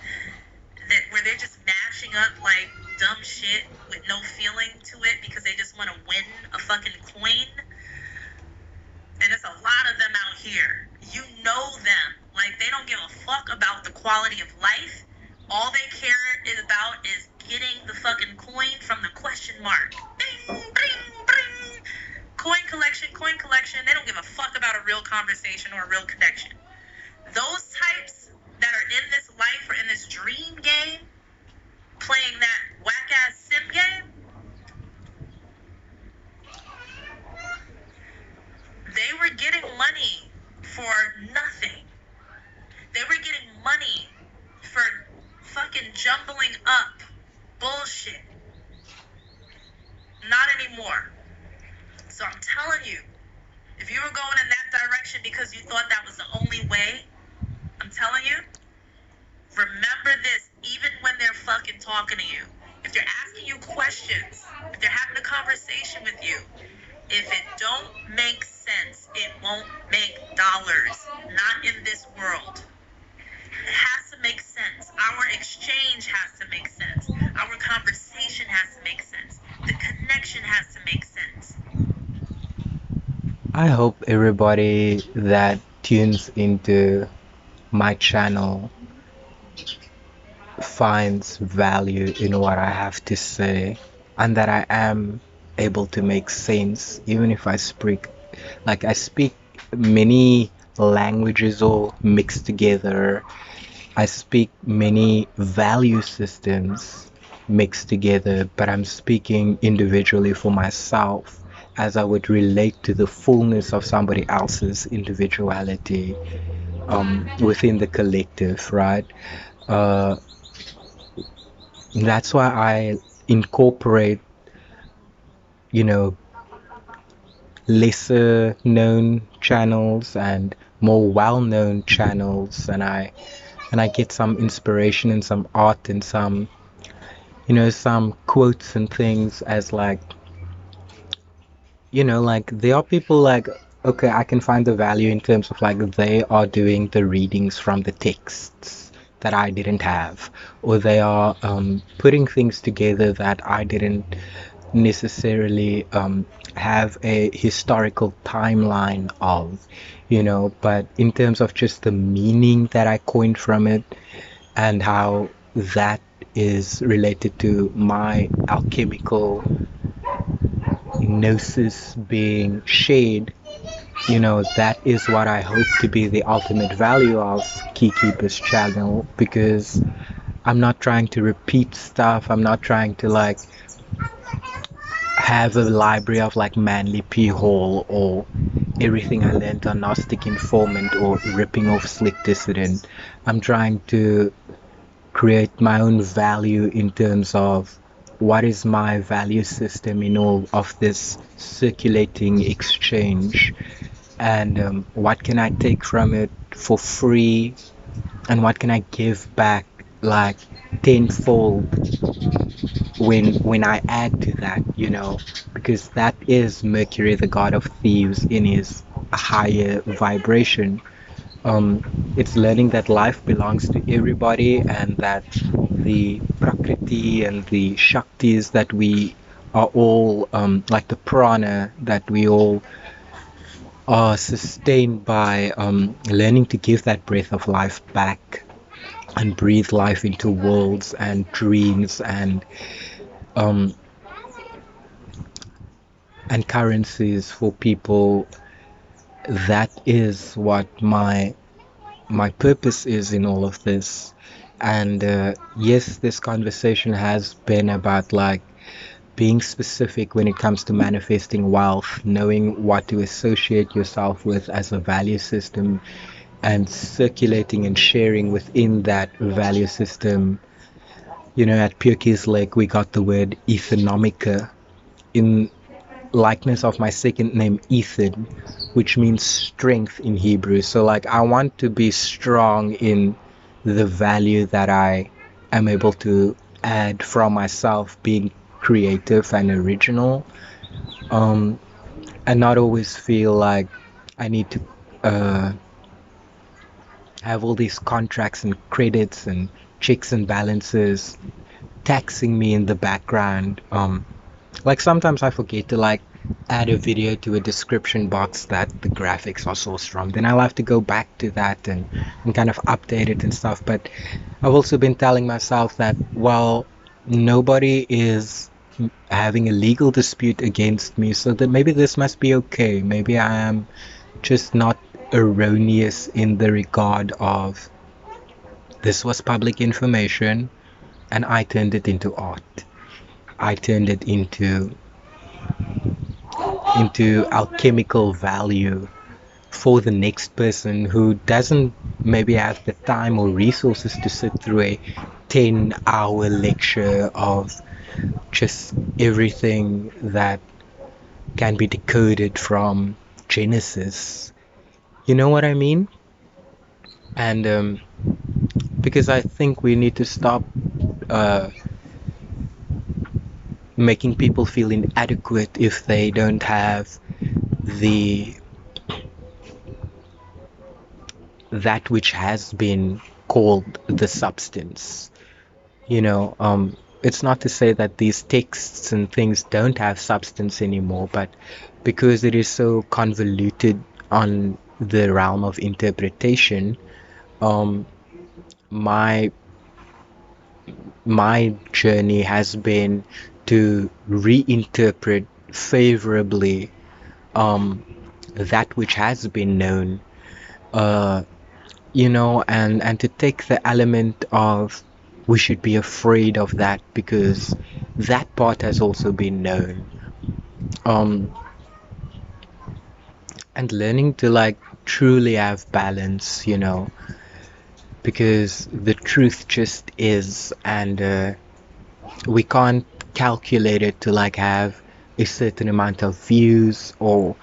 Speaker 2: where they're just mashing up like dumb shit with no feeling to it because they just want to win a fucking coin. And there's a lot of them out here. You know them. Like, they don't give a fuck about the quality of life. All they care about is getting the fucking coin from the question mark. Bing, bing, bing. Coin collection. They don't give a fuck about a real conversation or a real connection. Those types that are in this life or in this dream game, playing that whack-ass sim game, they were getting money for nothing. They were getting money for fucking jumbling up bullshit. Not anymore. So I'm telling you, if you were going in that direction because you thought that was the only way, I'm telling you, remember this, even when they're fucking talking to you. If they're asking you questions, if they're having a conversation with you, if it don't make sense, it won't make dollars. Not in this world. It has to make sense. Our exchange has to make sense. Our conversation has to make sense. The connection has to make sense.
Speaker 1: I hope everybody that tunes into my channel finds value in what I have to say and that I am able to make sense even if I speak many languages all mixed together. I speak many value systems mixed together, but I'm speaking individually for myself as I would relate to the fullness of somebody else's individuality within the collective, right? That's why I incorporate, lesser known channels and more well-known channels, and I get some inspiration and some art and some, you know, some quotes and things as like, you know, like there are people like, okay, I can find the value in terms of like they are doing the readings from the texts that I didn't have, or they are putting things together that I didn't necessarily have a historical timeline of, you know, but in terms of just the meaning that I coined from it and how that is related to my alchemical gnosis being shared, you know, that is what I hope to be the ultimate value of Keykeeper's channel, because I'm not trying to repeat stuff. I'm not trying to like have a library of like Manly P. Hall or everything I learned on Gnostic Informant or ripping off Slick Dissident. I'm trying to create my own value in terms of what is my value system in all of this circulating exchange, and what can I take from it for free, and what can I give back like tenfold when I add to that, you know, because that is Mercury, the god of thieves, in his higher vibration. It's learning that life belongs to everybody, and that the Prakriti and the Shaktis that we are all, like the prana, that we all are sustained by, learning to give that breath of life back and breathe life into worlds and dreams um, and currencies for people. That is what my purpose is in all of this. And yes, this conversation has been about like being specific when it comes to manifesting wealth, knowing what to associate yourself with as a value system, and circulating and sharing within that value system. You know, at Pure Lake, we got the word Ethonomica in likeness of my second name, Ethon, which means strength in Hebrew. So like I want to be strong in the value that I am able to add from myself, being creative and original, and not always feel like I need to have all these contracts and credits and checks and balances taxing me in the background. Like sometimes I forget to like add a video to a description box that the graphics are sourced from. Then I'll have to go back to that and kind of update it and stuff. But I've also been telling myself that, well, nobody is having a legal dispute against me, so that maybe this must be okay. Maybe I am just not erroneous in the regard of this was public information and I turned it into art. I turned it into alchemical value for the next person who doesn't maybe have the time or resources to sit through a 10-hour lecture of just everything that can be decoded from Genesis. You know what I mean? And because I think we need to stop making people feel inadequate if they don't have that which has been called the substance. You know, it's not to say that these texts and things don't have substance anymore, but because it is so convoluted on the realm of interpretation, my journey has been to reinterpret favorably that which has been known, you know, and to take the element of we should be afraid of that because that part has also been known, and learning to like truly have balance, you know, because the truth just is, and we can't calculate it to like have a certain amount of views or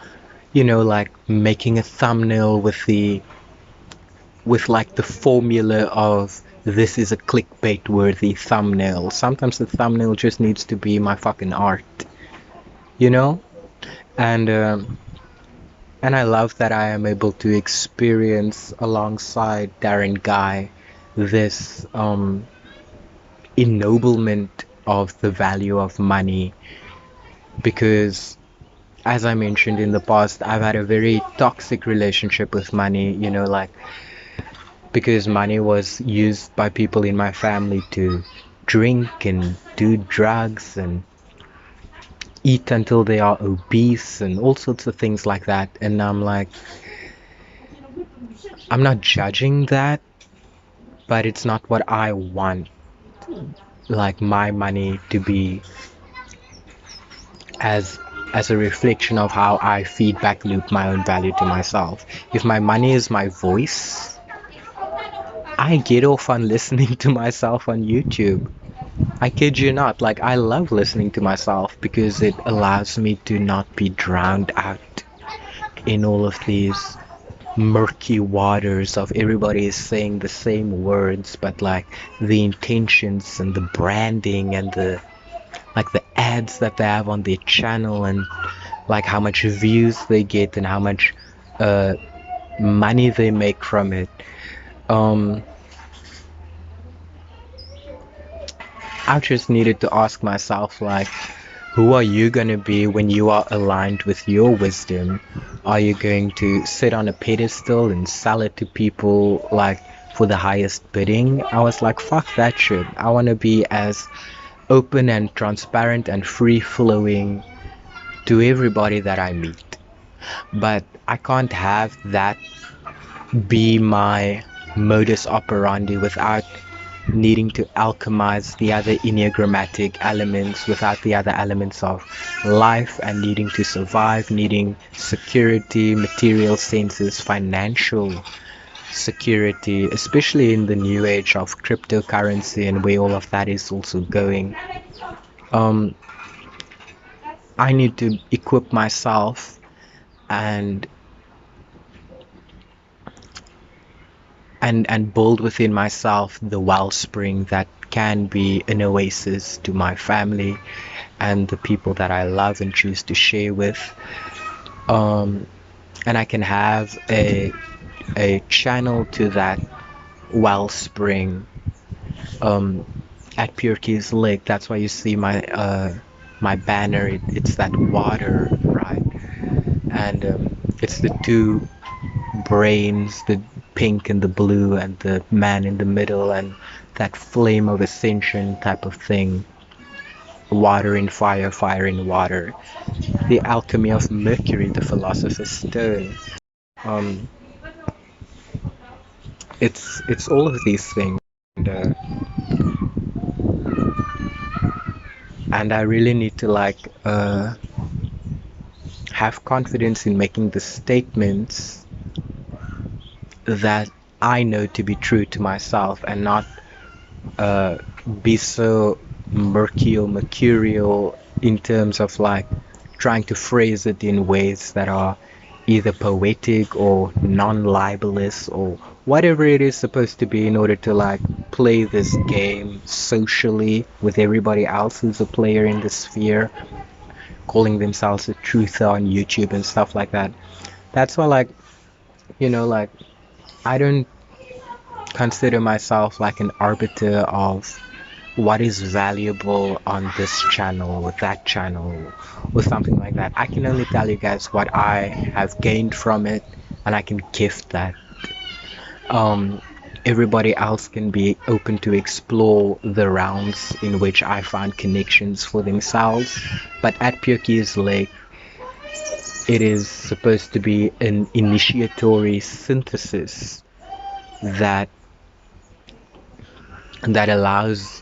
Speaker 1: you know, like making a thumbnail with like the formula of this is a clickbait worthy thumbnail. Sometimes the thumbnail just needs to be my fucking art, you know? And I love that I am able to experience alongside Darren Guy this ennoblement of the value of money, because as I mentioned in the past, I've had a very toxic relationship with money, you know, like because money was used by people in my family to drink and do drugs and eat until they are obese and all sorts of things like that. And I'm like, I'm not judging that, but it's not what I want, like my money to be as a reflection of how I feedback loop my own value to myself. If my money is my voice, I get off on listening to myself on YouTube. I kid you not, like I love listening to myself because it allows me to not be drowned out in all of these murky waters of everybody is saying the same words, but like the intentions and the branding and the like the ads that they have on their channel and like how much views they get and how much money they make from it. I just needed to ask myself, like, who are you going to be when you are aligned with your wisdom? Are you going to sit on a pedestal and sell it to people like for the highest bidding? I was like, fuck that shit. I want to be as open and transparent and free flowing to everybody that I meet. But I can't have that be my modus operandi without needing to alchemize the other enneagrammatic elements, without the other elements of life, and needing to survive, needing security, material senses, financial security, especially in the new age of cryptocurrency and where all of that is also going. I need to equip myself and build within myself the wellspring that can be an oasis to my family and the people that I love and choose to share with. And I can have a channel to that wellspring at Pure Keys Lake. That's why you see my my banner. It's that water, right? And it's the two brains, the pink and the blue, and the man in the middle, and that flame of ascension type of thing. Water in fire, fire in water. The alchemy of Mercury, the philosopher's stone. It's all of these things, and I really need to like have confidence in making the statements that I know to be true to myself, and not be so murky or mercurial in terms of like trying to phrase it in ways that are either poetic or non-libelous or whatever it is supposed to be in order to like play this game socially with everybody else who's a player in the sphere, calling themselves a truther on YouTube and stuff like that. That's why, like, you know, like I don't consider myself like an arbiter of what is valuable on this channel or that channel or something like that. I can only tell you guys what I have gained from it, and I can gift that. Everybody else can be open to explore the realms in which I found connections for themselves, but at Pure Keys Lake it is supposed to be an initiatory synthesis that allows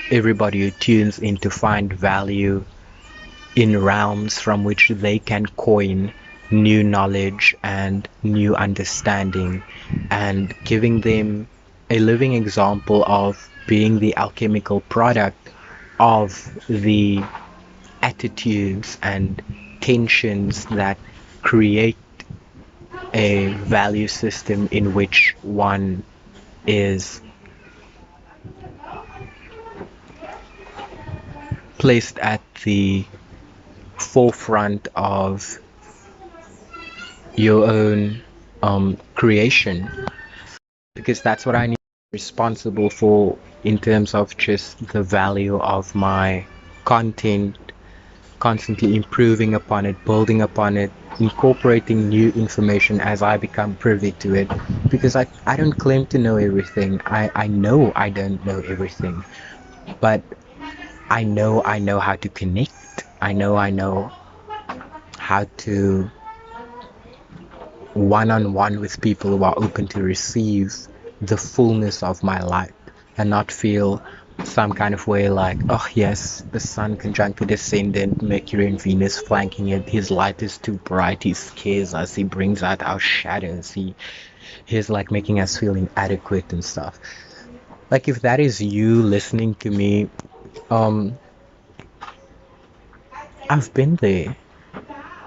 Speaker 1: everybody who tunes in to find value in realms from which they can coin new knowledge and new understanding, and giving them a living example of being the alchemical product of the attitudes and tensions that create a value system in which one is placed at the forefront of your own creation, because that's what I need to be responsible for in terms of just the value of my content, constantly improving upon it, building upon it, incorporating new information as I become privy to it, because I don't claim to know everything. I know I don't know everything, but I know how to connect. I know how to one-on-one with people who are open to receive the fullness of my light and not feel some kind of way like, oh yes, the sun conjunct the descendant, Mercury and Venus flanking it, his light is too bright, he scares us, he brings out our shadows, he's like making us feel inadequate and stuff. Like, if that is you listening to me, I've been there.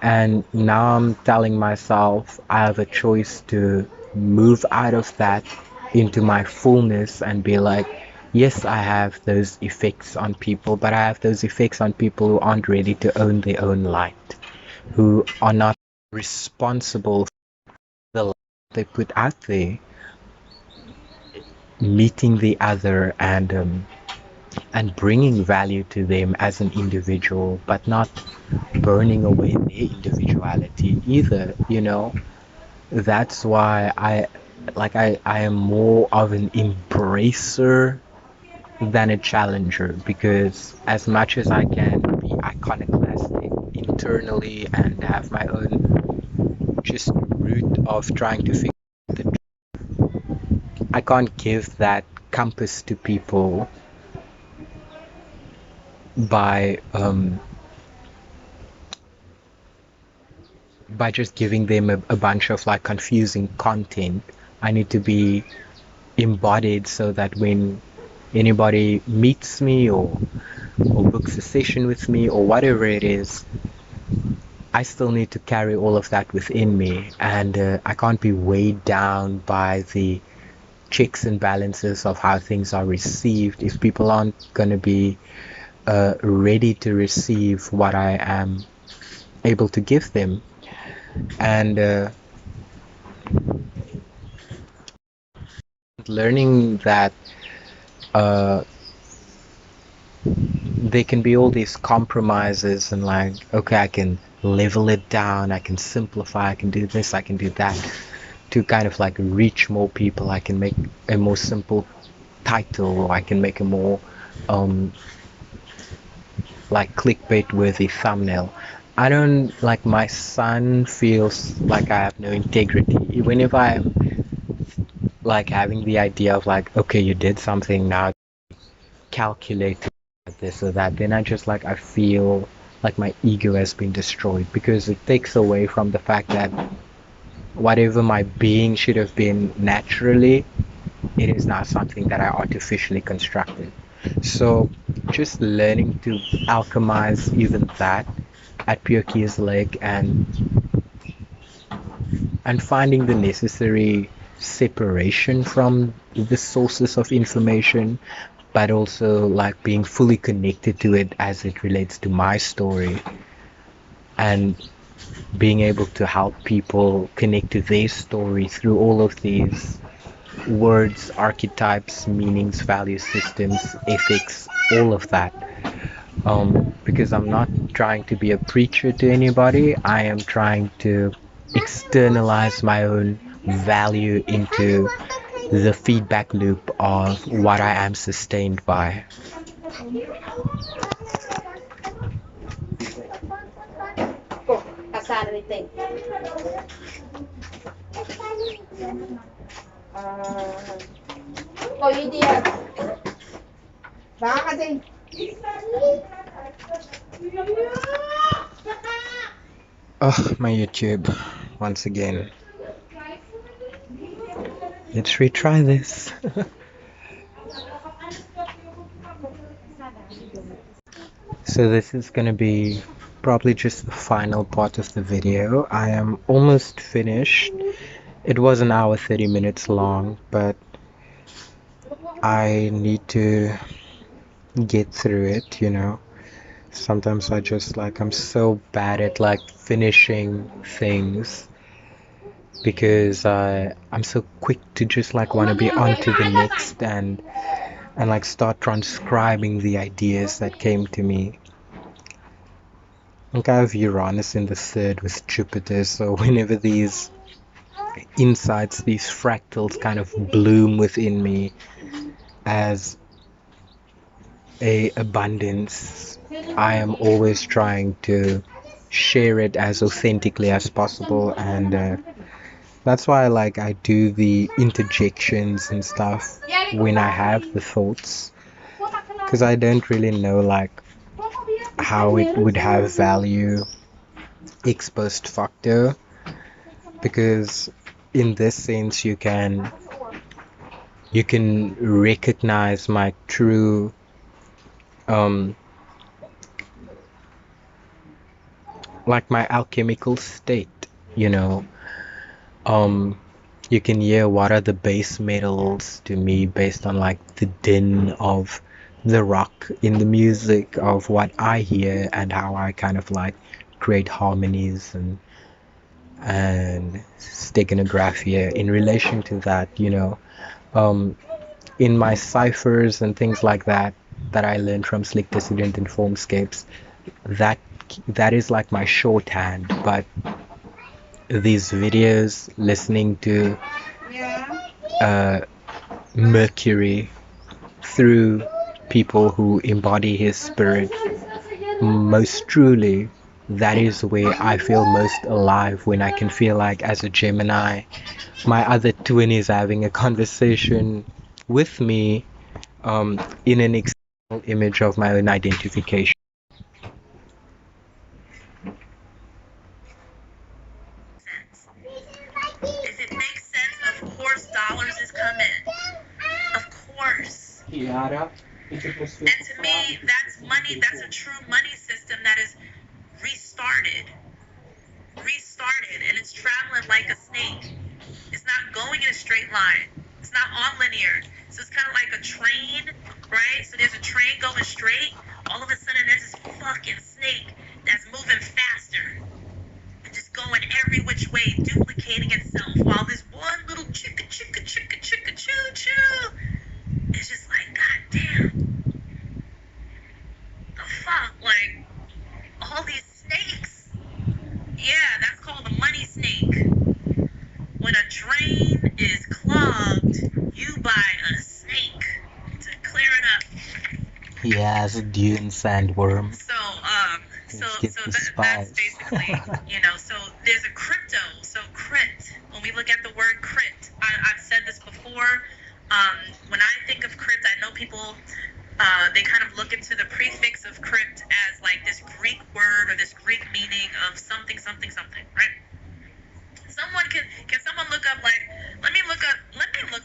Speaker 1: And now I'm telling myself I have a choice to move out of that into my fullness and be like, yes, I have those effects on people, but I have those effects on people who aren't ready to own their own light, who are not responsible for the light they put out there, meeting the other and bringing value to them as an individual, but not burning away their individuality either, you know. That's why I am more of an embracer than a challenger, because as much as I can be iconoclastic internally and have my own just route of trying to figure out the truth, I can't give that compass to people by just giving them a bunch of like confusing content. I need to be embodied so that when anybody meets me or books a session with me or whatever it is, I still need to carry all of that within me, and I can't be weighed down by the checks and balances of how things are received if people aren't going to be ready to receive what I am able to give them. And learning that there can be all these compromises and like, okay, I can level it down, I can simplify, I can do this, I can do that to kind of like reach more people. I can make a more simple title, or I can make a more like clickbait worthy thumbnail. I don't like, my son feels like I have no integrity. Whenever I'm like having the idea of like, okay, you did something, now calculate this or that, then I feel like my ego has been destroyed, because it takes away from the fact that whatever my being should have been naturally, it is now something that I artificially constructed. So just learning to alchemize even that at Pure Keys Lake, and finding the necessary separation from the sources of information, but also like being fully connected to it as it relates to my story, and being able to help people connect to their story through all of these words, archetypes, meanings, value systems, ethics, all of that. Because I'm not trying to be a preacher to anybody, I am trying to externalize my own value into the feedback loop of what I am sustained by. Oh, my YouTube, once again. Let's retry this. So this is going to be probably just the final part of the video. I am almost finished. It was an hour 30 minutes long, but I need to get through it, you know. Sometimes I just like, I'm so bad at like finishing things because I'm so quick to just like want to be on to the next and like start transcribing the ideas that came to me. Like I have Uranus in the third with Jupiter, so whenever these insights, these fractals kind of bloom within me as a abundance, I am always trying to share it as authentically as possible, and that's why I do the interjections and stuff when I have the thoughts, because I don't really know like how it would have value ex post facto, because in this sense you can recognize my true like my alchemical state, you know. You can hear what are the base metals to me based on like the din of the rock in the music of what I hear and how I kind of like create harmonies and steganographia in relation to that, you know. In my ciphers and things like that that I learned from Slick Dissident and Formscapes, that is like my shorthand. But these videos, listening to Mercury through people who embody his spirit most truly, that is where I feel most alive, when I can feel like, as a Gemini, my other twin is having a conversation with me in an external image of my own identification.
Speaker 2: If it makes sense, of course dollars is coming. Of course. And to me, that's money, that's a true money system that is restarted, and it's traveling like a snake. It's not going in a straight line. It's not on linear. So it's kind of like a train, right? So there's a train going straight. All of a sudden, there's this fucking snake that's moving faster and just going every which way, duplicating itself, while this one little chicka chicka chicka chicka choo choo is just like, God damn, the fuck, like all these snakes. Yeah, that's called a money snake. When a drain is clogged, you buy a snake to clear it up.
Speaker 1: He has a dune sandworm.
Speaker 2: So that's basically, you know, so there's a crypto. So crypt, when we look at the word crypt, I've said this before. When I think of crypt, I know people, they kind of look into the prefix of crypt as like this Greek word or this Greek meaning of something, something, something, right? Can someone look up, like, let me look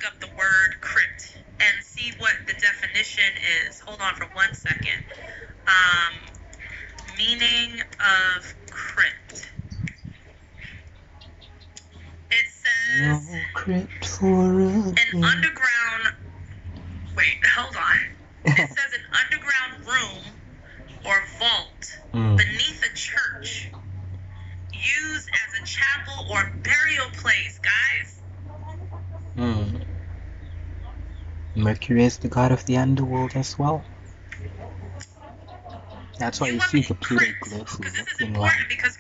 Speaker 2: up the word crypt and see what the definition is. Hold on for 1 second. Meaning of crypt. It says
Speaker 1: No crypt for
Speaker 2: an underground, wait, hold on. It says an underground room or vault beneath a church, used as a chapel or burial place, guys.
Speaker 1: Mercury is the god of the underworld as well. That's why you see the Pluto glyph
Speaker 2: because this is
Speaker 1: looking
Speaker 2: important,
Speaker 1: like
Speaker 2: because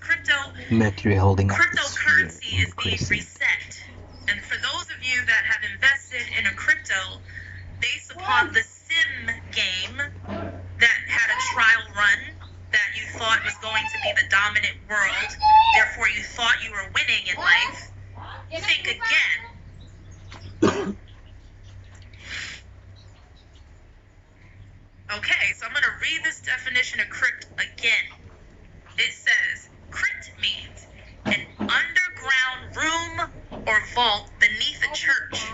Speaker 1: Mercury holding up the sphere
Speaker 2: cryptocurrency
Speaker 1: in
Speaker 2: is being
Speaker 1: crescent.
Speaker 2: reset. And for those of you that have invested in a crypto based upon the sim game that had a trial run, that you thought was going to be the dominant world, therefore you thought you were winning in life, think again. Okay, so I'm going to read this definition of crypt again. It says, crypt means an underground room or vault beneath a church,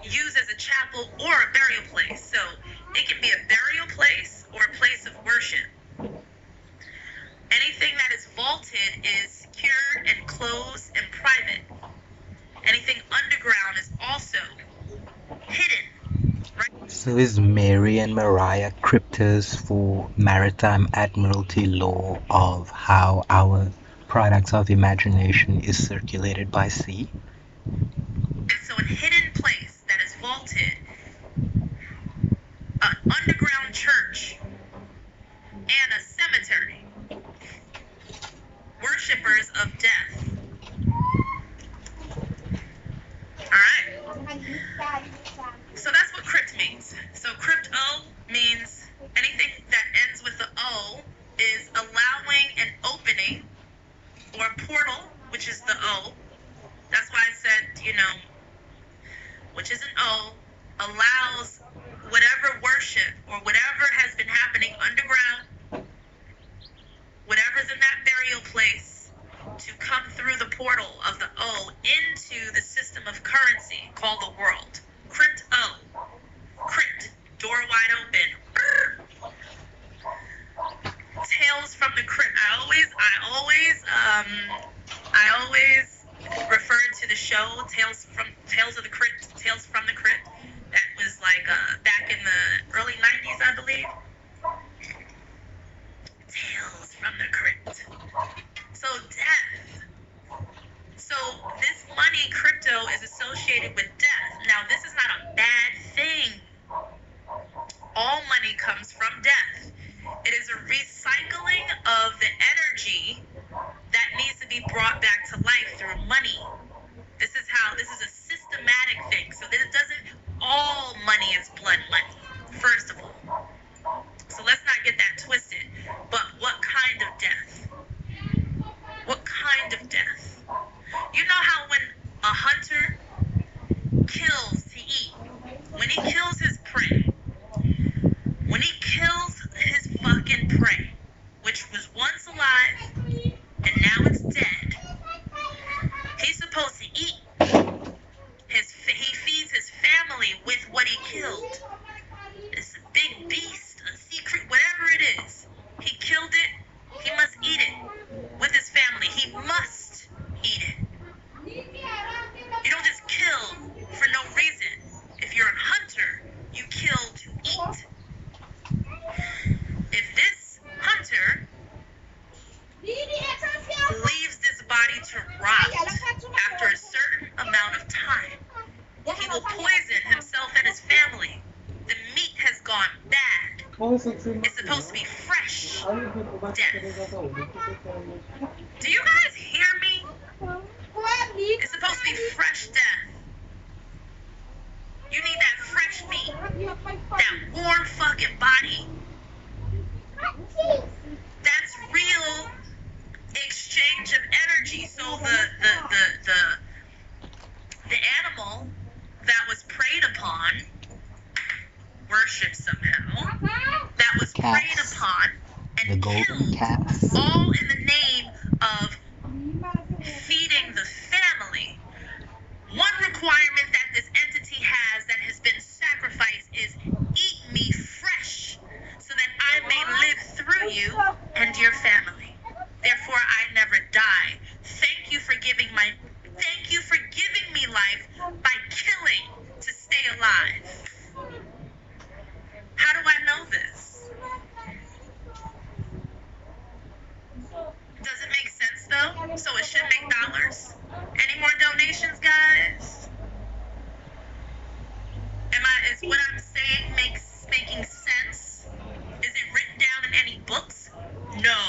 Speaker 2: used as a chapel or a burial place. So it can be a burial place or a place of worship. Anything that is vaulted is secured and closed and private. Anything
Speaker 1: So is Mary and Mariah cryptos for maritime admiralty law of how our products of imagination is circulated by sea?
Speaker 2: So a hidden place that is vaulted, an underground church, and a cemetery. Worshippers of death. Alright? So that's what crypt means. So crypt O means anything that ends with the O is allowing an opening or portal, which is the O. That's why I said, which is an O, allows whatever worship or whatever has been happening underground, whatever's in that burial place, to come through the portal of the O into the system of currency called the world. Crypt O. Crypt. Door wide open. Tales from the crypt. I always refer to the show Tales of the Crypt, Tales from the Crypt. That was like back in the early 90s, I believe. Tales from the Crypt. So death. So this money, crypto, is associated with death. Now, this is not a bad thing. All money comes from death. It is a recycling of the energy that needs to be brought back to life through money. This is a systematic thing. So this doesn't, all money is blood money, first of all. So let's not get that twisted. But what kind of death? What kind of death? You know how when a hunter kills to eat, when he kills his prey, when he kills his fucking prey, which was once alive and now it's dead, he's supposed to eat. He feeds his family with what he killed. It's a big beast, a secret, whatever it is. He killed it. He must eat it with his family. He must eat it. You don't just kill for no reason. If you're a hunter, you kill to eat. If this hunter leaves this body to rot after a certain amount of time, he will poison himself and his family. The meat has gone bad. It's supposed to be fresh death. Do you guys hear me? It's supposed to be fresh death. You need that fresh meat. That warm fucking body. That's real exchange of energy. So the animal that was preyed upon, worshipped somehow, that was preyed upon and killed, all in the name of feeding the family. One requirement that this entity has been sacrificed is eat me fresh so that I may live through you and your family. Therefore, I never die. Thank you for giving me life by killing to stay alive. How do I know this? Does it make sense though? So it should make dollars. Any more donations, guys? Is what I'm saying making sense? Is it written down in any books? No.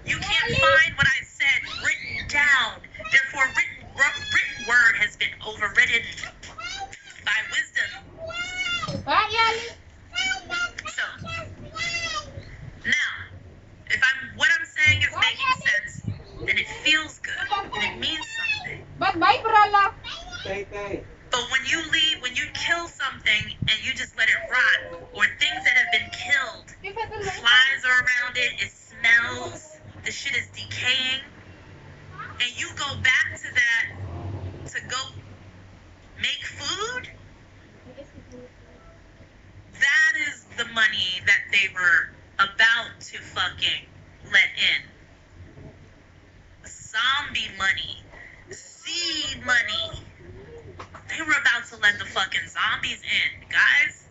Speaker 2: You can't find what I said written down. Therefore, written word has been overridden by wisdom. So, now, if what I'm saying is making sense, then it feels good and it means something. But when you kill something and you just let it rot, or things that have been killed, flies are around it, it smells, the shit is decaying, and you go back to that to go make food, that is the money that they were about to fucking let in. Zombie money, seed money. They were about to let the fucking zombies in, guys.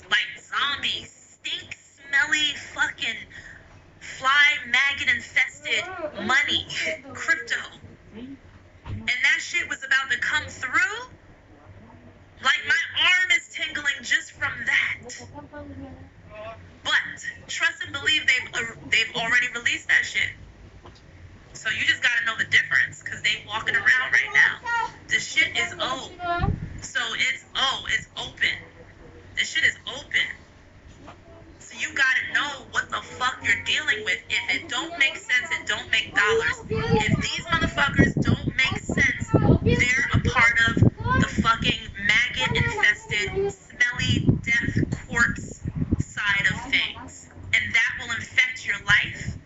Speaker 2: Like zombies, stink, smelly, fucking fly, maggot infested money, crypto. And that shit was about to come through. Like my arm is tingling just from that. But trust and believe they've already released that shit. So you just gotta know the difference, because they walking around right now. This shit is O. So it's O, it's open. This shit is open. So you gotta know what the fuck you're dealing with. If it don't make sense, it don't make dollars. If these motherfuckers don't make sense, they're a part of the fucking maggot infested, smelly, death corpse side of things. And that will infect your life,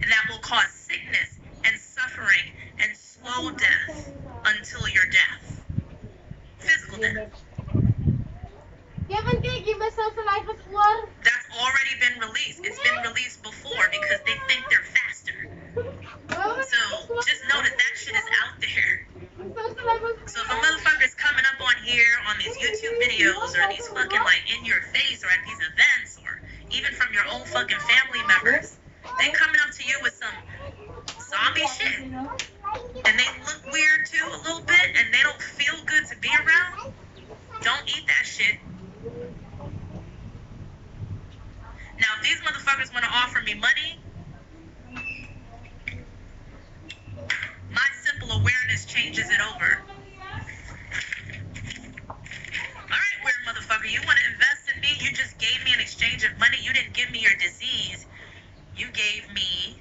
Speaker 2: and that will cause sickness and suffering and slow death until your death. Physical death. That's already been released. It's been released before because they think they're faster. So just know that that shit is out there. So if a motherfucker's coming up on here on these YouTube videos or these fucking like in your face or at these events or even from your own fucking family members, they coming up to you with some zombie shit. And they look weird too a little bit and they don't feel good to be around. Don't eat that shit. Now, if these motherfuckers want to offer me money, my simple awareness changes it over. Alright, weird motherfucker, you want to invest in me? You just gave me an exchange of money. You didn't give me your disease. You gave me... ...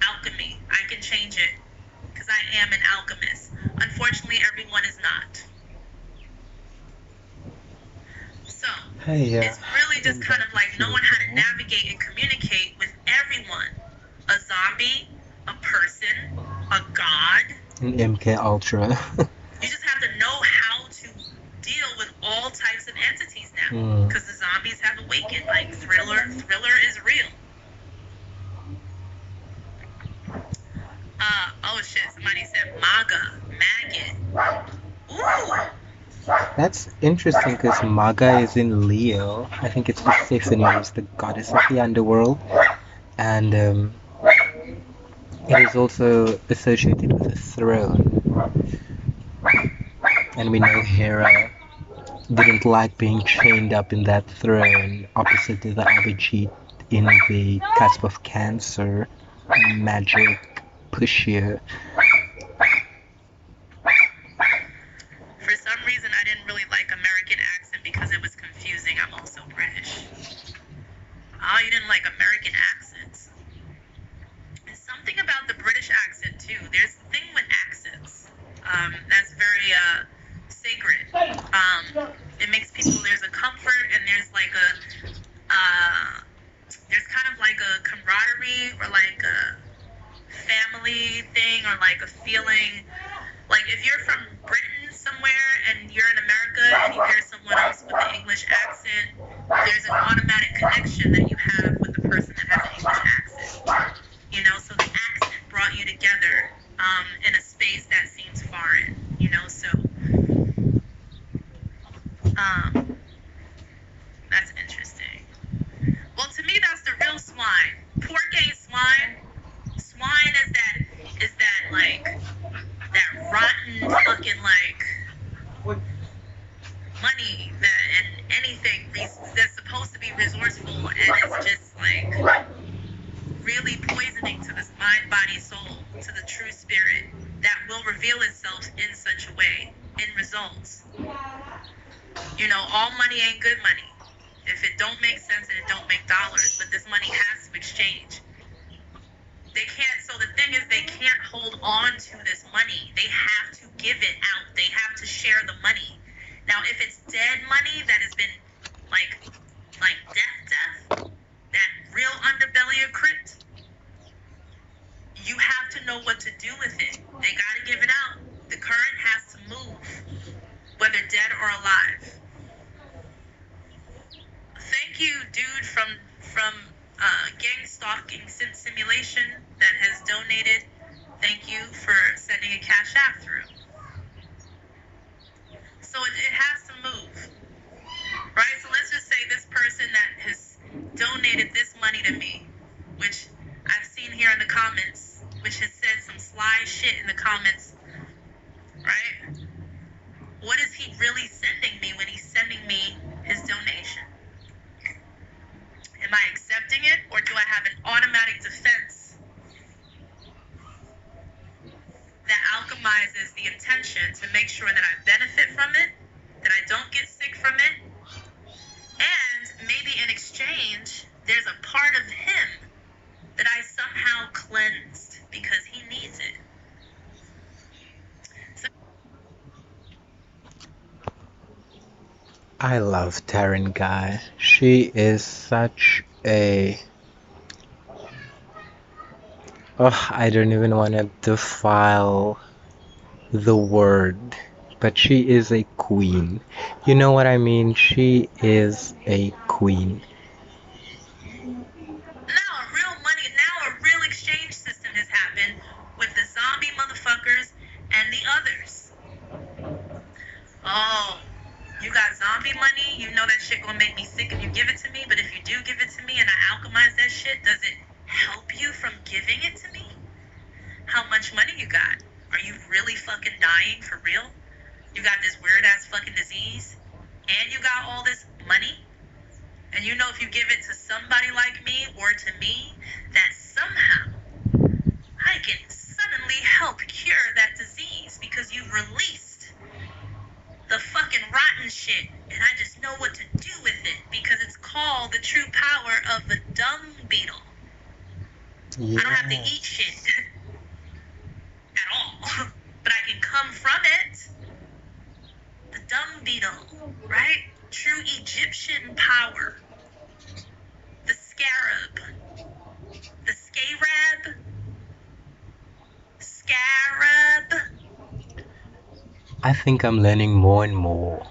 Speaker 2: alchemy. I can change it. Because I am an alchemist. Unfortunately, everyone is not. So, it's really just kind of like knowing how to navigate and communicate with everyone. A zombie, a person, a god.
Speaker 1: An MK Ultra.
Speaker 2: You just have to know how to deal with all types of entities now. Because the zombies have awakened. Like, Thriller is real. Oh shit, somebody said maggot. Ooh.
Speaker 1: That's interesting because Maga is in Leo. I think it's Persephone, who's the goddess of the underworld. And it is also associated with a throne. And we know Hera didn't like being chained up in that throne opposite to the Abhijit in the cusp of Cancer, magic, pushier.
Speaker 2: For some reason, I didn't really like American accent because it was confusing. I'm also British. Oh, you didn't like American accents? There's something about the British accent, too. There's a thing with accents. That's very, sacred. It makes people, there's a comfort and there's like there's kind of like a camaraderie or like a family thing or like a feeling. Like if you're from Britain somewhere and you're in America and you hear someone else with an English accent, there's an automatic connection that you have with the person that has an English accent. You know, so the accent brought you together in a space that seems foreign, you know, so that's interesting. Well, to me, that's the real swine. Pork ain't swine. Swine is that like that rotten fucking like money that and anything that's supposed to be resourceful and it's just like really poisoning to this mind, body, soul, to the true spirit that will reveal itself in such a way in results. You know, all money ain't good money. If it don't make sense and it don't make dollars, but this money has to exchange. They can't, so the thing is they can't hold on to this money. They have to give it out. They have to share the money. Now, if it's dead money that has been like death, that real underbelly of crypt, you have to know what to do with it. They got to give it out. The current has to move, whether dead or alive. Thank you, dude, from Gang Stalking Simulation that has donated Thank you for sending a cash app through. So it has to move, right? So let's just say this person that has donated this money to me, which I've seen here in the comments, which has said some sly shit in the comments, right? What is he really sending me when he's sending me his donation? Am I accepting it, or do I have an automatic defense that alchemizes the intention to make sure that I benefit from it, that I don't get sick from it, and maybe in exchange, there's a part of him that I somehow cleansed because he needs it. So
Speaker 1: I love Taryn Guy. She is such a... Oh, I don't even want to defile the word, but she is a queen. You know what I mean? She is a queen.
Speaker 2: now a real exchange system has happened with the zombie motherfuckers and the others. Oh, you got zombie money? You know that shit gonna make me sick if you give it to me, but if you do give it to me and I alchemize that shit, does it help you from giving it to me? How much money you got? Are you really fucking dying for real? You got this weird ass fucking disease, and you got all this money, and you know if you give it to somebody like me or to me, that somehow I can suddenly help cure that disease because you've released the fucking rotten shit, and I just know what to do with it because it's called the true power of the dung beetle.
Speaker 1: Yes.
Speaker 2: I don't have to eat shit at all, but I can come from it. The dung beetle, right? True Egyptian power. The scarab. The scarab. Scarab.
Speaker 1: I think I'm learning more and more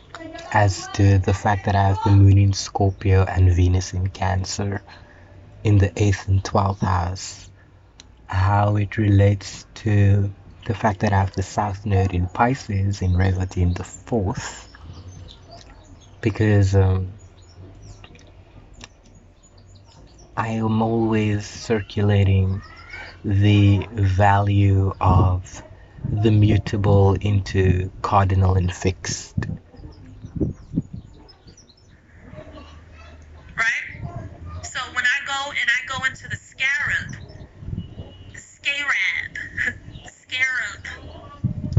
Speaker 1: as to the fact that I have the moon in Scorpio and Venus in Cancer in the 8th and 12th house. How it relates to the fact that I have the South Node in Pisces in Revati in the 4th. Because I am always circulating the value of the mutable into cardinal and fixed.
Speaker 2: Right? So when I go into the scarab,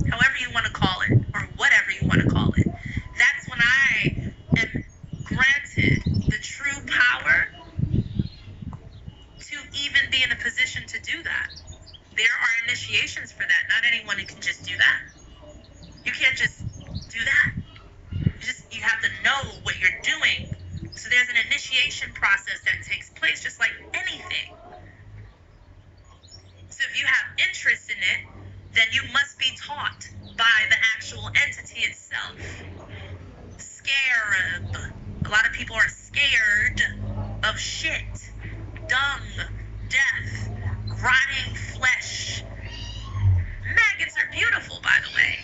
Speaker 2: however you want to call it, or whatever you want to call it, that's when I am granted the true power to even be in a position to do that. There are initiations for that. Not anyone can just do that. You can't just do that. You have to know what you're doing. So there's an initiation process that takes place, just like anything. So if you have interest in it, then you must be taught by the actual entity itself. Scarab. A lot of people are scared of shit. Dung. Death. Rotting flesh. Maggots are beautiful, by the way.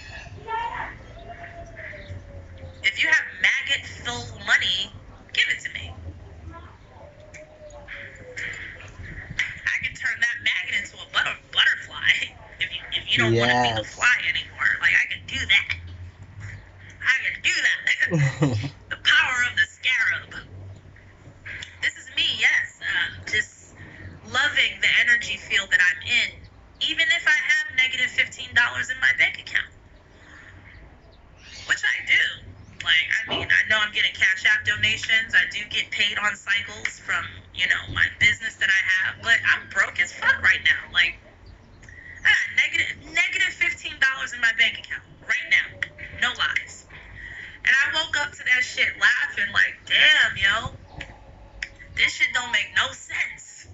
Speaker 2: If you have maggot-filled money, give it to me. I can turn that maggot into a butterfly if you don't want to be the fly anymore. Like, I can do that. The power of the scarab. This is me, yes. Just loving the energy field that I'm in, even if I have negative $15 in my bank account, which I do. Like, I mean, I know I'm getting Cash App donations. I do get paid on cycles from, my business that I have, but I'm broke as fuck right now. Like, I got negative $15 in my bank account right now. No lies. And I woke up to that shit laughing like, damn, yo, this shit don't make no sense.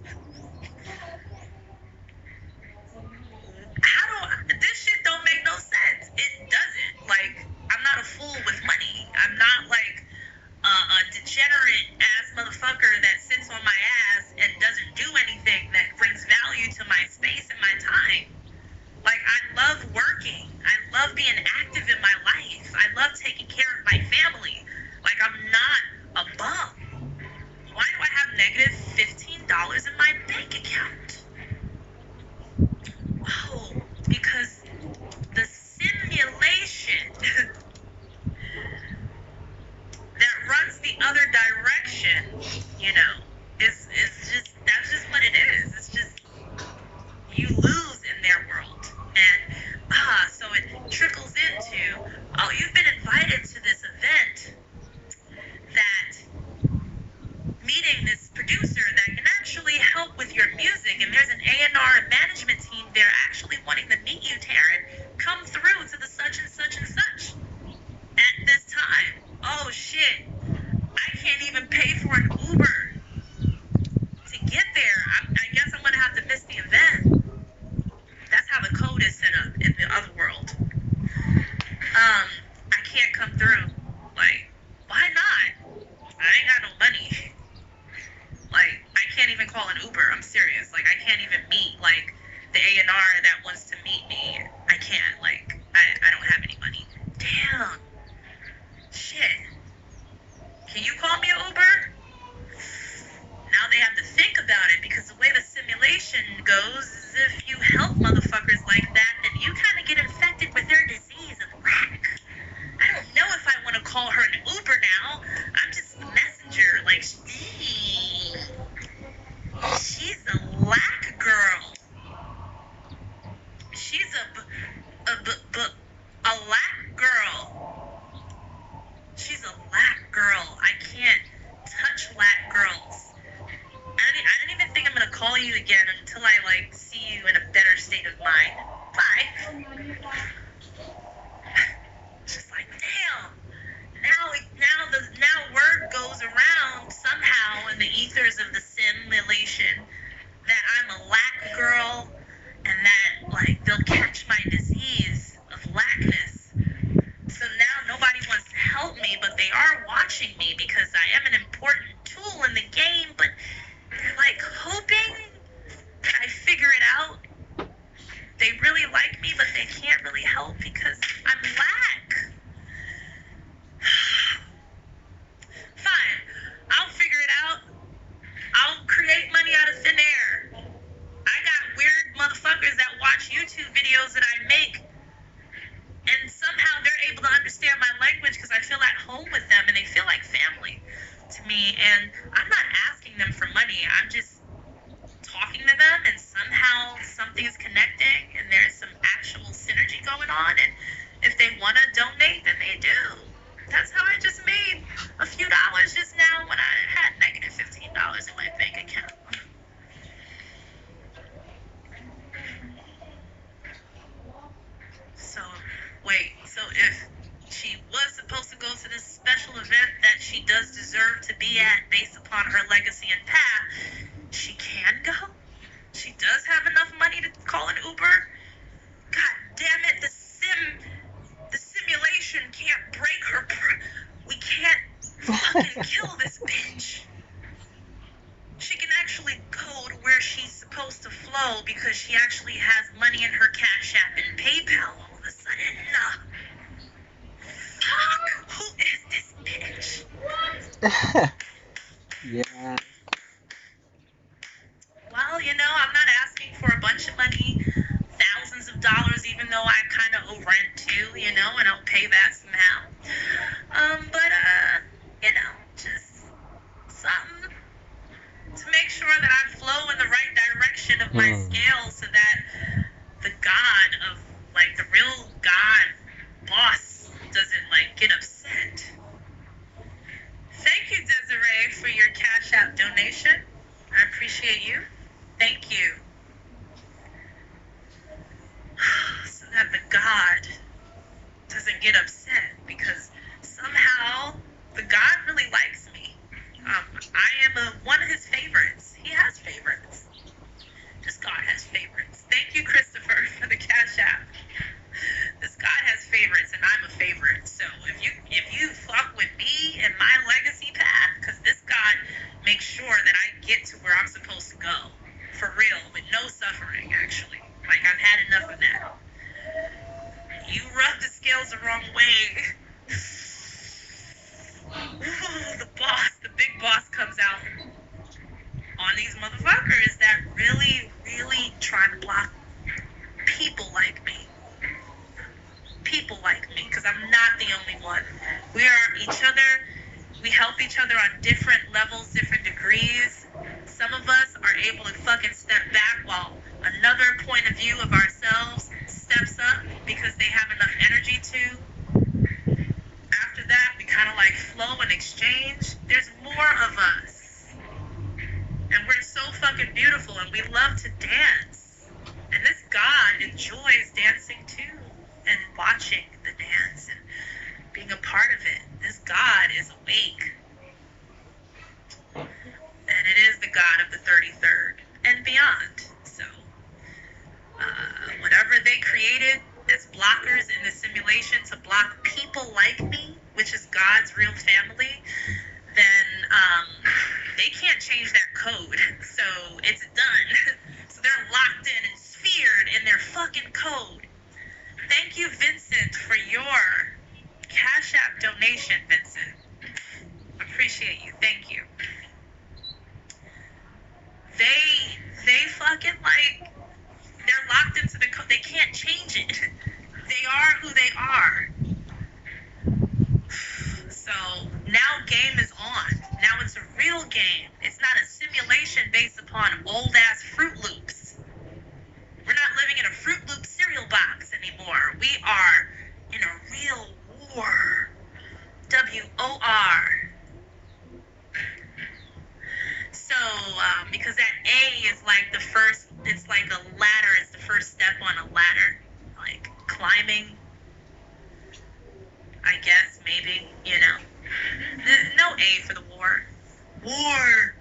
Speaker 2: This shit don't make no sense. It doesn't. Like, I'm not a fool with money. I'm not like a degenerate ass motherfucker that sits on my ass and doesn't do anything that brings value to my space and my time. they are watching me because I am an important tool in the game, but they're like hoping that I figure it out. They really like me, but they can't really help because I'm lack. Fine, I'll figure it out. I'll create money out of thin air. I got weird motherfuckers that watch YouTube videos that I make, and somehow they're able to understand my language because I feel at home with them and they feel like family to me. And I'm not asking them for money. I'm just talking to them, and somehow something is connecting and there's some actual synergy going on. And if they want to donate, then they do. That's how I just made a few dollars just now when I had negative $15 in my bank account. So, wait, so if she was supposed to go to this special event that she does deserve to be at based upon her legacy and path, she can go? She does have enough money to call an Uber? God damn it, the simulation can't break her. We can't fucking kill this bitch. She can actually go to where she's supposed to flow because she actually has money in her Cash App and PayPal all of a sudden. Fuck, who is this bitch?
Speaker 1: Yeah.
Speaker 2: Well, you know, I'm not asking for a bunch of money, thousands of dollars, even though I kind of owe rent too, you know, and I'll pay that somehow. You know, just something to make sure that I flow in the right direction of my scale so that the God of, like, the real God boss doesn't, like, get upset. Thank you, Desiree, for your Cash App donation. I appreciate you. Thank you. So that the God doesn't get upset, because somehow the God really likes me. I am one of his favorites. He has favorites. This God has favorites. Thank you, Christopher, for the Cash App. This God has favorites, and I'm a favorite. So if you fuck with me and my legacy path, because this God makes sure that I get to where I'm supposed to go, for real, with no suffering, actually. Like, I've had enough of that. You rub the scales the wrong way. Ooh, the big boss comes out on these motherfuckers that really, really try to block people like me. People like me, because I'm not the only one. We are each other. We help each other on different levels, different degrees. Some of us are able to fucking step back while another point of view of ourselves steps up because they have enough energy to. After that, we kind of like flow and exchange. There's more of us. And we're so fucking beautiful, and we love to dance. And this God enjoys dancing too, and watching the dance and being a part of it. This God is awake. And it is the God of the 33rd and beyond. So, whatever they created as blockers in the simulation to block people like me, which is God's real family, then they can't change that code. So it's done. So they're locked in and sphered in their fucking code. Thank you, Vincent, for your Cash App donation, Vincent. Appreciate you. Thank you. They fucking, like, they're locked into the code. They can't change it. They are who they are. So now game is on. Now it's a real game. It's not a simulation based upon old-ass Fruit Loops. We're not living in a Fruit Loop cereal box anymore. We are in a real war. W-O-R. So, because that A is like the first, it's like a ladder, it's the first step on a ladder. Like climbing, I guess, maybe, you know. No A for the war. War.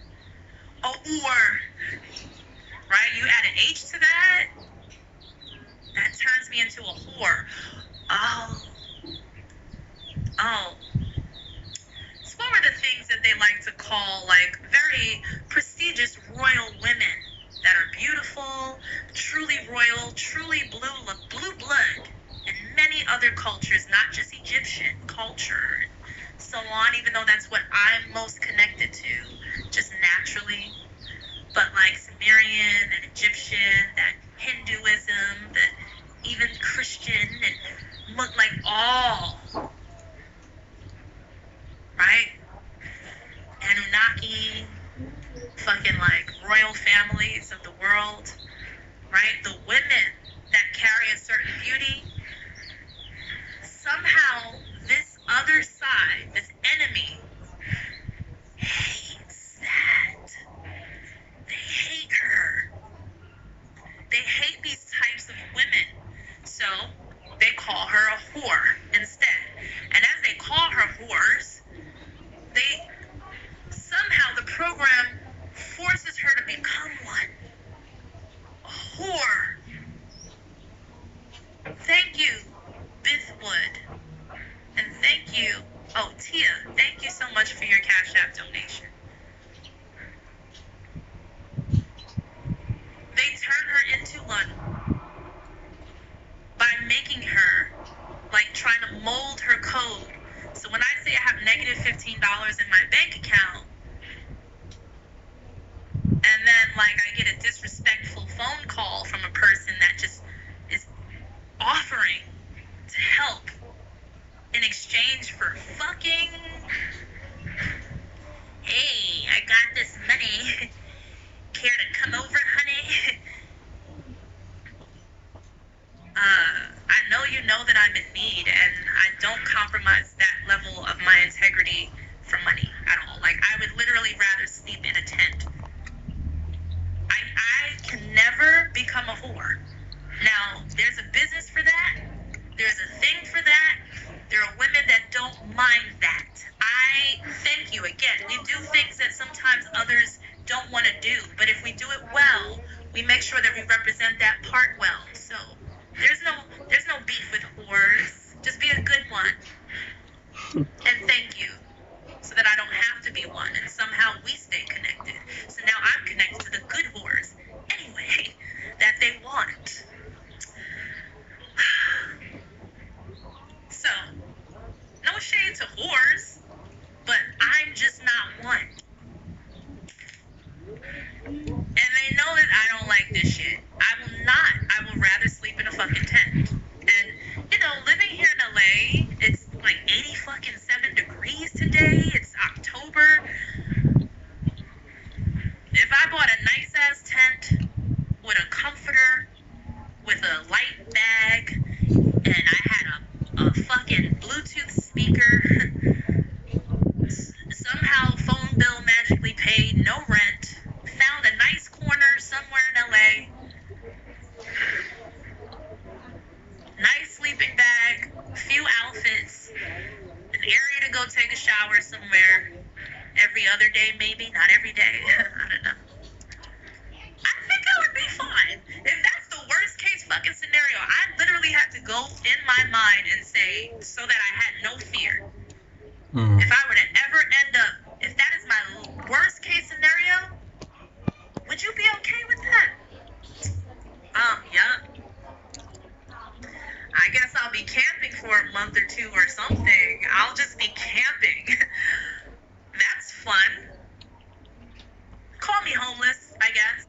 Speaker 2: Oh, war. Right? You add an H to that, that turns me into a whore. Oh. to call like very prestigious royal women that are beautiful, truly royal, truly blue blood, and many other cultures, not just Egyptian culture, and so on, even though that's what I'm most connected to, just naturally. But like Sumerian and Egyptian, that Hinduism, that even Christian, and like all, right? Anunnaki, fucking like royal families of the world, right? The women that carry a certain beauty, somehow this other side, this enemy, hates that. They hate her. They hate these types of women. So they call her a whore instead. And as they call her whores, they somehow the program forces her to become one. A whore. Thank you, Bithwood. And thank you, oh, Tia, thank you so much for your Cash App donation. They turn her into one by making her, like, trying to mold her code. So when I say I have negative $15 in my bank account, and then, like, I get a disrespectful phone call from a person that just is offering to help in exchange for fucking, hey, I got this money. Care to come over, honey? I know you know that I'm in need, and I don't compromise that level of my integrity for money at all. Like, I would literally rather sleep in a tent. I can never become a whore. Now, there's a business for that. There's a thing for that. There are women that don't mind that. I thank you. Again, we do things that sometimes others don't want to do, but if we do it well, we make sure that we represent that part well. So there's no beef with whores. Just be a good one. And thank you. So that I don't have to be one, and somehow we stay connected. So now I'm connected to the good whores anyway that they want. So, no shade to whores, but I'm just not one. And they know that I don't like this shit. I will rather sleep in a fucking tent. And, you know, living here in LA, it's like 87 degrees today. It's October. If I bought a nice-ass tent with a comforter, with a light bag, and I had a fucking Bluetooth speaker, somehow phone bill magically paid, no rent, found a nice corner somewhere in LA, nice sleeping bag, a few outfits, an area to go take a shower somewhere every other day, maybe, not every day, I don't know. I think I would be fine. If that's the worst case fucking scenario, I literally had to go in my mind and say, so that I had no fear. If I were to ever end up, if that is my worst case scenario, would you be okay with that? Yeah. I guess I'll be camping for a month or two or something. I'll just be camping. That's fun. Call me homeless, I guess.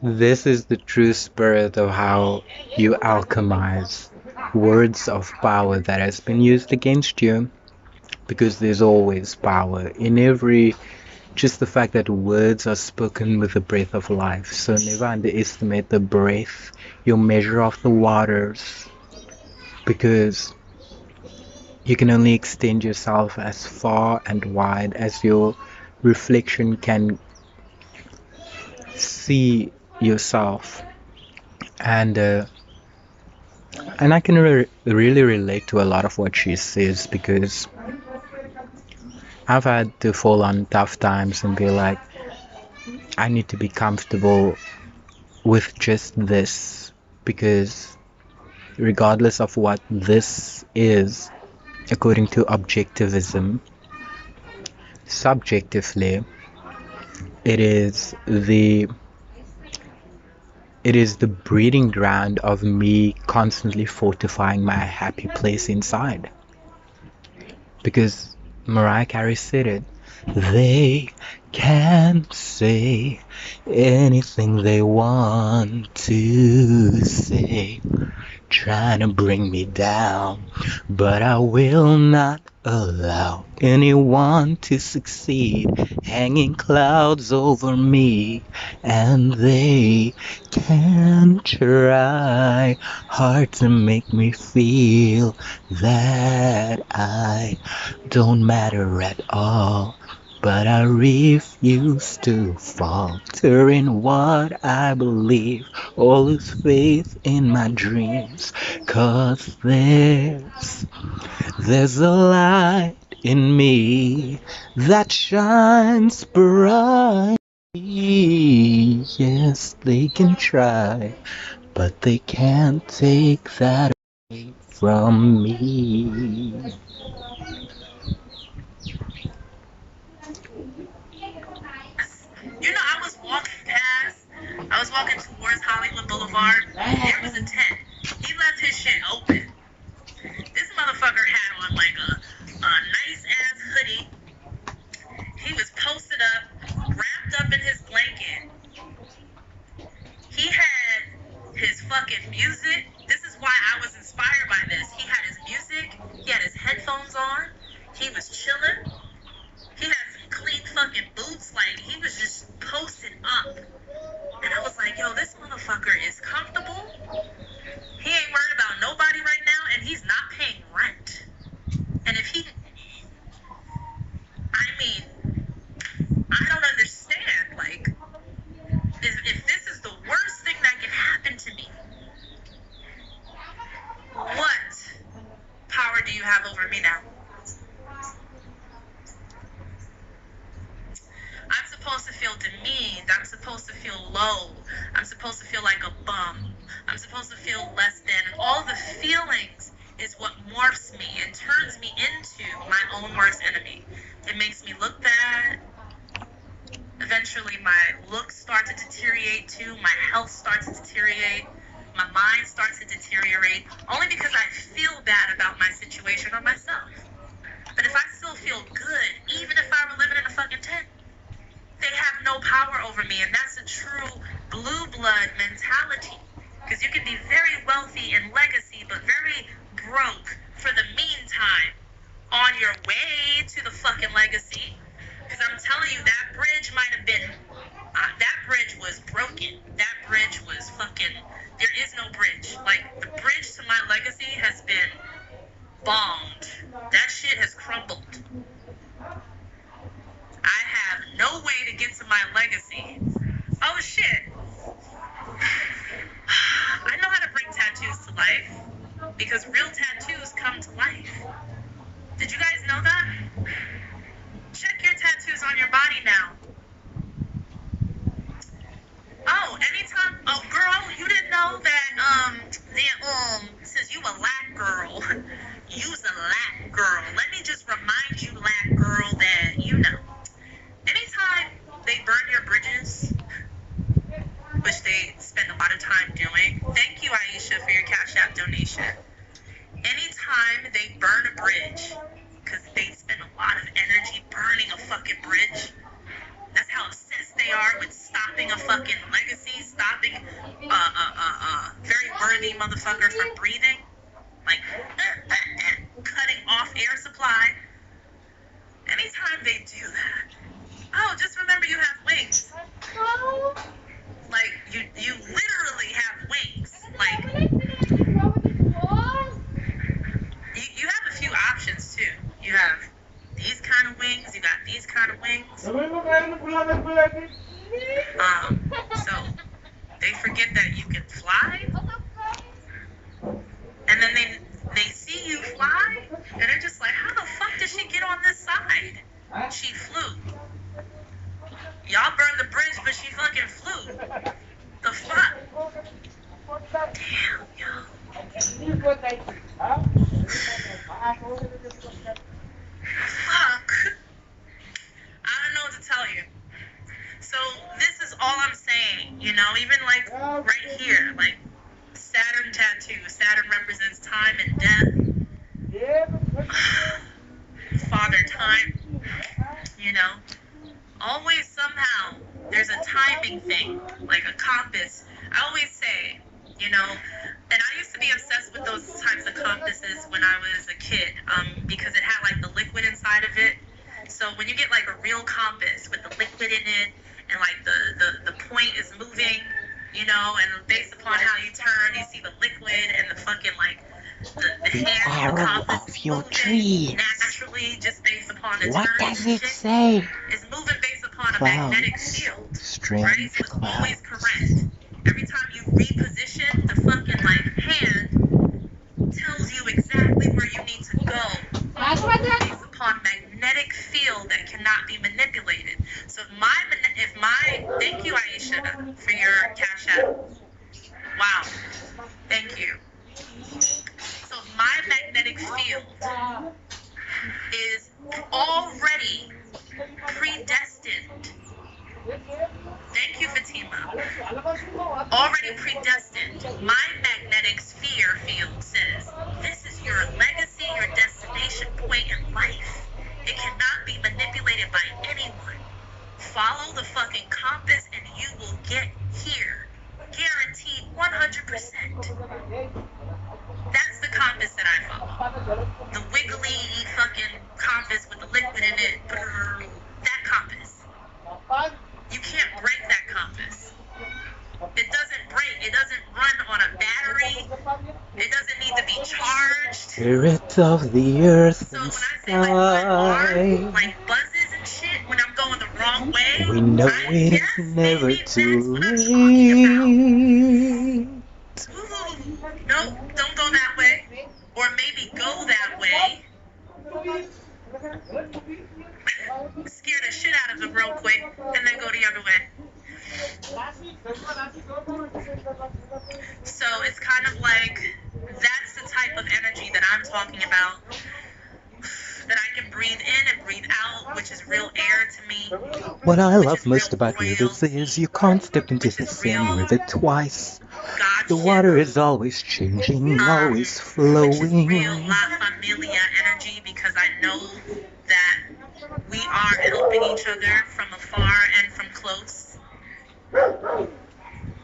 Speaker 1: This is the true spirit of how you alchemize words of power that has been used against you, because there's always power in every, just the fact that words are spoken with the breath of life. So never underestimate the breath, your measure of the waters, because you can only extend yourself as far and wide as your reflection can see yourself. And I can really relate to a lot of what she says, because I've had to fall on tough times and be like, I need to be comfortable with just this, because regardless of what this is, according to objectivism, subjectively, it is the breeding ground of me constantly fortifying my happy place inside. Because Mariah Carey said it. They can say anything they want to say, trying to bring me down, but I will not allow anyone to succeed, hanging clouds over me, and they can try hard to make me feel that I don't matter at all. But I refuse to falter in what I believe, or lose faith in my dreams. 'Cause there's a light in me that shines bright. Yes, they can try, but they can't take that away from me.
Speaker 2: You know, I was walking towards Hollywood Boulevard. There was a tent. He left his shit open. This motherfucker had on like a nice ass hoodie. He was posted up, wrapped up in his blanket. He had his fucking music. This is why I was inspired by this. He had his music. He had his headphones on. He was chilling. He had some clean fucking boots. Like, he was just posted up. And I was like, yo, this motherfucker is comfortable. He ain't worried about nobody right now, and he's not paying rent. And if he... I mean, I don't understand. Like, if this is the worst thing that can happen to me, what power do you have over me now? I'm supposed to feel demeaned. I'm supposed to feel low. I'm supposed to feel like a bum. I'm supposed to feel less than. And all the feelings is what morphs me and turns me into my own worst enemy. It makes me look bad. Eventually, my looks start to deteriorate too. My health starts to deteriorate. My mind starts to deteriorate. Only because I feel bad about my situation or myself. But if I still feel good, even if I were living in a fucking tent, they have no power over me. And that's a true blue blood mentality. Because you can be very wealthy in legacy, but very broke for the meantime on your way to the fucking legacy. Because I'm telling you, that bridge might have been, that bridge was broken. That bridge was fucking, there is no bridge. Like, the bridge to my legacy has been bombed. That shit has crumbled. I have no way to get to my legacy. Oh shit. I know how to bring tattoos to life. Because real tattoos come to life. Did you guys know that? Check your tattoos on your body now. Oh, anytime. Oh, girl, you didn't know that, since you a Latin girl, you's a Latin girl. Let me just remind you, Latin girl, that, you know, anytime they burn your bridges, which they spend a lot of time doing. Thank you, Aisha, for your Cash App donation. Anytime they burn a bridge, because they spend a lot of energy burning a fucking bridge. That's how obsessed they are with stopping a fucking legacy, stopping very worthy motherfucker from breathing. Like, cutting off air supply. Anytime they do that, oh, just remember you have wings. Like, you literally have wings. Like, you have a few options, too. You have these kind of wings, you got these kind of wings. So they forget that you can fly, and then they see you fly, and they're just like, how the fuck did she get on this side? She flew. Y'all burned the bridge, but she fucking flew. The fuck? Damn, yo. Fuck. You know, even like right here, like Saturn tattoo. Saturn represents time and death. Father time. You know, always somehow there's a timing thing, like a compass. I always say, you know, and I used to be obsessed with those types of compasses when I was a kid, because it had like the liquid inside of it. So when you get like a real compass with the liquid in it, and like the point is moving, you know, and based upon how you turn, you see the liquid and the fucking like the hand of the
Speaker 1: arrow
Speaker 2: compass
Speaker 1: of
Speaker 2: is
Speaker 1: your
Speaker 2: moving
Speaker 1: trees.
Speaker 2: naturally just based upon the
Speaker 1: What
Speaker 2: turning
Speaker 1: does
Speaker 2: and
Speaker 1: it
Speaker 2: shit.
Speaker 1: say?
Speaker 2: It's moving based upon a magnetic
Speaker 1: Clouds.
Speaker 2: field, right?
Speaker 1: Strange
Speaker 2: So it's always
Speaker 1: clouds.
Speaker 2: correct. Every time you reposition, the fucking like hand tells you exactly where you need to go based upon magnetic field that cannot be manipulated. So if my thank you Aisha for your cash app. Wow, thank you. So my magnetic field is already predestined. Thank you, Fatima. Already predestined. My magnetic sphere field says, this is your legacy, your destination point in life. It cannot be manipulated by anyone. Follow the fucking compass and you will get here. Guaranteed 100%. That's the compass that I follow. The wiggly fucking compass with the liquid in it. That compass. You can't break that compass. It doesn't break. It doesn't run on a battery. It doesn't need to be charged.
Speaker 1: Spirit of the earth
Speaker 2: So
Speaker 1: and
Speaker 2: when I say like my arm,
Speaker 1: sky,
Speaker 2: like buzzes and shit when I'm going the wrong way,
Speaker 1: we know it is
Speaker 2: yes,
Speaker 1: never
Speaker 2: baby,
Speaker 1: too
Speaker 2: that's what I'm talking
Speaker 1: late.
Speaker 2: about. Ooh, no, don't go that way. Or maybe go that way. Scare the shit out of them real quick and then go the other way. So it's kind of like that's the type of energy that I'm talking about, that I can breathe in and breathe out, which is real air to me.
Speaker 1: What I
Speaker 2: Which
Speaker 1: love
Speaker 2: is
Speaker 1: most
Speaker 2: real
Speaker 1: about Lilith
Speaker 2: royalty,
Speaker 1: is you can't step into
Speaker 2: which
Speaker 1: the
Speaker 2: is
Speaker 1: same
Speaker 2: real
Speaker 1: river twice.
Speaker 2: God
Speaker 1: The
Speaker 2: shit,
Speaker 1: water is always changing, always
Speaker 2: which is real
Speaker 1: flowing.
Speaker 2: La Familia energy, because I know that we are helping each other from afar and from close.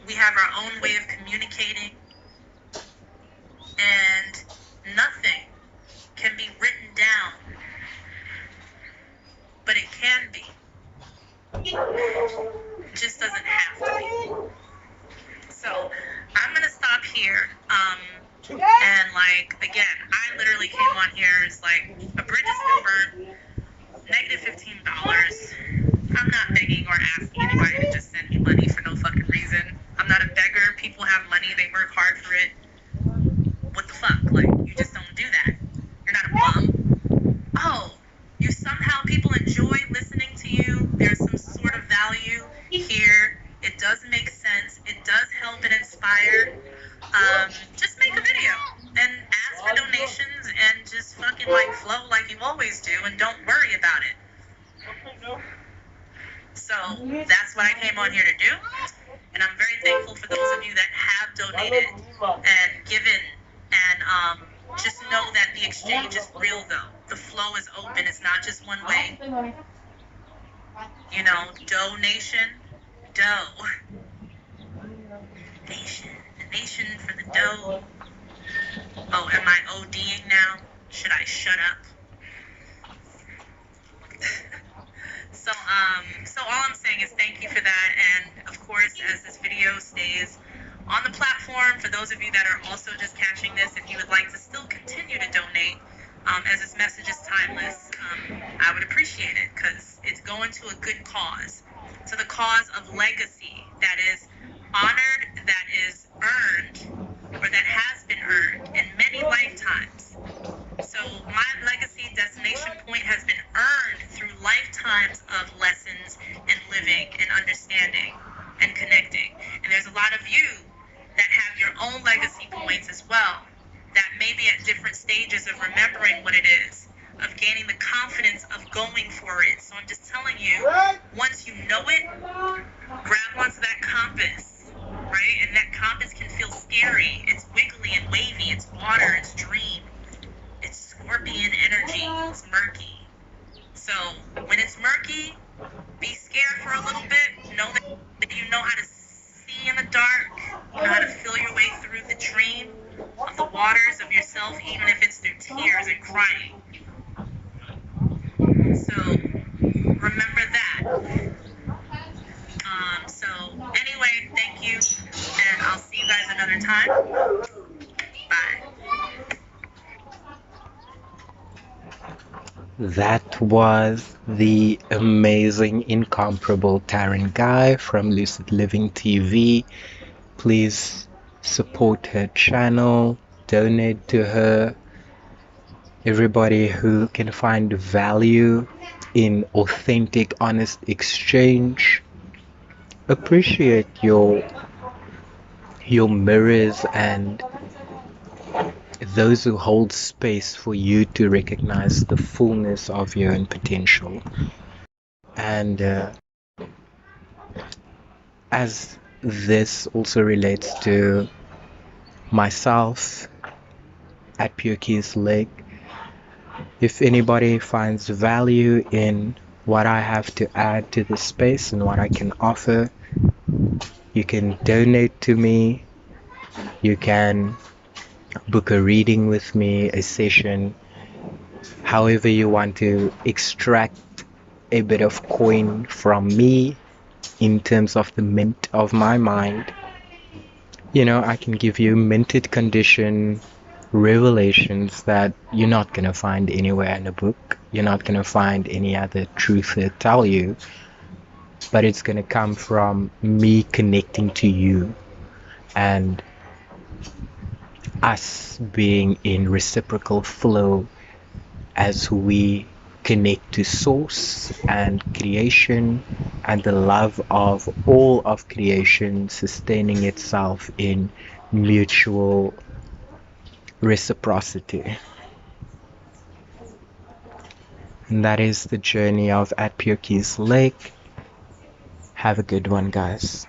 Speaker 2: We have our own way of communicating, and nothing can be written down, but it can be. It just doesn't have to be. So I'm gonna stop here. And like again, I literally came on here as like a bridge has been burnt, negative $15. I'm not begging or asking anybody to just send me money for no fucking reason. I'm not a beggar. People have money, they work hard for it. What the fuck? Like, you just don't do that. You're not a bum. Oh, you somehow people enjoy listening to you. There's some sort of value here. It does make sense. It does help and inspire. Just make a video and ask for donations and just fucking like flow like you always do and don't worry about it. So that's what I came on here to do. And I'm very thankful for those of you that have donated and given. And just know that the exchange is real though. The flow is open. It's not just one way. You know, donation, dough. Nation. The nation for the dough. Oh, am I ODing now? Should I shut up? So all I'm saying is thank you for that, and of course, as this video stays on the platform, for those of you that are also just catching this, if you would like to still continue to donate, as this message is timeless, I would appreciate it, because it's going to a good cause, to the cause of legacy that is honored, that is earned, or that has been earned in many lifetimes. So my legacy destination point has been earned through lifetimes of lessons and living and understanding and connecting. And there's a lot of you that have your own legacy points as well, that may be at different stages of remembering what it is, of gaining the confidence of going for it. So I'm just telling you, once you know it, grab onto that compass right? And that compass can feel scary. It's wiggly and wavy. It's water. It's dream. It's scorpion energy. It's murky. So when it's murky, be scared for a little bit. Know that you know how to see in the dark. You know how to feel your way through the dream of the waters of yourself, even if it's through tears and crying. So remember that. So anyway, thank you, and I'll see you guys another time. Bye.
Speaker 1: That was the amazing, incomparable Taryn Guy from Lucid Living TV. Please support her channel, donate to her. Everybody who can find value in authentic, honest exchange, appreciate your mirrors and those who hold space for you to recognize the fullness of your own potential. And as this also relates to myself at Pure Keys Lake, if anybody finds value in what I have to add to this space and what I can offer, you can donate to me, you can book a reading with me, a session, however you want to extract a bit of coin from me in terms of the mint of my mind. You know, I can give you minted condition revelations that you're not going to find anywhere in a book. You're not going to find any other truther tell you, but it's going to come from me connecting to you and us being in reciprocal flow as we connect to source and creation and the love of all of creation sustaining itself in mutual reciprocity. And that is the journey of At Pure Keys Lake. Have a good one, guys.